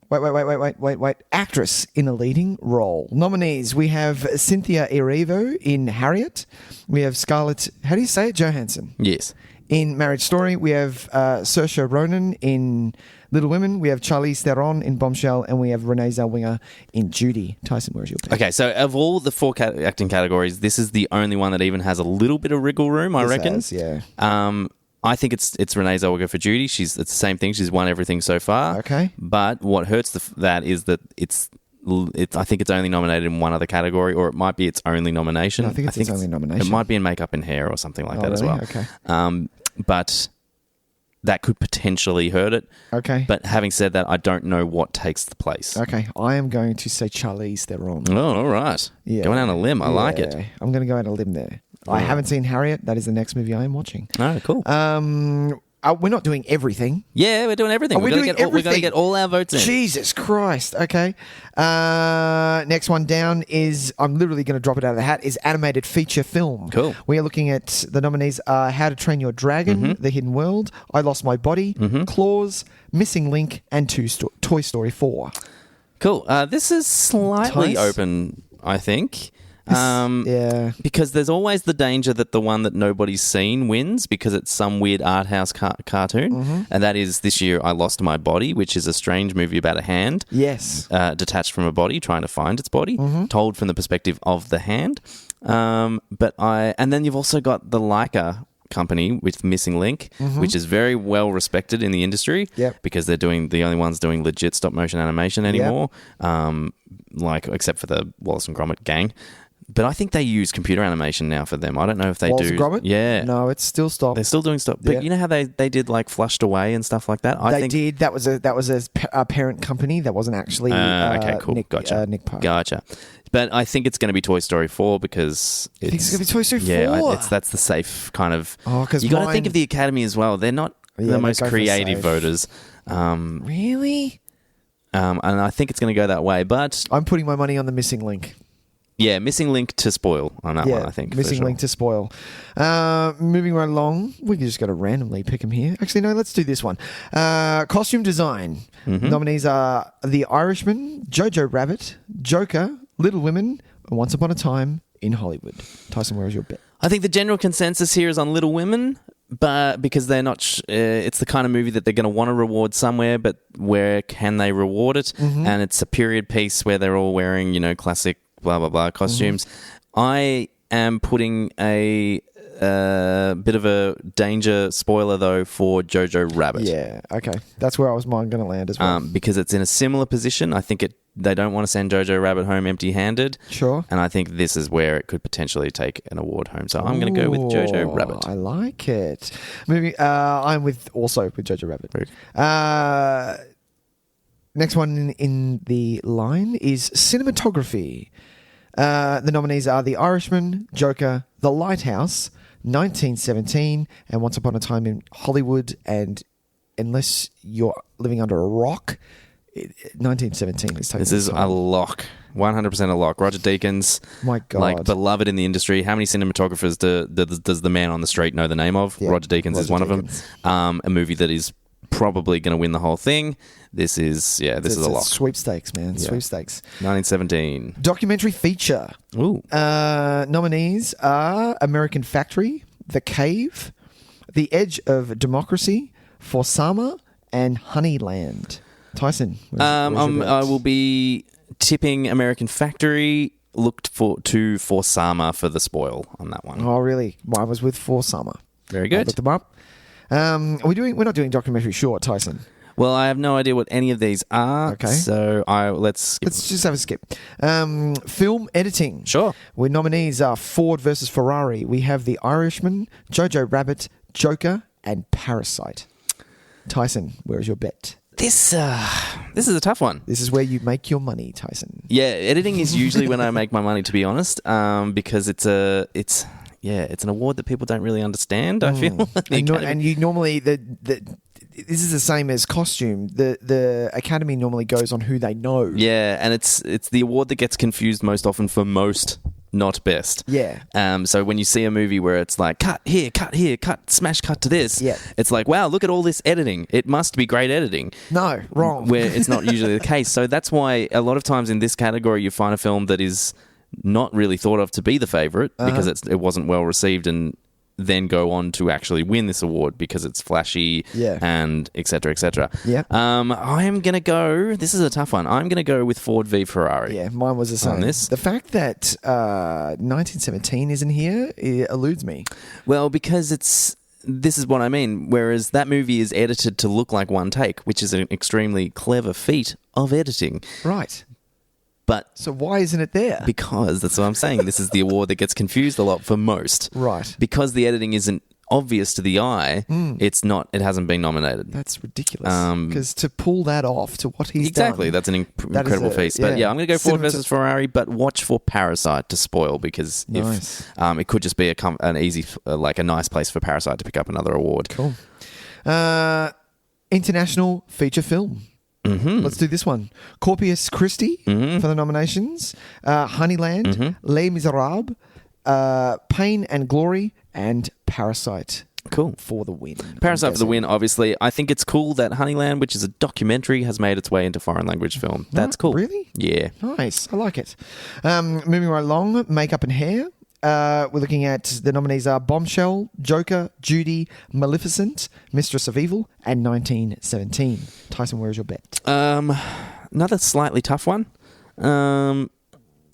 Wait. Actress in a leading role. Nominees. We have Cynthia Erivo in Harriet. We have Scarlett, how do you say it? Johansson. Yes. In Marriage Story. We have Saoirse Ronan in Little Women. We have Charlize Theron in Bombshell. And we have Renee Zellweger in Judy. Tyson, where's your bet? Okay, so of all the 4 acting categories, this is the only one that even has a little bit of wriggle room, I reckon. Has, yeah. I think it's Renee Zellweger for Judy. It's the same thing. She's won everything so far. Okay. But what hurts that is that I think it's only nominated in one other category, or it might be its only nomination. I think it's its only nomination. It might be in makeup and hair or something like that really? as well. Okay. But that could potentially hurt it. Okay. But having said that, I don't know what takes the place. Okay. I am going to say Charlize Theron. Oh, all right. Yeah. Going on a limb. I like it. I'm going to go out on a limb there. I haven't seen Harriet. That is the next movie I am watching. Oh, cool. we're not doing everything. Yeah, we're doing everything. We're doing everything. We've got to get all our votes in. Jesus Christ. Okay. Next one down is, I'm literally going to drop it out of the hat, is animated feature film. Cool. We are looking at, the nominees are How to Train Your Dragon, The Hidden World, I Lost My Body, Claws, Missing Link, and Toy Story 4. Cool. This is slightly Tys? open, I think. Yeah. Because there's always the danger that the one that nobody's seen wins because it's some weird art house cartoon. And that is this year I Lost My Body, which is a strange movie about a hand. Yes. Detached from a body, trying to find its body, told from the perspective of the hand. And then you've also got the Leica company with Missing Link, which is very well respected in the industry because they're the only ones doing legit stop motion animation anymore, except for the Wallace and Gromit gang. But I think they use computer animation now for them. I don't know if they Wallace do. and Gromit? Yeah. No, it's still stop. They're still doing stop. But you know how they did like Flushed Away and stuff like that? They did. That was a parent company. That wasn't actually okay, cool. Nick, Gotcha. Nick Park. Gotcha. But I think it's going to be Toy Story 4 because I think it's going to be Toy Story 4? Yeah, that's the safe kind of... Oh, because you got to think of the Academy as well. They're not the most creative voters. Really? And I think it's going to go that way. But I'm putting my money on the Missing Link. yeah, Missing Link to spoil on that one, I think. Missing Link to spoil. Moving right along, we can just go to randomly pick them here. Actually, no, let's do this one. Costume design. Nominees are The Irishman, Jojo Rabbit, Joker, Little Women, and Once Upon a Time in Hollywood. Tyson, where is your bet? I think the general consensus here is on Little Women, but because they're not, it's the kind of movie that they're going to want to reward somewhere, but where can they reward it? And it's a period piece where they're all wearing, classic blah, blah, blah costumes. I am putting a bit of a danger spoiler, though, for Jojo Rabbit. Yeah, okay. That's where I was going to land as well. Because it's in a similar position. I think they don't want to send Jojo Rabbit home empty-handed. Sure. And I think this is where it could potentially take an award home. So I'm going to go with Jojo Rabbit. I like it. I'm also with Jojo Rabbit. Next one in the line is cinematography. The nominees are The Irishman, Joker, The Lighthouse, 1917, and Once Upon a Time in Hollywood. And unless you're living under a rock, 1917 is taking This is a lock. 100% a lock. Roger Deakins, my God, beloved in the industry. How many cinematographers does the man on the street know the name of? Yeah, Roger Deakins is one of them. A movie that is probably going to win the whole thing. This is a lock. Sweepstakes, man. Yeah. Sweepstakes. 1917. Documentary feature. Ooh. Nominees are American Factory, The Cave, The Edge of Democracy, Forsama, and Honeyland. Tyson, I will be tipping American Factory. Looked to Forsama for the spoil on that one. Oh, really? Well, I was with Forsama. Very good. I looked them up. We're not doing documentary short, Tyson. Well, I have no idea what any of these are. Okay. So let's just have a skip. Film editing. Sure. Where nominees are Ford versus Ferrari. We have The Irishman, Jojo Rabbit, Joker, and Parasite. Tyson, where is your bet? This is a tough one. This is where you make your money, Tyson. Yeah, editing is usually when I make my money, to be honest, because it's an award that people don't really understand, I feel. And you normally this is the same as costume. The Academy normally goes on who they know. Yeah, and it's the award that gets confused most often for most, not best. Yeah. So when you see a movie where it's like cut here, smash cut to this, it's like, wow, look at all this editing. It must be great editing. No, wrong. Where it's not usually the case. So that's why a lot of times in this category you find a film that is not really thought of to be the favourite because it wasn't well received, and then go on to actually win this award because it's flashy and et cetera, et cetera. Yeah. I am going to go... This is a tough one. I'm going to go with Ford v Ferrari. Yeah, mine was the same. On this. The fact that 1917 isn't here, it eludes me. Well, because this is what I mean. Whereas that movie is edited to look like one take, which is an extremely clever feat of editing. Right. But so why isn't it there? Because that's what I'm saying. This is the award that gets confused a lot for most. Right. Because the editing isn't obvious to the eye, it hasn't been nominated. That's ridiculous. Because to pull that off to what he's done. Exactly. That's an incredible feat. But yeah, I'm going to go Ford versus Ferrari, but watch for Parasite to spoil, because if it could just be an easy, a nice place for Parasite to pick up another award. Cool. International feature film. Let's do this one. Corpus Christi for the nominations. Honeyland, Les Miserables, Pain and Glory, and Parasite. Cool. For the win. Parasite for the win, obviously. I think it's cool that Honeyland, which is a documentary, has made its way into foreign language film. That's cool. Really? Yeah. Nice. I like it. Moving right along, makeup and hair. We're looking at the nominees are Bombshell, Joker, Judy, Maleficent, Mistress of Evil, and 1917. Tyson, where's your bet? Another slightly tough one.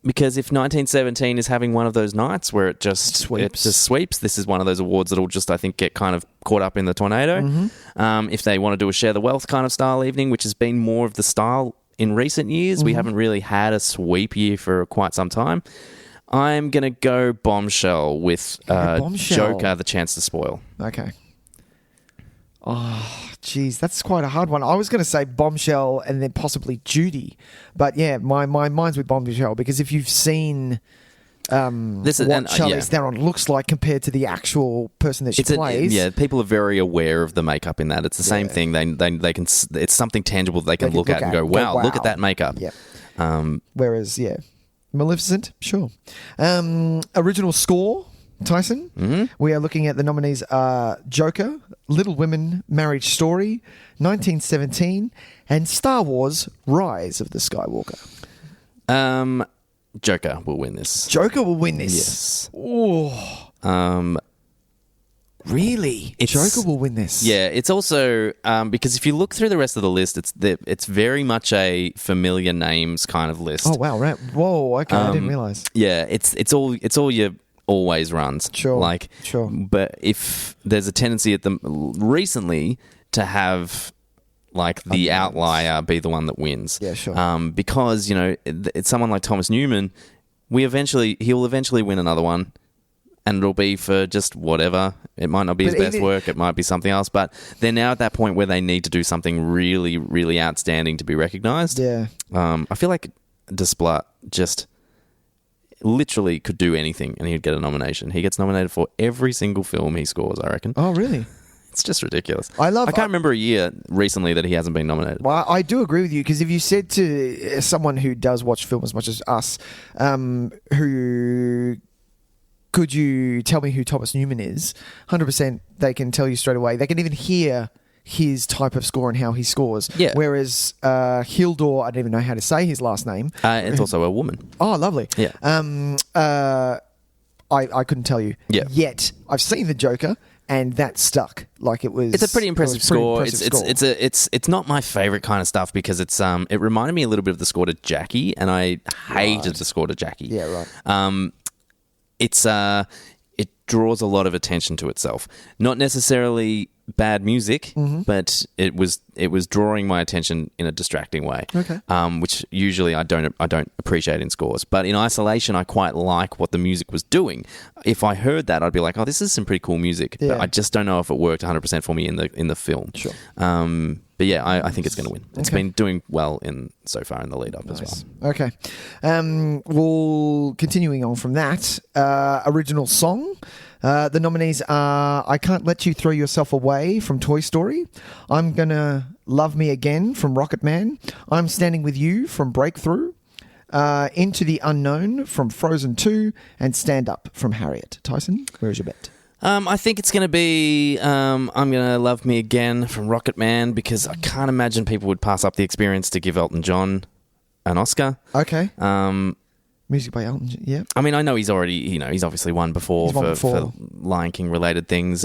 Because if 1917 is having one of those nights where it just sweeps, this is one of those awards that'll just, I think, get kind of caught up in the tornado. If they want to do a share the wealth kind of style evening, which has been more of the style in recent years, we haven't really had a sweep year for quite some time. I'm going to go Bombshell with Joker, The Chance to Spoil. Okay. Oh, geez, that's quite a hard one. I was going to say Bombshell and then possibly Judy. But yeah, my mind's with Bombshell because if you've seen what Charlize Theron looks like compared to the actual person that she plays. People are very aware of the makeup in that. It's the same thing. They can. It's something tangible that they can look at and go, wow, look at that makeup. Yeah. Whereas, Maleficent, sure. Original score, Tyson. We are looking at the nominees Joker, Little Women, Marriage Story, 1917, and Star Wars: Rise of the Skywalker. Joker will win this. Joker will win this. Yes. Oh. Really? Joker will win this. Yeah, it's also because if you look through the rest of the list, it's very much a familiar names kind of list. Oh wow! Right. Whoa. Okay, I didn't realize. Yeah, it's all your always runs. Sure. Sure. But if there's a tendency at the recently to have like the outlier be the one that wins. Yeah, sure. Because it's someone like Thomas Newman. He'll eventually win another one. And it'll be for just whatever. It might not be his best work. It might be something else. But they're now at that point where they need to do something really, really outstanding to be recognised. Yeah. I feel like Desplat just literally could do anything and he'd get a nomination. He gets nominated for every single film he scores, I reckon. Oh, really? It's just ridiculous. I can't remember a year recently that he hasn't been nominated. Well, I do agree with you because if you said to someone who does watch film as much as us, who... could you tell me who Thomas Newman is? 100% they can tell you straight away. They can even hear his type of score and how he scores. Yeah. Whereas Hildur, I don't even know how to say his last name. It's also a woman. Oh, lovely. Yeah. I couldn't tell you. Yeah. Yet I've seen the Joker and that stuck. Like it was. It's a pretty impressive score. Score. It's not my favorite kind of stuff because it reminded me a little bit of the score to Jackie, and I hated the score to Jackie. Yeah, right. It draws a lot of attention to itself. Not necessarily bad music, but it was drawing my attention in a distracting way. Okay. Which usually I don't appreciate in scores. But in isolation, I quite like what the music was doing. If I heard that, I'd be like, oh, this is some pretty cool music. Yeah. But I just don't know if it worked 100% for me in the film. Sure. But yeah, I think it's going to win. It's been doing well so far in the lead up as well. Okay. Well, continuing on from that, original song. The nominees are I Can't Let You Throw Yourself Away from Toy Story, I'm Gonna Love Me Again from Rocket Man, I'm Standing With You from Breakthrough, Into the Unknown from Frozen 2, and Stand Up from Harriet. Tyson, where's your bet? I think it's going to be I'm Going to Love Me Again from Rocket Man because I can't imagine people would pass up the experience to give Elton John an Oscar. Okay. Music by Elton John, yeah. I mean, I know he's already, he's obviously won before for Lion King related things.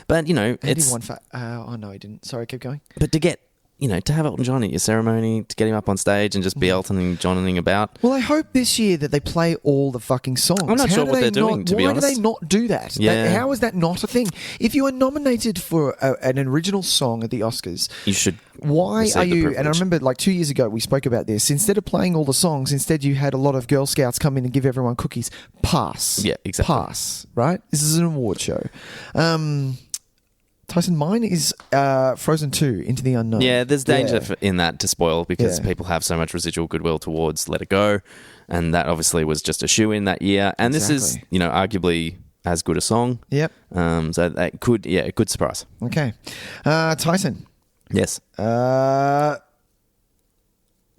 But, it's... He won for... oh, no, he didn't. Sorry, keep going. But to get... to have Elton John at your ceremony, to get him up on stage and just be Elton and Johning about. Well, I hope this year that they play all the fucking songs. I'm not sure what they're doing, to be honest. Why do they not do that? Yeah. How is that not a thing? If you are nominated for an original song at the Oscars... You should Why are you... And I remember 2 years ago we spoke about this. Instead of playing all the songs, instead you had a lot of Girl Scouts come in and give everyone cookies. Pass. Yeah, exactly. Pass, right? This is an award show. Tyson, mine is Frozen 2, Into the Unknown. Yeah, there's danger in that to spoil because people have so much residual goodwill towards Let It Go, and that obviously was just a shoe-in that year. And this is, arguably as good a song. Yep. So that could, a good surprise. Okay. Tyson. Yes. The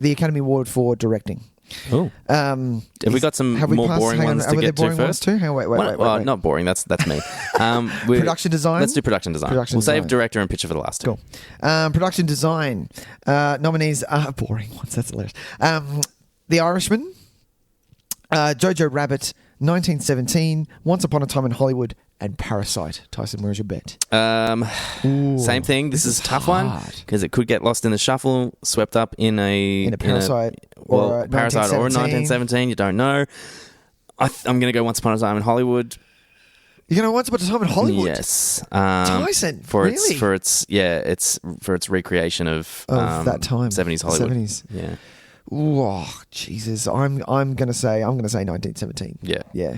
Academy Award for directing. Oh. Have we got some more boring ones to get to first? Too? Wait. Not boring. That's me. Production design. Let's do production design. We'll save director and picture for the last two. Cool. Production design. Nominees are boring ones. That's hilarious. The Irishman, Jojo Rabbit, 1917, Once Upon a Time in Hollywood, and Parasite. Tyson, where's your bet? Same thing. This is a tough one because it could get lost in the shuffle, swept up in a Parasite. Parasite or 1917. You don't know. I'm going to go Once Upon a Time in Hollywood. You're going to Once Upon a Time in Hollywood? Yes. Tyson, it's for its recreation of that time, 70s Hollywood. 70s. Yeah. Ooh, oh, Jesus. I'm going to say 1917. Yeah.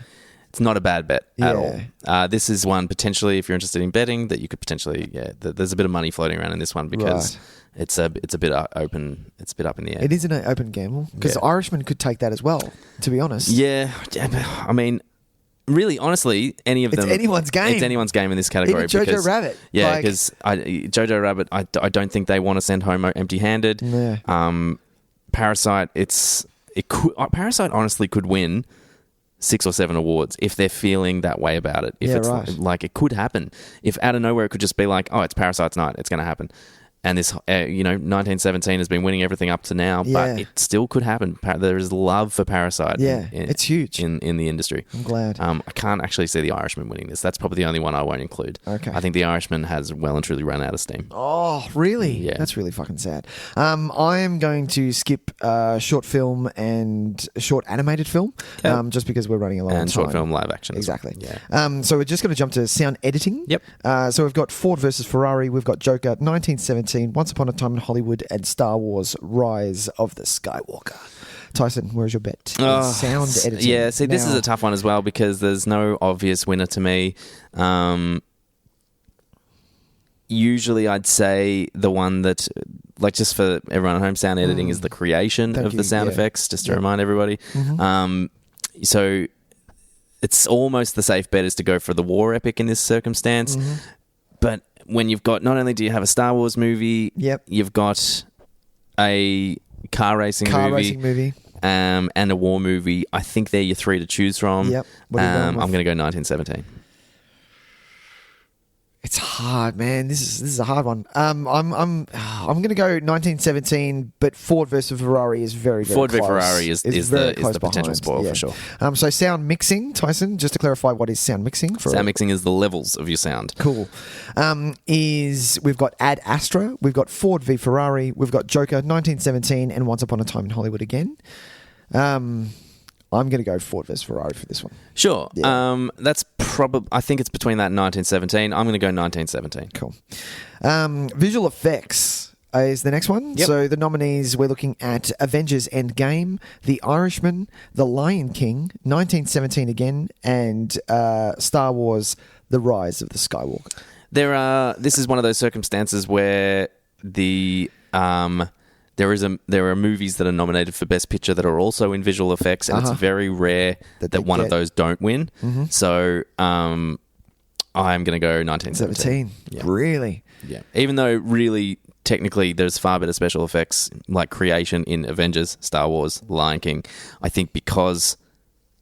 It's not a bad bet at all. This is one potentially, if you're interested in betting, that you could potentially, there's a bit of money floating around in this one because it's a bit open. It's a bit up in the air. It is an open gamble because Irishman could take that as well, to be honest. Yeah. I mean, really, honestly, any of them. It's anyone's game. It's anyone's game in this category. Even Jojo Rabbit. Yeah, because Jojo Rabbit, I don't think they want to send home empty-handed. Yeah. Parasite, Parasite honestly could win 6 or 7 awards if they're feeling that way about it. If like it could happen. If out of nowhere it could just be like, oh, it's Parasite's night, it's going to happen. And this, 1917 has been winning everything up to now, but it still could happen. There is love for Parasite. Yeah, it's huge in the industry. I'm glad. I can't actually see The Irishman winning this. That's probably the only one I won't include. Okay. I think The Irishman has well and truly run out of steam. Oh, really? Yeah. That's really fucking sad. I am going to skip short film and short animated film, just because we're running a long time. And short film live action. Exactly. Yeah. So we're just going to jump to sound editing. Yep. So we've got Ford versus Ferrari. We've got Joker, 1917. Once Upon a Time in Hollywood, and Star Wars Rise of the Skywalker. Tyson, where's your bet? Sound editing. Yeah, see, this is a tough one as well because there's no obvious winner to me. Usually I'd say the one that, like, just for everyone at home, sound editing is the creation of the sound effects, just to remind everybody. Mm-hmm. So it's almost the safe bet is to go for the war epic in this circumstance. Mm-hmm. But when you've got, not only do you have a Star Wars movie, you've got a car racing movie, and a war movie. I think they're your 3 to choose from. Yep. I'm going to go 1917. It's hard, man. This is a hard one. I'm going to go 1917, but Ford versus Ferrari is very, very Ford close. versus Ferrari is the potential spoil for sure. So sound mixing, Tyson. Just to clarify, what is sound mixing? Sound mixing is the levels of your sound. Cool. We've got Ad Astra, we've got Ford v Ferrari, we've got Joker, 1917, and Once Upon a Time in Hollywood again. I'm going to go Ford versus Ferrari for this one. Sure. Yeah. That's probably. I think it's between that and 1917. I'm going to go 1917. Cool. Visual effects is the next one. Yep. So the nominees, we're looking at Avengers Endgame, The Irishman, The Lion King, 1917 again, and Star Wars: The Rise of the Skywalker. This is one of those circumstances where there are movies that are nominated for Best Picture that are also in visual effects, and it's very rare that one of those don't win. Mm-hmm. So I'm going to go 1917. Yeah. Really? Yeah. Even though really, technically, there's far better special effects like creation in Avengers, Star Wars, Lion King. I think because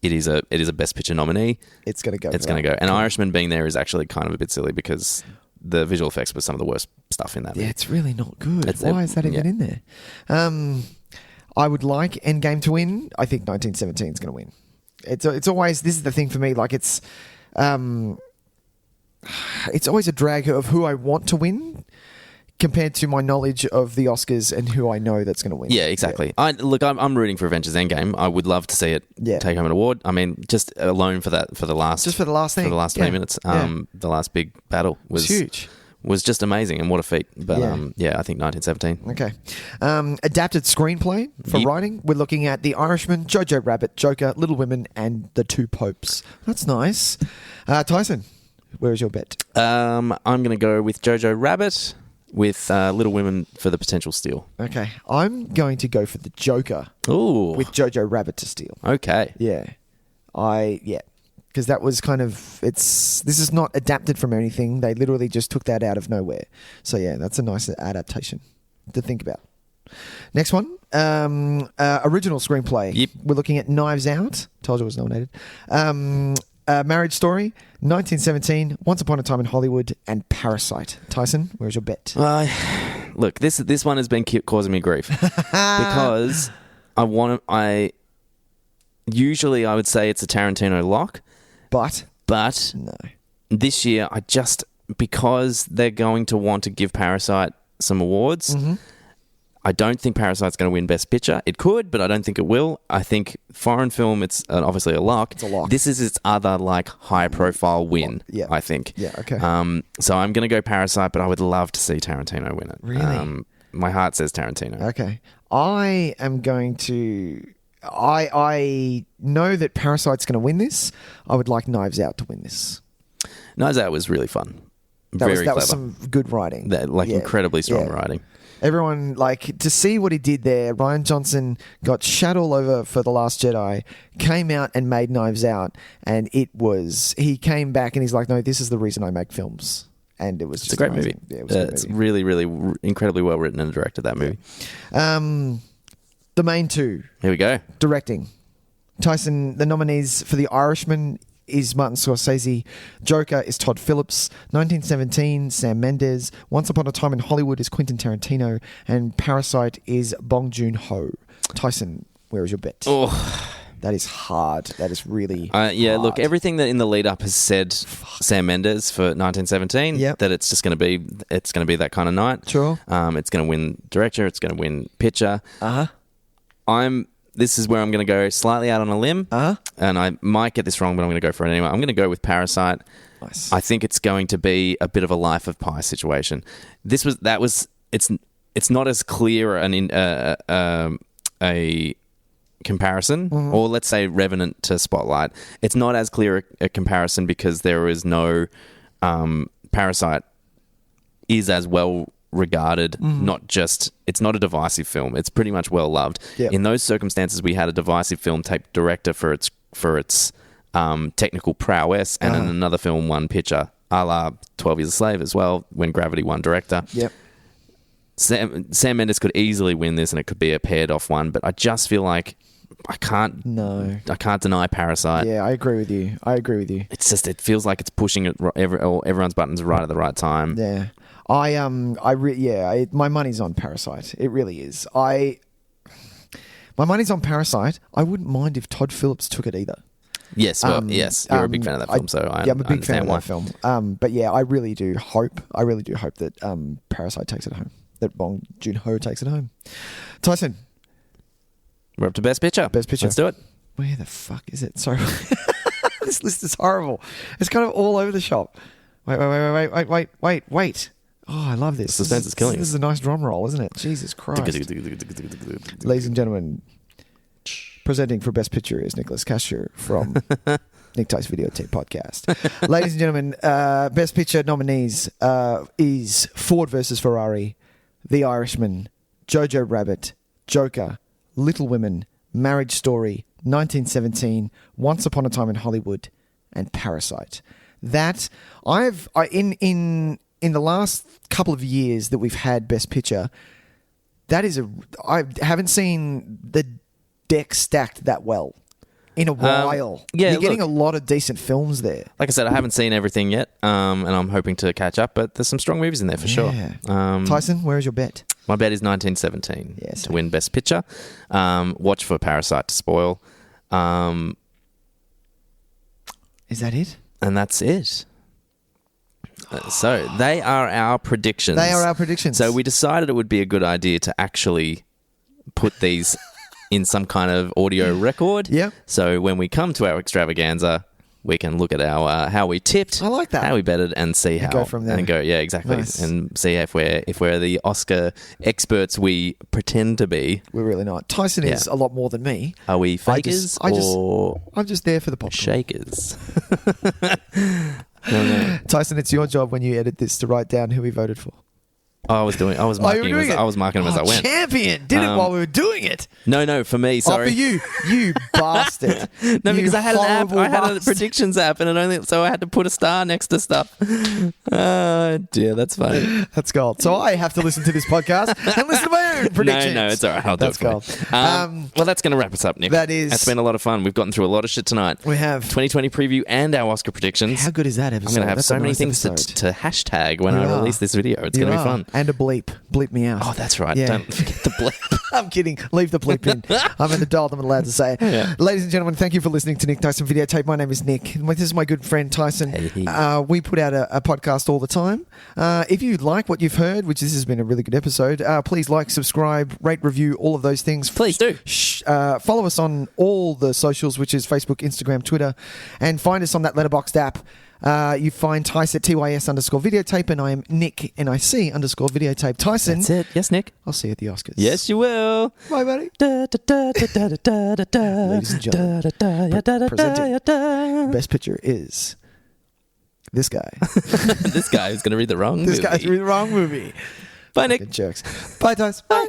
it is a Best Picture nominee, it's going to go. It's going to go. And Irishman being there is actually kind of a bit silly because the visual effects were some of the worst stuff in that movie. Yeah, it's really not good. Why is that even in there? I would like Endgame to win. I think 1917 is going to win. It's always, this is the thing for me, like it's always a drag of who I want to win compared to my knowledge of the Oscars and who I know that's going to win. Yeah, exactly. Yeah. I'm rooting for Avengers Endgame. I would love to see it take home an award. I mean, just alone for that, for the last 20 minutes. The last big battle was huge. Was just amazing, and what a feat. But I think 1917. Okay. Adapted screenplay for writing. We're looking at The Irishman, Jojo Rabbit, Joker, Little Women, and The Two Popes. That's nice. Tyson, where is your bet? I'm going to go with Jojo Rabbit with Little Women for the potential steal. Okay. I'm going to go for the Joker. Ooh. With Jojo Rabbit to steal. Okay. Yeah. because that was kind of this is not adapted from anything. They literally just took that out of nowhere. So yeah, that's a nice adaptation to think about. Next one, original screenplay. Yep. We're looking at Knives Out. Told you it was nominated. Marriage Story, 1917, Once Upon a Time in Hollywood, and Parasite. Tyson, where's your bet? Look, this one has been causing me grief because usually I would say it's a Tarantino lock, But no. no. This year because they're going to want to give Parasite some awards. Mm-hmm. I don't think Parasite's going to win Best Picture. It could, but I don't think it will. I think foreign film, it's obviously a lock. It's a lock. This is its other high-profile win, Yeah. I think. Yeah, okay. So I'm going to go Parasite, but I would love to see Tarantino win it. Really? My heart says Tarantino. Okay. I am going to... I know that Parasite's going to win this. I would like Knives Out to win this. Knives Out was really fun. That Very clever. was some good writing. Incredibly strong writing. Everyone, to see what he did there, Rian Johnson got shat all over for The Last Jedi, came out and made Knives Out, and he came back and he's like, no, this is the reason I make films. And it was just It's a great amazing. movie. Yeah, it was a good It's movie. really, really incredibly well written and directed, that movie. The main two, Here we go. directing. Tyson, the nominees for The Irishman is Martin Scorsese. Joker is Todd Phillips. 1917, Sam Mendes. Once Upon a Time in Hollywood is Quentin Tarantino. And Parasite is Bong Joon-ho. Tyson, where is your bet? Oh, That is hard. That is really yeah. Look, hard. everything that in the lead up has said Sam Mendes for 1917. Yep. That it's just going to be that kind of night. Sure. It's going to win director. It's going to win picture. This is where I'm going to go slightly out on a limb, and I might get this wrong, but I'm going to go for it anyway. I'm going to go with Parasite. Nice. I think it's going to be a bit of a Life of Pi situation. It's not as clear a comparison, or let's say Revenant to Spotlight. It's not as clear a comparison because there is no Parasite is as well regarded, it's not a divisive film. It's pretty much well loved. Yep. In those circumstances, we had a divisive film take director for its technical prowess, and in another film won picture, a la 12 Years a Slave as well, when Gravity won director. Yep. Sam Mendes could easily win this, and it could be a paired off one, but I just feel like I can't deny Parasite. Yeah, I agree with you. It's just, it feels like it's pushing everyone's buttons right at the right time. Yeah. My money's on Parasite. It really is. My money's on Parasite. I wouldn't mind if Todd Phillips took it either. Yes, yes, you're a big fan of that film, so I I'm a big fan of why. that film. But yeah, I really do hope that Parasite takes it home. That Bong Joon-ho takes it home. Tyson, We're up to Best Picture. Best Picture. Let's do it. where the fuck is it? Sorry, this list is horrible. It's kind of all over the shop. Wait. Oh, I love this. The suspense is killing This is a nice drum roll, isn't it? Jesus Christ. Ladies and gentlemen, presenting for Best Picture is Nicholas Casher from Nick Tys Videotape Podcast. Ladies and gentlemen, Best Picture nominees is Ford versus Ferrari, The Irishman, Jojo Rabbit, Joker, Little Women, Marriage Story, 1917, Once Upon a Time in Hollywood, and Parasite. That in the last couple of years that we've had Best Picture, I haven't seen the deck stacked that well in a while. Yeah, You're getting a lot of decent films there. Like I said, I haven't seen everything yet, and I'm hoping to catch up, but there's some strong movies in there for sure. Tyson, where is your bet? My bet is 1917 Yes. to win Best Picture. Watch for Parasite to spoil. Is that it? And that's it. So they are our predictions. So we decided it would be a good idea to actually put these in some kind of audio record. Yeah. So when we come to our extravaganza, we can look at our how we tipped. I like that. How we betted and see how go from there. and go. Yeah, exactly. Nice. And see if we're the Oscar experts we pretend to be. We're really not. Tyson is a lot more than me. Are we fakers or I'm just there for the popcorn. shakers? Tyson, it's your job when you edit this to write down who we voted for. I was marking him as I went. Champion did it while we were doing it. No, for me, sorry. Oh, for you bastard. No, because I had an app. horrible I had a bastard. predictions app, and so I had to put a star next to stuff. Oh dear, that's funny. That's gold. So I have to listen to this podcast and listen to my own predictions. No, it's all right. I'll do That's it for you. gold. Well, that's going to wrap us up, Nick. That is. It's been a lot of fun. We've gotten through a lot of shit tonight. We have. 2020 preview and our Oscar predictions. How good is that episode? I'm going to have That's so a many nice things episode. to hashtag when You I are. release this video. It's You going to be are. fun. And a bleep. Bleep me out. Oh, that's right. Yeah. Don't forget the bleep. I'm kidding. Leave the bleep in. I'm an adult. I'm allowed to say it. Yeah. Ladies and gentlemen, thank you for listening to Nick Tyson Videotape. My name is Nick. This is my good friend Tyson. Hey. We put out a podcast all the time. If you like what you've heard, which this has been a really good episode, please like, subscribe, rate, review, all of those things. Please do. Follow us on all the socials, which is Facebook, Instagram, Twitter, and find us on that Letterboxd app. You find Tys at TYS_videotape, and I am Nick, NIC_videotape. Tyson. That's it. Yes, Nick. I'll see you at the Oscars. Yes, you will. Bye, buddy. Ladies and gentlemen, presenting. Best picture is this guy. This guy is going to read the wrong This movie. guy's reading the wrong movie. Bye, Nick. Fucking jerks. Bye, Tys. Bye.